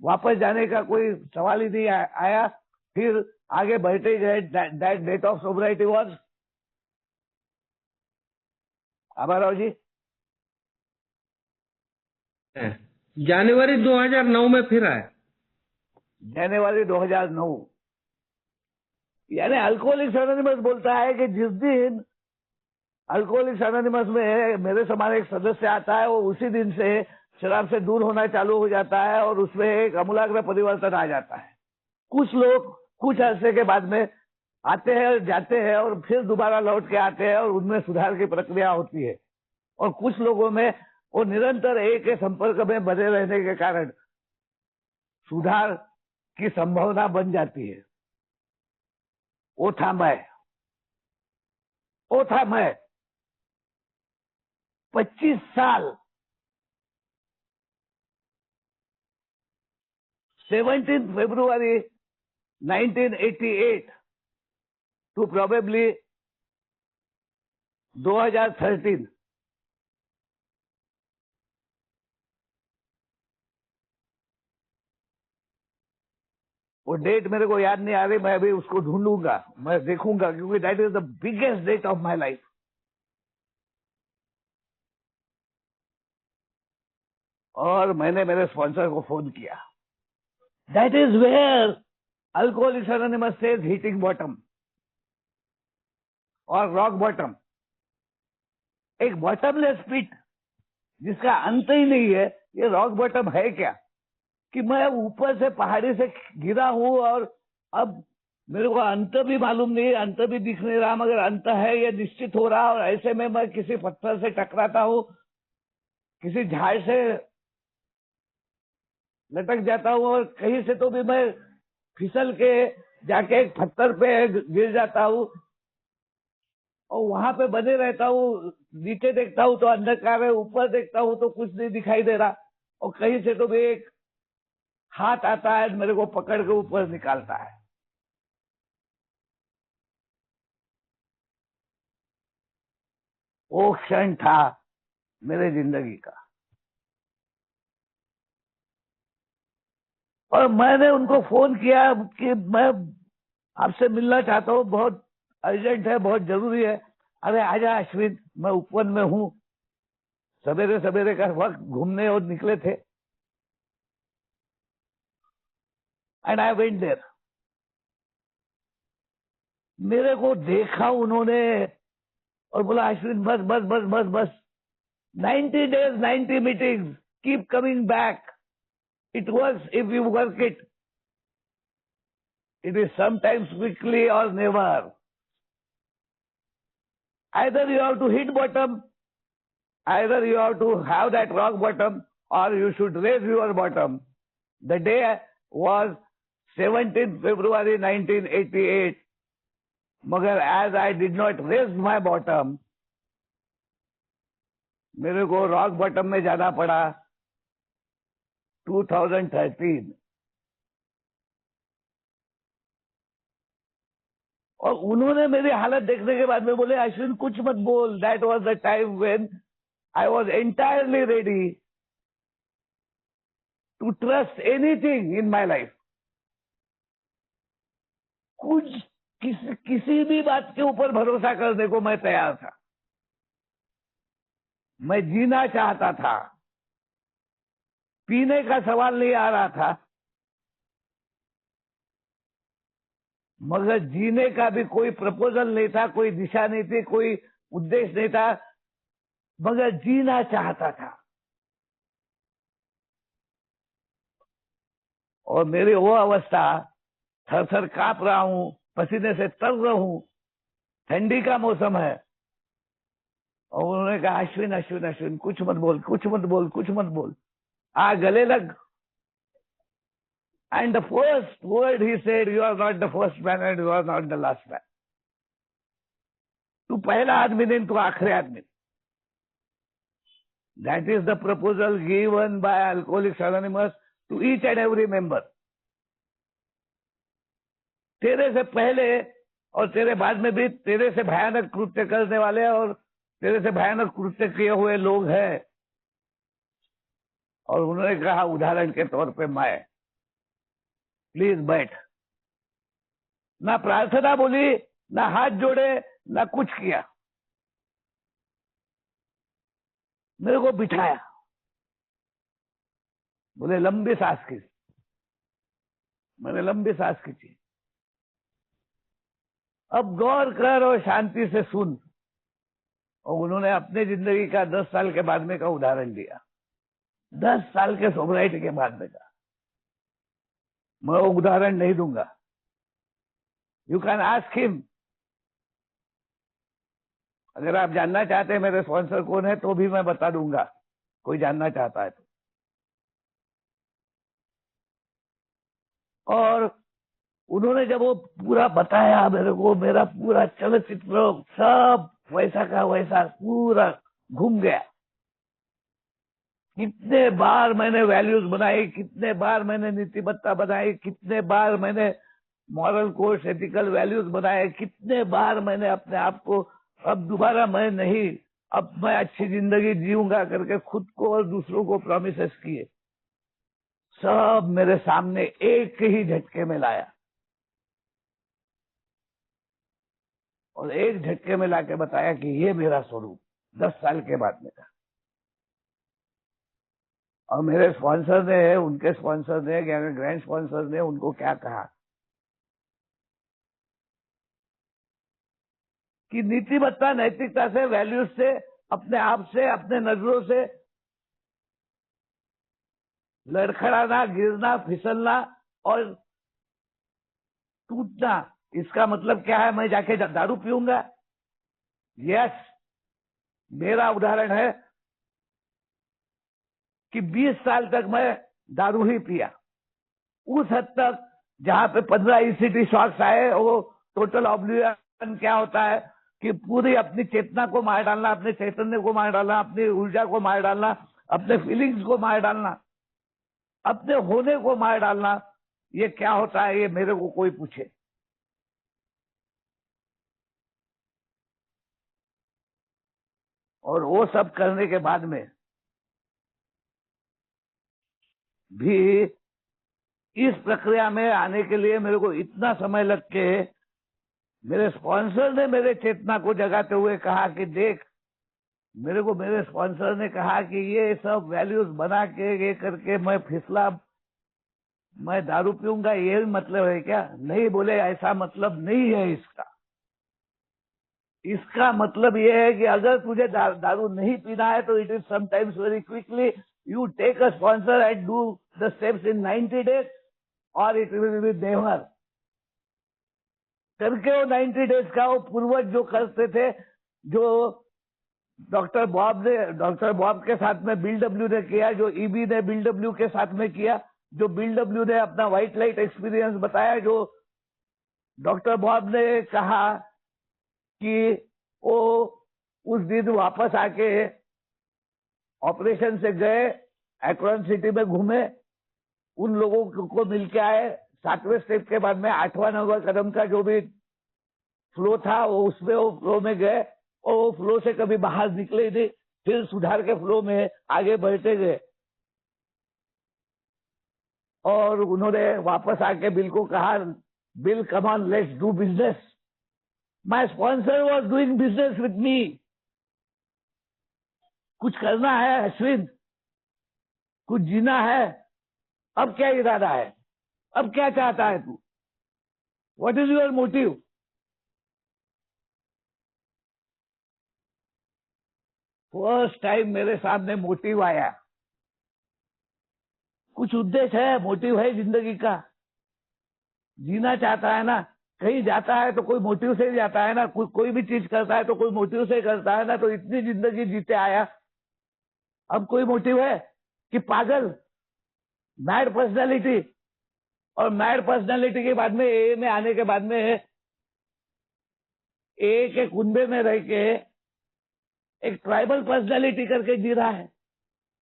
वापस जाने का कोई सवाल ही नहीं आया। फिर आगे बढ़ते गए। दैट डेट ऑफ सोब्राइटी वाज आभाराव जी जनवरी 2009 में फिर आए। जनवरी 2009। यानी अल्कोहलिक्स एनोनिमस बोलता है कि जिस दिन अल्कोहलिक्स एनोनिमस में मेरे समान एक सदस्य आता है, वो उसी दिन से शराब से दूर होना चालू हो जाता है और उसमें एक आमूलाग्र परिवर्तन आ जाता है। कुछ लोग कुछ अरसे के बाद में आते हैं, जाते हैं और फिर दोबारा लौट के आते हैं और उनमें सुधार की प्रक्रिया होती है। और कुछ लोगों में वो निरंतर एक के संपर्क में बने रहने के कारण सुधार की संभावना बन जाती है। वो था मैं 25 साल 17 February 1988 to probably 2013। वो डेट मेरे को याद नहीं आ रही, मैं अभी उसको ढूंढूंगा, मैं देखूंगा, क्योंकि that is the biggest date of my life. और मैंने मेरे स्पॉन्सर को फोन किया। That is where Alcoholics Anonymous says hitting bottom और रॉक बॉटम। एक बॉटमलेस पिट जिसका अंत ही नहीं है, ये रॉक बॉटम है क्या? कि मैं ऊपर से पहाड़ी से गिरा हूं और अब मेरे को अंत भी मालूम नहीं, अंत भी दिख नहीं रहा, मगर अंत है ये निश्चित हो रहा। और ऐसे में मैं किसी पत्थर से टकराता हूं, किसी झाड़ से लटक जाता हूं, और कहीं से तो भी मैं फिसल के जाके एक पत्थर पे गिर जाता हूं और वहां पे बने रहता हूं। नीचे देखता हूं तो अंधकार है, ऊपर देखता हूं तो कुछ नहीं दिखाई दे रहा, और कहीं से तो भी एक हाथ आता है, मेरे को पकड़ के ऊपर निकालता है। वो क्षण था मेरे जिंदगी का। और मैंने उनको फोन किया कि मैं आपसे मिलना चाहता हूँ, बहुत अर्जेंट है, बहुत जरूरी है। अरे आजा अश्विन, मैं उपवन में हूँ। सवेरे सवेरे का वक्त घूमने और निकले थे। And I went there. मेरे को देखा उन्होंने और बोला, अश्विन बस बस बस बस बस, 90 days 90 meetings, keep coming back, it works if you work it. It is sometimes quickly or never. Either you have to hit bottom, either you have to have that rock bottom, or you should raise your bottom. The day was 17th February 1988. मगर as I did not raise my bottom, मेरे को rock bottom में जाना पड़ा 2013. और उन्होंने मेरी हालत देखने के बाद में बोले, अश्विन कुछ मत बोल. That was the time when I was entirely ready to trust anything in my life. कुछ किसी भी बात के ऊपर भरोसा करने को मैं तैयार था. मैं जीना चाहता था. पीने का सवाल नहीं आ रहा था, मगर जीने का भी कोई प्रपोजल नहीं था, कोई दिशा नहीं थी, कोई उद्देश्य नहीं था, मगर जीना चाहता था. और मेरी वो अवस्था, थर थर कांप रहा हूं, पसीने से तर रहा हूं, ठंडी का मौसम है. और उन्होंने कहा, अश्विन अश्विन अश्विन कुछ मत बोल, कुछ मत बोल, कुछ मत बोल, आ गले लग. And the first word he said, you are not the first man and you are not the last man. तू पहला आदमी नहीं, तू आखिरी आदमी. That is the proposal given by Alcoholics Anonymous to each and every member. तेरे से पहले और तेरे बाद में भी तेरे से भयानक कृत्य करने वाले और तेरे से भयानक कृत्य किए हुए लोग हैं. और उन्होंने कहा उदाहरण के तौर पे मैं, प्लीज बैठ. ना प्रार्थना बोली, ना हाथ जोड़े, ना कुछ किया. मेरे को बिठाया, बोले लंबी सांस खींच. मैंने लंबी सांस खींची. अब गौर कर और शांति से सुन. और उन्होंने अपने जिंदगी का 10 साल के बाद में का उदाहरण दिया. 10 साल के सोबराइटी के बाद में का. मैं वो उदाहरण नहीं दूंगा. You can ask him. अगर आप जानना चाहते हैं मेरे स्पॉन्सर कौन है तो भी मैं बता दूंगा, कोई जानना चाहता है तो. और उन्होंने जब वो पूरा बताया मेरे को, मेरा पूरा चलचित्र सब वैसा का वैसा पूरा घूम गया. कितने बार मैंने वैल्यूज बनाई, कितने बार मैंने नीतिमत्ता बनाई, कितने बार मैंने मॉरल कोर्स एथिकल वैल्यूज बनाए, कितने बार मैंने अपने आप को अब दोबारा मैं नहीं, अब मैं अच्छी जिंदगी जीऊंगा करके खुद को और दूसरों को प्रॉमिसेस किए. सब मेरे सामने एक ही झटके में लाया और एक झटके में लाके बताया कि ये मेरा स्वरूप 10 साल के बाद में था. और मेरे स्पॉन्सर ने, उनके स्पॉन्सर ने, ग्रैंड स्पॉन्सर ने उनको क्या कहा कि नीतिमत्ता, नैतिकता से, वैल्यूज से, अपने आप से, अपने नजरों से लड़खड़ाना, गिरना, फिसलना और टूटना, इसका मतलब क्या है? मैं जाके दारू पीऊंगा? यस, मेरा उदाहरण है कि 20 साल तक मैं दारू ही पिया. उस हद तक जहां पे 15 ECT शॉक्स आए, वो टोटल ऑब्लिवियन क्या होता है कि पूरी अपनी चेतना को मार डालना, अपने चैतन्य को मार डालना, अपनी ऊर्जा को मार डालना, अपने फीलिंग्स को मार डालना, अपने होने को मार डालना. ये क्या होता है, ये मेरे को कोई पूछे. और वो सब करने के बाद में भी इस प्रक्रिया में आने के लिए मेरे को इतना समय लग के मेरे स्पॉन्सर ने मेरे चेतना को जगाते हुए कहा कि देख, मेरे को मेरे स्पॉन्सर ने कहा कि ये सब वैल्यूज बना के ये करके मैं फिसला, मैं दारू पीऊंगा, ये मतलब है क्या? नहीं, बोले ऐसा मतलब नहीं है इसका. इसका मतलब ये है कि अगर तुझे दारू नहीं पीना है तो it is sometimes very quickly you take a sponsor and do the steps in 90 days or it will be never. करके वो 90 डेज का वो पूर्वज जो करते थे, जो डॉक्टर बॉब के साथ में बिल डब्ल्यू ने किया, जो ईबी ने बिल डब्ल्यू के साथ में किया, जो बिल डब्ल्यू ने अपना व्हाइट लाइट एक्सपीरियंस बताया, जो डॉक्टर बॉब ने कहा कि वो उस दिन वापस आके ऑपरेशन से गए, एक्रोन सिटी में घूमे, उन लोगों को मिलके आए, 7वें स्टेप के बाद में 8वां 9वां कदम का जो भी फ्लो था वो उसमें वो फ्लो में गए और वो फ्लो से कभी बाहर निकले नहीं, फिर सुधार के फ्लो में आगे बढ़ते गए। और उन्होंने वापस आके बिल को कहा, bill come on let's do business. My sponsor was doing business with me. कुछ करना है अश्विन, कुछ जीना है, अब क्या इरादा है, अब क्या चाहता है तू, what is your motive? First time मेरे सामने मोटिव आया। कुछ उद्देश्य है, मोटिव है जिंदगी का। जीना चाहता है ना, कहीं जाता है तो कोई मोटिव से ही जाता है ना, कोई भी चीज करता है तो कोई मोटिव से करता है ना। तो इतनी जिंदगी जीते आया, अब कोई मोटिव है कि पागल, मैड पर्सनैलिटी। और मैड पर्सनैलिटी के बाद में ए में आने के बाद में ए के कुंबे में रह के एक ट्राइबल पर्सनैलिटी करके जी रहा है।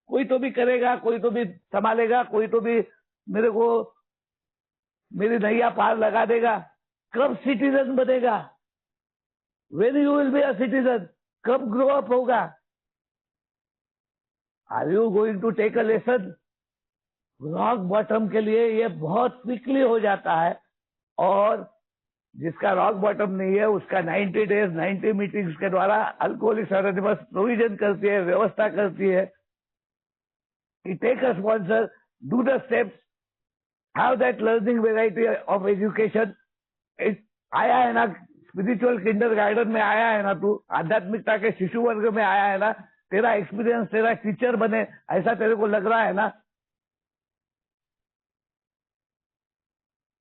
कोई तो भी करेगा, कोई तो भी संभालेगा, कोई तो भी मेरे को मेरी नैया पार लगा देगा। कब सिटीजन बनेगा? When you will be a citizen? कब ग्रो अप होगा? Are you going to take a lesson? Rock bottom के लिए ये बहुत क्विकली हो जाता है, और जिसका रॉक बॉटम नहीं है उसका 90 डेज 90 मीटिंग्स के द्वारा अल्कोहलिक्स एनोनिमस प्रोविजन करती है, व्यवस्था करती है कि take a sponsor, do the steps, have that learning variety of education. आया है ना, स्पिरिचुअल किंडरगार्टन में आया है ना, तू आध्यात्मिकता के शिशु वर्ग में आया है ना, तेरा एक्सपीरियंस तेरा टीचर बने ऐसा तेरे को लग रहा है ना।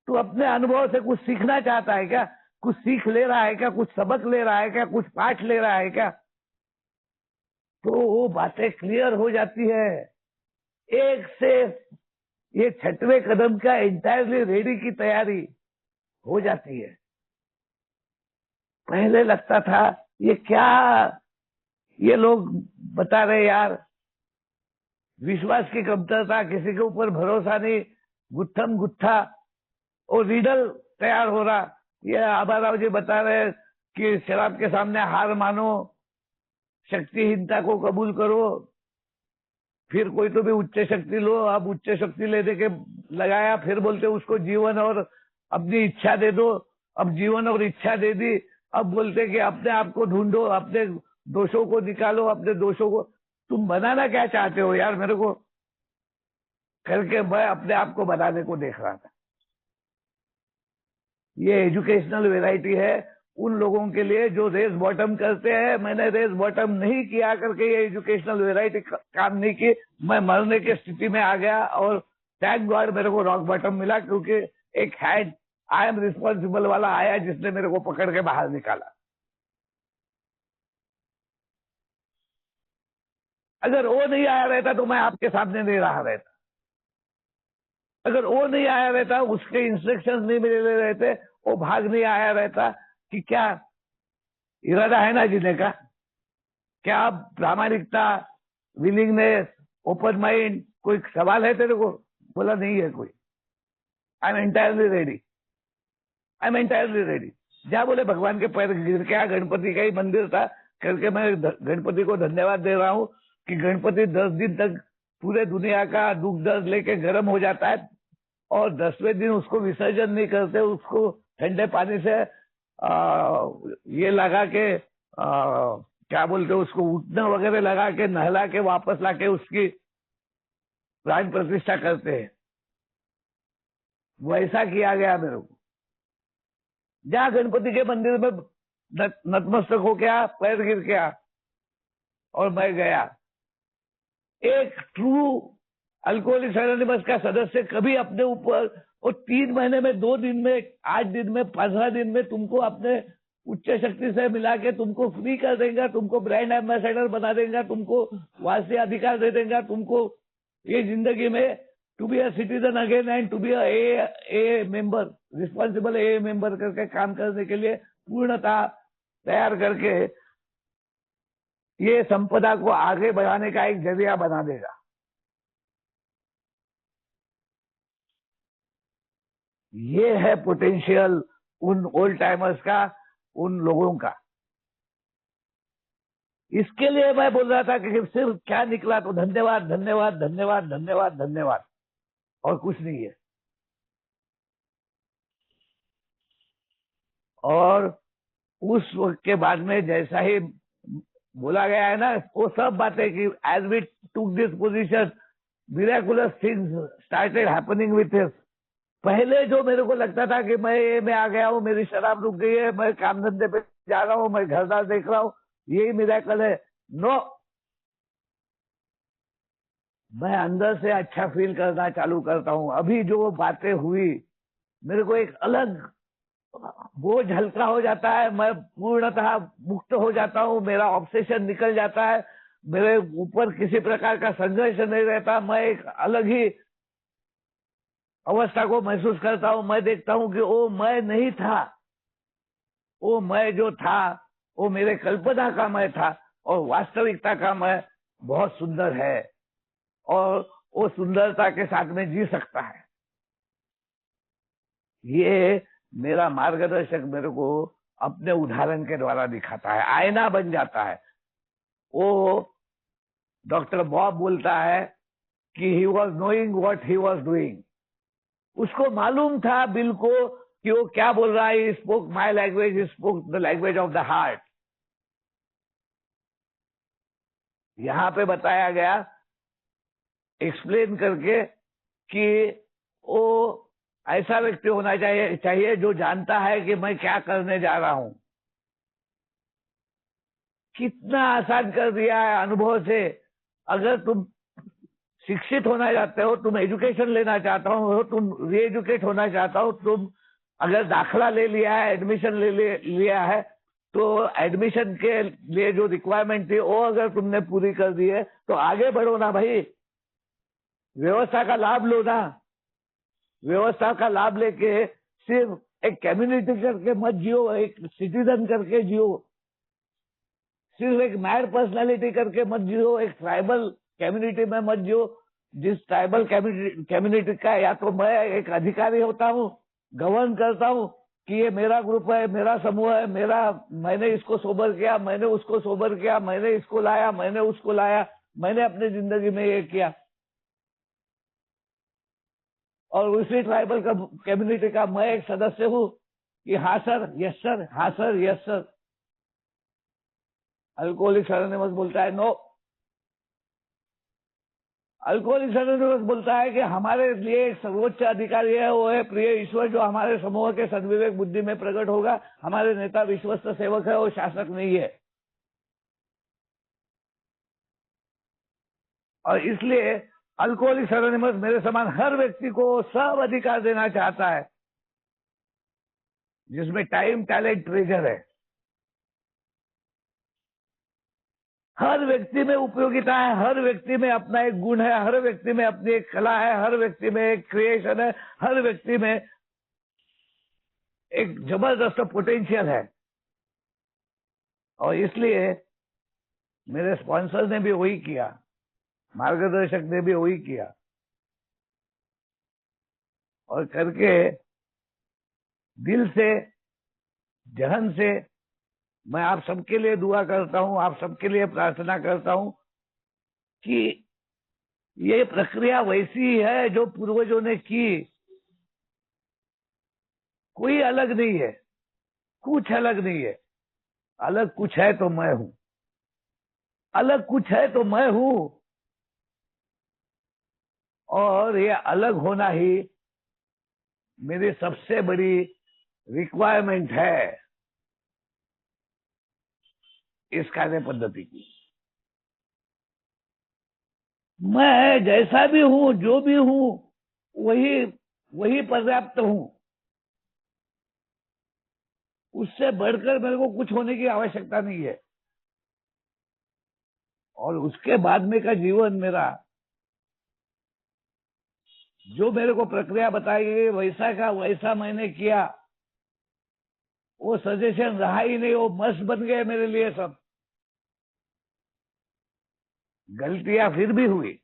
तू अपने अनुभव से कुछ सीखना चाहता है क्या? कुछ सीख ले रहा है क्या? कुछ सबक ले रहा है क्या? कुछ पाठ ले रहा है क्या? तो वो बातें क्लियर हो जाती है। एक से ये 6वें कदम का एंटायरली रेडी की तैयारी हो जाती है। पहले लगता था ये क्या ये लोग बता रहे यार, विश्वास की कमतरता, किसी के ऊपर भरोसा नहीं, गुत्थम गुत्था और रीडल तैयार हो रहा। ये आबाराव जी बता रहे कि शराब के सामने हार मानो, शक्तिहीनता को कबूल करो, फिर कोई तो भी उच्च शक्ति लो। अब उच्च शक्ति लेने के लगाया, फिर बोलते उसको जीवन और अपनी इच्छा दे दो। अब जीवन और इच्छा दे दी, अब बोलते कि अपने आप को ढूंढो, अपने दोषों को निकालो, अपने दोषों को। तुम बनाना क्या चाहते हो यार? मेरे को करके मैं अपने आप को बनाने को देख रहा था। ये एजुकेशनल वेराइटी है उन लोगों के लिए जो रेस बॉटम करते हैं। मैंने रेस बॉटम नहीं किया करके ये एजुकेशनल वेराइटी काम नहीं की। मैं मरने की स्थिति में आ गया और थैंक गॉड मेरे को रॉक बॉटम मिला, क्योंकि एक हैंड आई एम रिस्पॉन्सिबल वाला आया जिसने मेरे को पकड़ के बाहर निकाला। अगर वो नहीं आया रहता तो मैं आपके सामने नहीं रहा रहता। अगर वो नहीं आया रहता, उसके इंस्ट्रक्शंस नहीं मिले रहते, वो भाग नहीं आया रहता कि क्या इरादा है ना जीने का, क्या प्रामाणिकता, विलिंगनेस, ओपन माइंड, कोई सवाल है तेरे को? बोला नहीं है कोई। I am entirely ready, I am entirely ready. जा बोले भगवान के पैर गिर के, गणपति का ही मंदिर था करके मैं गणपति को धन्यवाद दे रहा हूँ कि गणपति 10 दिन तक पूरे दुनिया का दुख दर्द लेके गर्म हो जाता है और 10वें दिन उसको विसर्जन नहीं करते, उसको ठंडे पानी से ये लगा के क्या बोलते उसको उठना वगैरह लगा के नहला के वापस लाके उसकी प्राण प्रतिष्ठा करते हैं। वैसा किया गया मेरे को। जहाँ गणपति के मंदिर में नतमस्तक हो गया, पैर गिर गया और मैं गया। एक ट्रू अल्कोहलिक्स एनोनिमस का सदस्य कभी अपने ऊपर और 3 महीने में, 2 दिन में, 8 दिन में, 15 दिन में तुमको अपने उच्च शक्ति से मिला के तुमको फ्री कर देगा, तुमको ब्रांड एम्बेसडर बना देगा, तुमको वासी अधिकार दे देगा, तुमको ये जिंदगी में to be a citizen again and to be a member, responsible a member करके काम करने के लिए पूर्णता तैयार करके ये संपदा को आगे बढ़ाने का एक जरिया बना देगा। ये है पोटेंशियल उन ओल्ड टाइमर्स का, उन लोगों का। इसके लिए मैं बोल रहा था कि सिर्फ क्या निकला तो धन्यवाद धन्यवाद धन्यवाद धन्यवाद धन्यवाद, और कुछ नहीं है। और उस वक्त के बाद में जैसा ही बोला गया है ना, वो सब बातें कि as we took this position miraculous things started happening with his. पहले जो मेरे को लगता था कि मैं आ गया हूँ, मेरी शराब रुक गई है, मैं काम धंधे पे जा रहा हूँ, मैं घरदार देख रहा हूँ, यही मिरेकल है। नो, मैं अंदर से अच्छा फील करना चालू करता हूँ। अभी जो बातें हुई, मेरे को एक अलग बोझ हल्का हो जाता है, मैं पूर्णतः मुक्त हो जाता हूँ, मेरा ऑब्सेशन निकल जाता है, मेरे ऊपर किसी प्रकार का संघर्ष नहीं रहता, मैं एक अलग ही अवस्था को महसूस करता हूँ। मैं देखता हूँ कि वो मैं नहीं था, वो मैं जो था वो मेरे कल्पना का मैं था, और वास्तविकता का मैं बहुत सुंदर है, और वो सुंदरता के साथ में जी सकता है। ये मेरा मार्गदर्शक मेरे को अपने उदाहरण के द्वारा दिखाता है, आईना बन जाता है। वो डॉक्टर बॉब बोलता है कि he was knowing what he was doing. उसको मालूम था बिल को कि वो क्या बोल रहा है। Spoke my language, spoke the language of the heart. यहाँ पे बताया गया एक्सप्लेन करके कि वो ऐसा व्यक्ति होना चाहिए जो जानता है कि मैं क्या करने जा रहा हूं। कितना आसान कर दिया है अनुभव से। अगर तुम शिक्षित होना चाहते हो, तुम एजुकेशन लेना चाहता हो, तुम री एजुकेट होना चाहता हो, तुम अगर दाखला ले लिया है, एडमिशन लिया है, तो एडमिशन के लिए जो रिक्वायरमेंट थी वो अगर तुमने पूरी कर दी है तो आगे बढ़ो ना भाई, व्यवस्था का लाभ लो ना। व्यवस्था का लाभ लेके सिर्फ एक कम्युनिटी करके मत जियो, एक सिटीजन करके जियो, सिर्फ एक मैड पर्सनालिटी करके मत जियो, एक ट्राइबल कम्युनिटी में मत जियो। जिस ट्राइबल कम्युनिटी का या तो मैं एक अधिकारी होता हूँ, गवर्न करता हूँ कि ये मेरा ग्रुप है, मेरा समूह है, मैंने इसको सोबर किया, मैंने उसको सोबर किया, मैंने इसको लाया, मैंने उसको लाया, मैंने अपनी जिंदगी में ये किया, और उसी ट्राइबल कम्युनिटी का मैं एक सदस्य हूँ कि हाँ सर, यस सर, हाँ sir, yes sir. Alcoholics anonymous बोलता है नो। अल्कोहलिक्स एनोनिमस बोलता है कि हमारे लिए एक सर्वोच्च अधिकारी है, वो है प्रिय ईश्वर, जो हमारे समूह के सद्विवेक बुद्धि में प्रकट होगा। हमारे नेता विश्वस्त सेवक है, वो शासक नहीं है। और इसलिए अल्कोहलिक्स एनोनिमस मेरे समान हर व्यक्ति को सब अधिकार देना चाहता है जिसमें टाइम, टैलेंट, ट्रेजर है। हर व्यक्ति में उपयोगिता है, हर व्यक्ति में अपना एक गुण है, हर व्यक्ति में अपनी एक कला है, हर व्यक्ति में एक क्रिएशन है, हर व्यक्ति में एक जबरदस्त पोटेंशियल है। और इसलिए मेरे स्पॉन्सर ने भी वही किया, मार्गदर्शक ने भी वही किया, और करके दिल से, जहन से मैं आप सबके लिए दुआ करता हूं, आप सबके लिए प्रार्थना करता हूं कि ये प्रक्रिया वैसी है जो पूर्वजों ने की, कोई अलग नहीं है, कुछ अलग नहीं है। अलग कुछ है तो मैं हूं, अलग कुछ है तो मैं हूं, और ये अलग होना ही मेरी सबसे बड़ी रिक्वायरमेंट है इस कार्य पद्धति की। मैं जैसा भी हूं, जो भी हूं, वही वही पर्याप्त हूं, उससे बढ़कर मेरे को कुछ होने की आवश्यकता नहीं है। और उसके बाद में का जीवन मेरा, जो मेरे को प्रक्रिया बताई गई वैसा का वैसा मैंने किया, वो सजेशन रहा ही नहीं, वो मस्त बन गए मेरे लिए सब। गलतियां फिर भी हुई,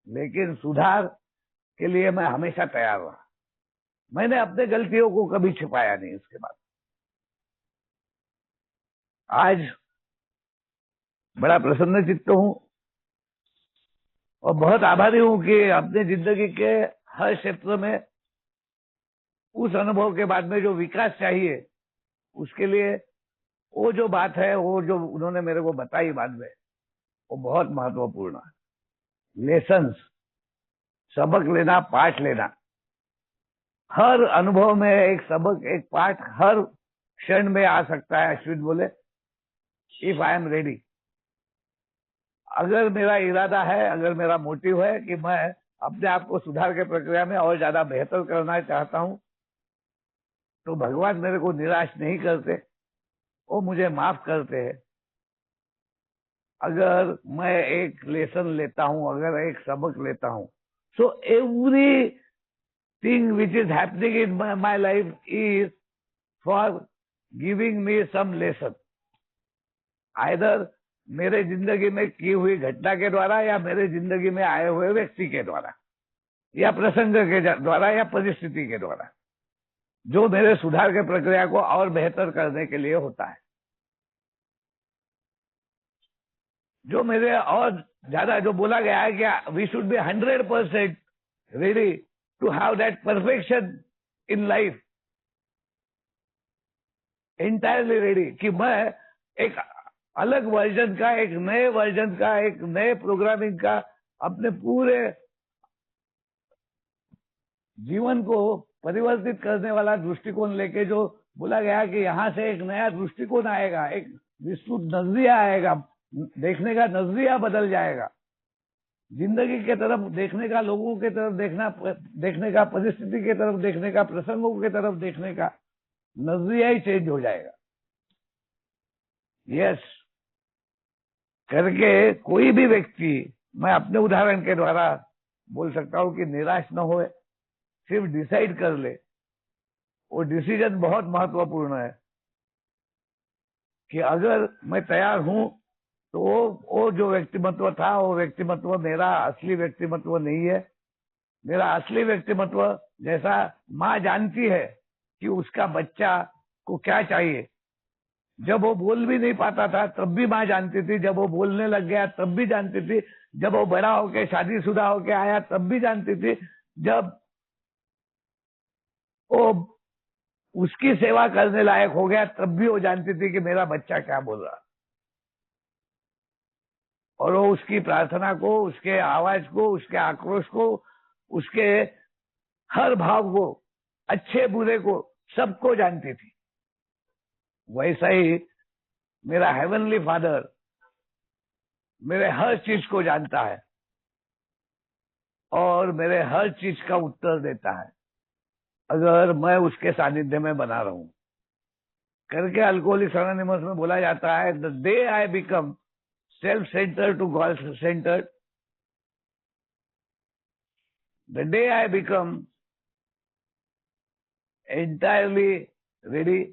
लेकिन सुधार के लिए मैं हमेशा तैयार रहा। मैंने अपने गलतियों को कभी छिपाया नहीं। इसके बाद आज बड़ा प्रसन्न चित्त हूं और बहुत आभारी हूं कि अपने जिंदगी के हर क्षेत्र में उस अनुभव के बाद में जो विकास चाहिए, उसके लिए वो जो बात है, वो जो उन्होंने मेरे को बताई बाद में, वो बहुत महत्वपूर्ण है। लेसन्स, सबक लेना, पाठ लेना। हर अनुभव में एक सबक, एक पाठ हर क्षण में आ सकता है। अश्विन बोले, इफ आई एम रेडी। अगर मेरा इरादा है, अगर मेरा मोटिव है कि मैं अपने आप को सुधार के प्रक्रिया में और ज्यादा बेहतर करना चाहता हूं, तो भगवान मेरे को निराश नहीं करते, वो मुझे माफ करते हैं। अगर मैं एक लेसन लेता हूं, अगर एक सबक लेता हूं, so every thing which is happening in my life is for giving me some lesson. Either मेरे जिंदगी में की हुई घटना के द्वारा, या मेरे जिंदगी में आए हुए व्यक्ति के द्वारा, या प्रसंग के द्वारा, या परिस्थिति के द्वारा, जो मेरे सुधार के प्रक्रिया को और बेहतर करने के लिए होता है। जो मेरे और ज्यादा जो बोला गया है कि we should be 100% ready to have that perfection in life, entirely ready, कि मैं एक अलग वर्जन का, एक नए वर्जन का, एक नए प्रोग्रामिंग का अपने पूरे जीवन को परिवर्तित करने वाला दृष्टिकोण लेके, जो बोला गया कि यहाँ से एक नया दृष्टिकोण आएगा, एक विस्तृत नजरिया आएगा, देखने का नजरिया बदल जाएगा, जिंदगी के तरफ देखने का, लोगों के तरफ देखने का, परिस्थिति के तरफ देखने का, प्रसंगों के तरफ देखने का नजरिया ही चेंज हो जाएगा। यस, करके कोई भी व्यक्ति, मैं अपने उदाहरण के द्वारा बोल सकता हूं कि निराश न होए, सिर्फ डिसाइड कर ले। वो डिसीजन बहुत महत्वपूर्ण है कि अगर मैं तैयार हूं, तो वो जो व्यक्तिमत्व था, वो व्यक्तिमत्व मेरा असली व्यक्तिमत्व नहीं है। मेरा असली व्यक्तिमत्व, जैसा माँ जानती है कि उसका बच्चा को क्या चाहिए, जब वो बोल भी नहीं पाता था तब भी माँ जानती थी, जब वो बोलने लग गया तब भी जानती थी, जब वो बड़ा होके शादीशुदा होके आया तब भी जानती थी, जब वो उसकी सेवा करने लायक हो गया तब भी वो जानती थी कि मेरा बच्चा क्या बोल रहा। और वो उसकी प्रार्थना को, उसके आवाज को, उसके आक्रोश को, उसके हर भाव को, अच्छे बुरे को, सबको जानती थी। वैसा ही मेरा हेवनली फादर मेरे हर चीज को जानता है और मेरे हर चीज का उत्तर देता है, अगर मैं उसके सानिध्य में बना रहूं। करके अल्कोहलिक्स एनोनिमस में बोला जाता है, the day I become self centred to God centred, the day I become entirely ready,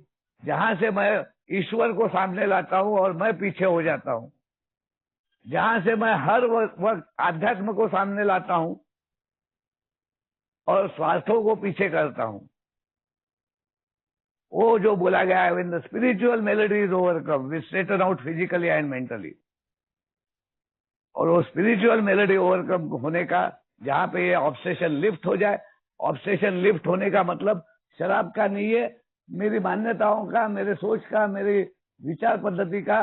जहां से मैं ईश्वर को सामने लाता हूं और मैं पीछे हो जाता हूं, जहां से मैं हर वक्त आध्यात्म को सामने लाता हूं और स्वार्थों को पीछे करता हूं। वो जो बोला गया है, when the spiritual malady is overcome we straighten out physically and mentally. और वो स्पिरिचुअल मेलोडी ओवरकम होने का, जहां पे ये ऑब्सेशन लिफ्ट हो जाए, ऑब्सेशन लिफ्ट होने का मतलब शराब का नहीं है, मेरी मान्यताओं का, मेरे सोच का, मेरी विचार पद्धति का,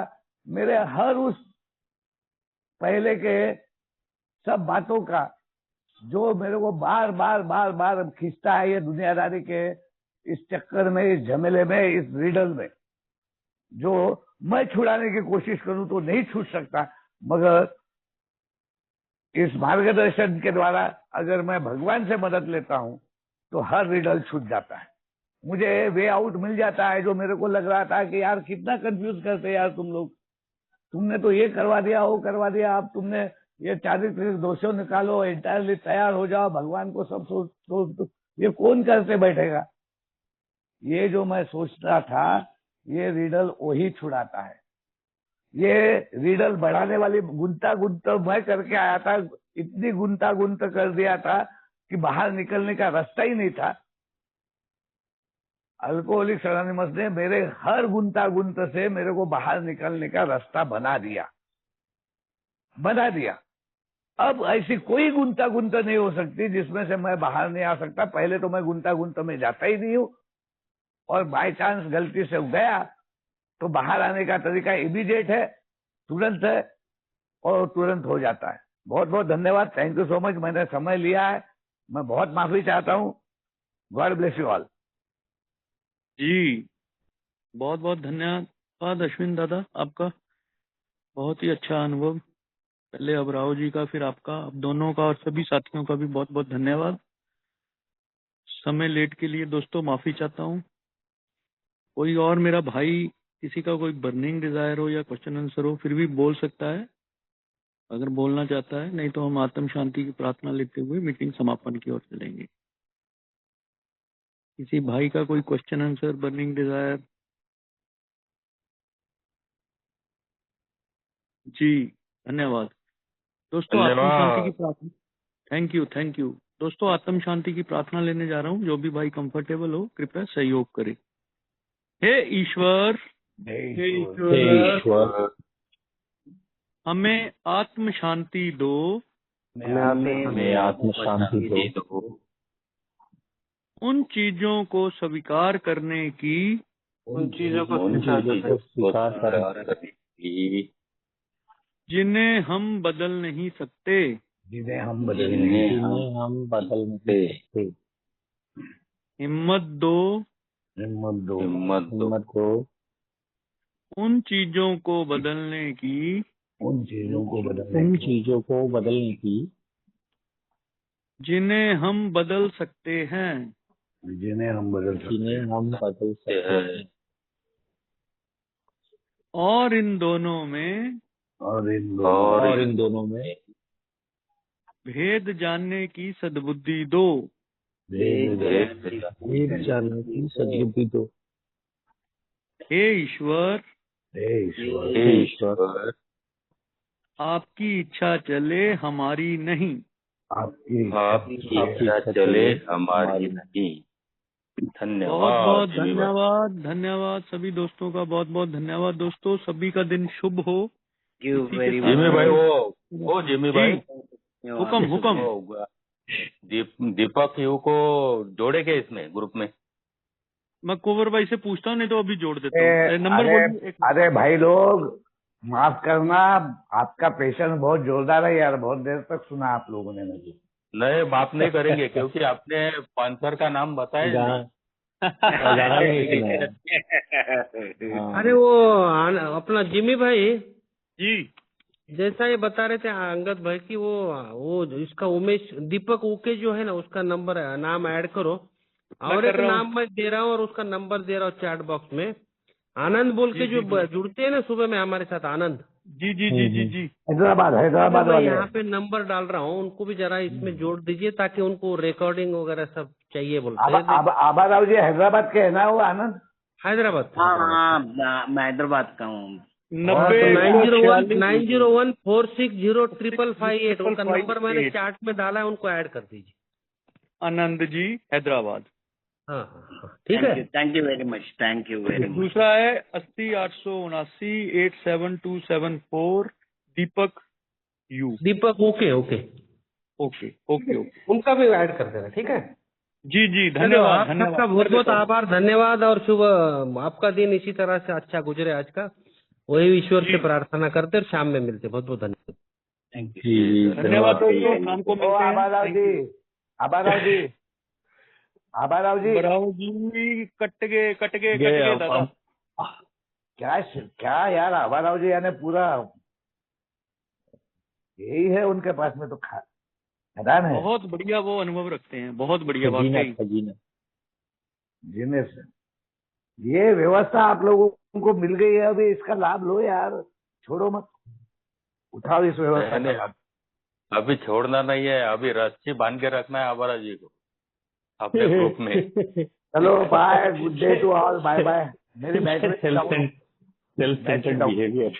मेरे हर उस पहले के सब बातों का, जो मेरे को बार बार बार बार खींचता है ये दुनियादारी के इस चक्कर में, इस झमेले में, इस रिडल में, जो मैं छुड़ाने की कोशिश करूं तो नहीं छूट सकता, मगर इस मार्गदर्शन के द्वारा अगर मैं भगवान से मदद लेता हूँ तो हर रिडल छूट जाता है, मुझे वे आउट मिल जाता है। जो मेरे को लग रहा था कि यार कितना कंफ्यूज करते यार तुम लोग, तुमने तो ये करवा दिया वो करवा दिया, अब तुमने ये चारित्रिक दोषों निकालो, एंटायरली तैयार हो जाओ, भगवान को सब सोच ये कौन करते बैठेगा। ये जो मैं सोचता था ये रिडल वही छुड़ाता है। ये रिडल बढ़ाने वाली गुंता गुंत मैं करके आया था, इतनी गुंता गुंत कर दिया था कि बाहर निकलने का रास्ता ही नहीं था। अल्कोहलिक्स एनोनिमस ने मेरे हर गुंता गुंत से मेरे को बाहर निकलने का रास्ता बना दिया। अब ऐसी कोई गुंता गुंत नहीं हो सकती जिसमें से मैं बाहर नहीं आ सकता। पहले तो मैं गुंता गुंत में जाता ही नहीं हूँ, और बाय चांस गलती से गया तो बाहर आने का तरीका इमीडिएट है, तुरंत है, और तुरंत हो जाता है। बहुत बहुत धन्यवाद, थैंक यू सो मच। मैंने समय लिया है, मैं बहुत माफी चाहता हूँ। God bless you all. जी, बहुत बहुत धन्यवाद अश्विन दादा, आपका बहुत ही अच्छा अनुभव। पहले अबराव जी का, फिर आपका, आप दोनों का और सभी साथियों का भी बहुत बहुत धन्यवाद। समय लेट के लिए दोस्तों माफी चाहता हूँ। कोई और मेरा भाई, किसी का कोई बर्निंग डिजायर हो या क्वेश्चन आंसर हो, फिर भी बोल सकता है अगर बोलना चाहता है, नहीं तो हम आत्म शांति की प्रार्थना लेते हुए मीटिंग समापन की ओर चलेंगे। किसी भाई का कोई क्वेश्चन आंसर, बर्निंग डिजायर? जी, धन्यवाद दोस्तों। आत्म शांति की प्रार्थना। थैंक यू दोस्तों। आत्म शांति की प्रार्थना लेने जा रहा हूँ। जो भी भाई कंफर्टेबल हो कृपया सहयोग करे। हे ईश्वर, ईश्वर, हमें आत्म शांति दो, हमें आत्म शांति दो। उन चीजों को स्वीकार करने की उन चीजों को स्वीकार करने की जिन्हें हम बदल नहीं सकते। जिन्हें हम बदल नहीं सकते। हिम्मत दो उन चीजों को बदलने की जिन्हें हम बदल सकते हैं। और इन दोनों में भेद जानने की सद्बुद्धि दो। हे ईश्वर, आपकी इच्छा चले हमारी नहीं। आपकी इच्छा चले हमारी नहीं। बहुत बहुत धन्यवाद सभी दोस्तों का, बहुत बहुत धन्यवाद दोस्तों। सभी का दिन शुभ हो। जिमी भाई, वो जिमी भाई, हुक्म। दीपक यू को जोड़े क्या इसमें ग्रुप में? मैं कुंवर भाई से पूछता हूँ, नहीं तो अभी जोड़ देता हूँ। नंबर बोलिए। अरे भाई लोग माफ करना, आपका पेशेंस बहुत जोरदार है यार, बहुत देर तक सुना आप लोगों ने मुझे। नहीं, माफ नहीं करेंगे क्योंकि आपने स्पॉन्सर का नाम बताया। अरे वो अपना जिमी भाई जी, जैसा ये बता रहे थे अंगद भाई की वो इसका उमेश दीपक ओके जो है ना, उसका नंबर नाम ऐड करो, और एक नाम मैं दे रहा हूँ और उसका नंबर दे रहा हूँ चैट बॉक्स में। आनंद बोल के जो जुड़ते हैं ना सुबह में हमारे साथ, आनंद जी, हैदराबाद वाले, यहाँ पे नंबर डाल रहा हूँ, उनको भी जरा इसमें जोड़ दीजिए ताकि उनको रिकॉर्डिंग वगैरह सब चाहिए बोलते हैं। आबा राव जी हैदराबाद के है ना वो आनंद? हैदराबाद। हाँ, मैं हैदराबाद का हूँ। 9091460558 उनका नंबर मैंने चार्ट में डाला है, उनको ऐड कर दीजिए। आनंद जी, हैदराबाद। हाँ, ठीक है। Thank you very much, thank you very much. दूसरा है 80 879 87274 दीपक यू। दीपक ओके, उनका भी ऐड कर देना, ठीक है। जी, धन्यवाद। सबका बहुत बहुत आभार, धन्यवाद, और शुभ आपका दिन इसी तरह से अच्छा गुजरे आज का, वही ईश्वर से प्रार्थना करते और शाम में मिलते। बहुत बहुत धन्यवाद। धन्यवाद दोस्तों, शाम को मिलते हैं। आबाराव जी कट गए दादा। क्या यार, आबाराव जी यानी पूरा यही है उनके पास में, तो खदान है बहुत बढ़िया वो अनुभव रखते हैं, बहुत बढ़िया वाकई। खजीना जीने से। ये व्यवस्था आप लोगों को मिल गई है, अभी इसका लाभ लो यार, छोड़ो मत, उठाओ इस व्यवस्था का लाभ। अभी छोड़ना नहीं है, अभी रस्सी बांध के रखना है आवारा जी को अपने ग्रुप में। चलो bye, good day to all, bye bye. मेरी बैटरी सेल्फ सेंटर्ड बिहेवियर।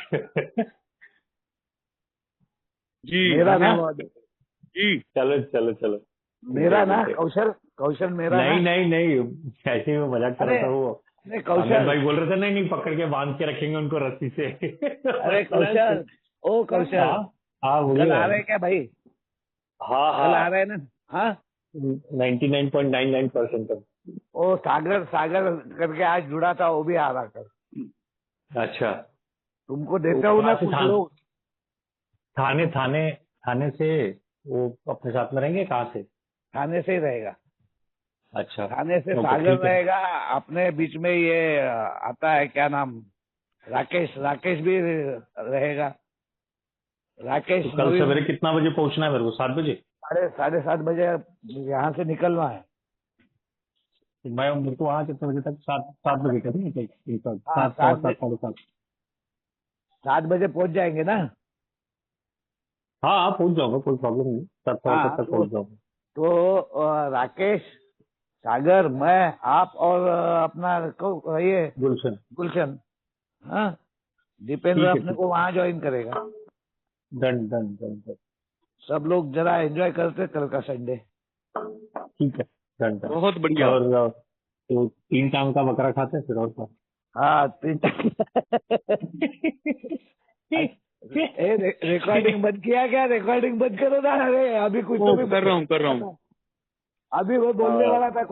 जी मेरा ना, धन्यवाद जी। चलो चलो चलो, मेरा ना कौशल मेरा नहीं ना, नहीं नहीं, ऐसे ही मैं मजाक कर रहा था। वो अरे आमिर कौशल, भाई बोल रहे थे, नहीं नहीं पकड़ के बांध के रखेंगे उनको रस्सी से। अरे कौशल, ओ कौशल, हाँ कल बोलिए आ रहे क्या भाई? हाँ कल आ हाँ, रहे ना? हाँ 99.99%। ओ सागर करके आज जुड़ा था, वो भी आ रहा कल। अच्छा, तुमको देता हूँ ना कहाँ से? कुछ लोग, थाने से वो अपने साथ में रहेंगे? कहाँ से? थाने से ही रहेगा। अच्छा, थाने से ओके, सागर ठीक है। रहेगा, अपने बीच में ये आता है क्या नाम, राकेश भी रहेगा। राकेश तो कल नवीन, सवेरे कितना बजे पहुंचना है मेरे को? 7 बजे? 7:30 बजे यहाँ से निकलना है। मेरे को वहाँ कितने बजे तक? 7 बजे तक नहीं? हाँ, 7, 7, 7:30। 7 बजे पहुंच जाएंगे ना? हाँ हाँ, पहुंच जाऊंगा, कोई प्रॉब्लम नहीं। 7, 7:30 हाँ, तक पहुंच जाऊंगा। तो राकेश, सागर, मैं, आप और अपना ये गुलशन, हाँ, दीपेंद्र ठीक है, अपने को वहाँ ज्वाइन करेगा। डन डन डन डन, सब लोग जरा एंजॉय करते कल का संडे। ठीक है, डन डन। बहुत बढ़िया। और तो 3 टांग का बकरा खाते हैं फिर, और क्या? हाँ, 3 रिकॉर्डिंग बंद किया क्या? रिकॉर्डिंग बंद करो ना। अरे अभी कुछ तो भी कर रहा हूँ। अभी वो बोलने वाला था कुछ।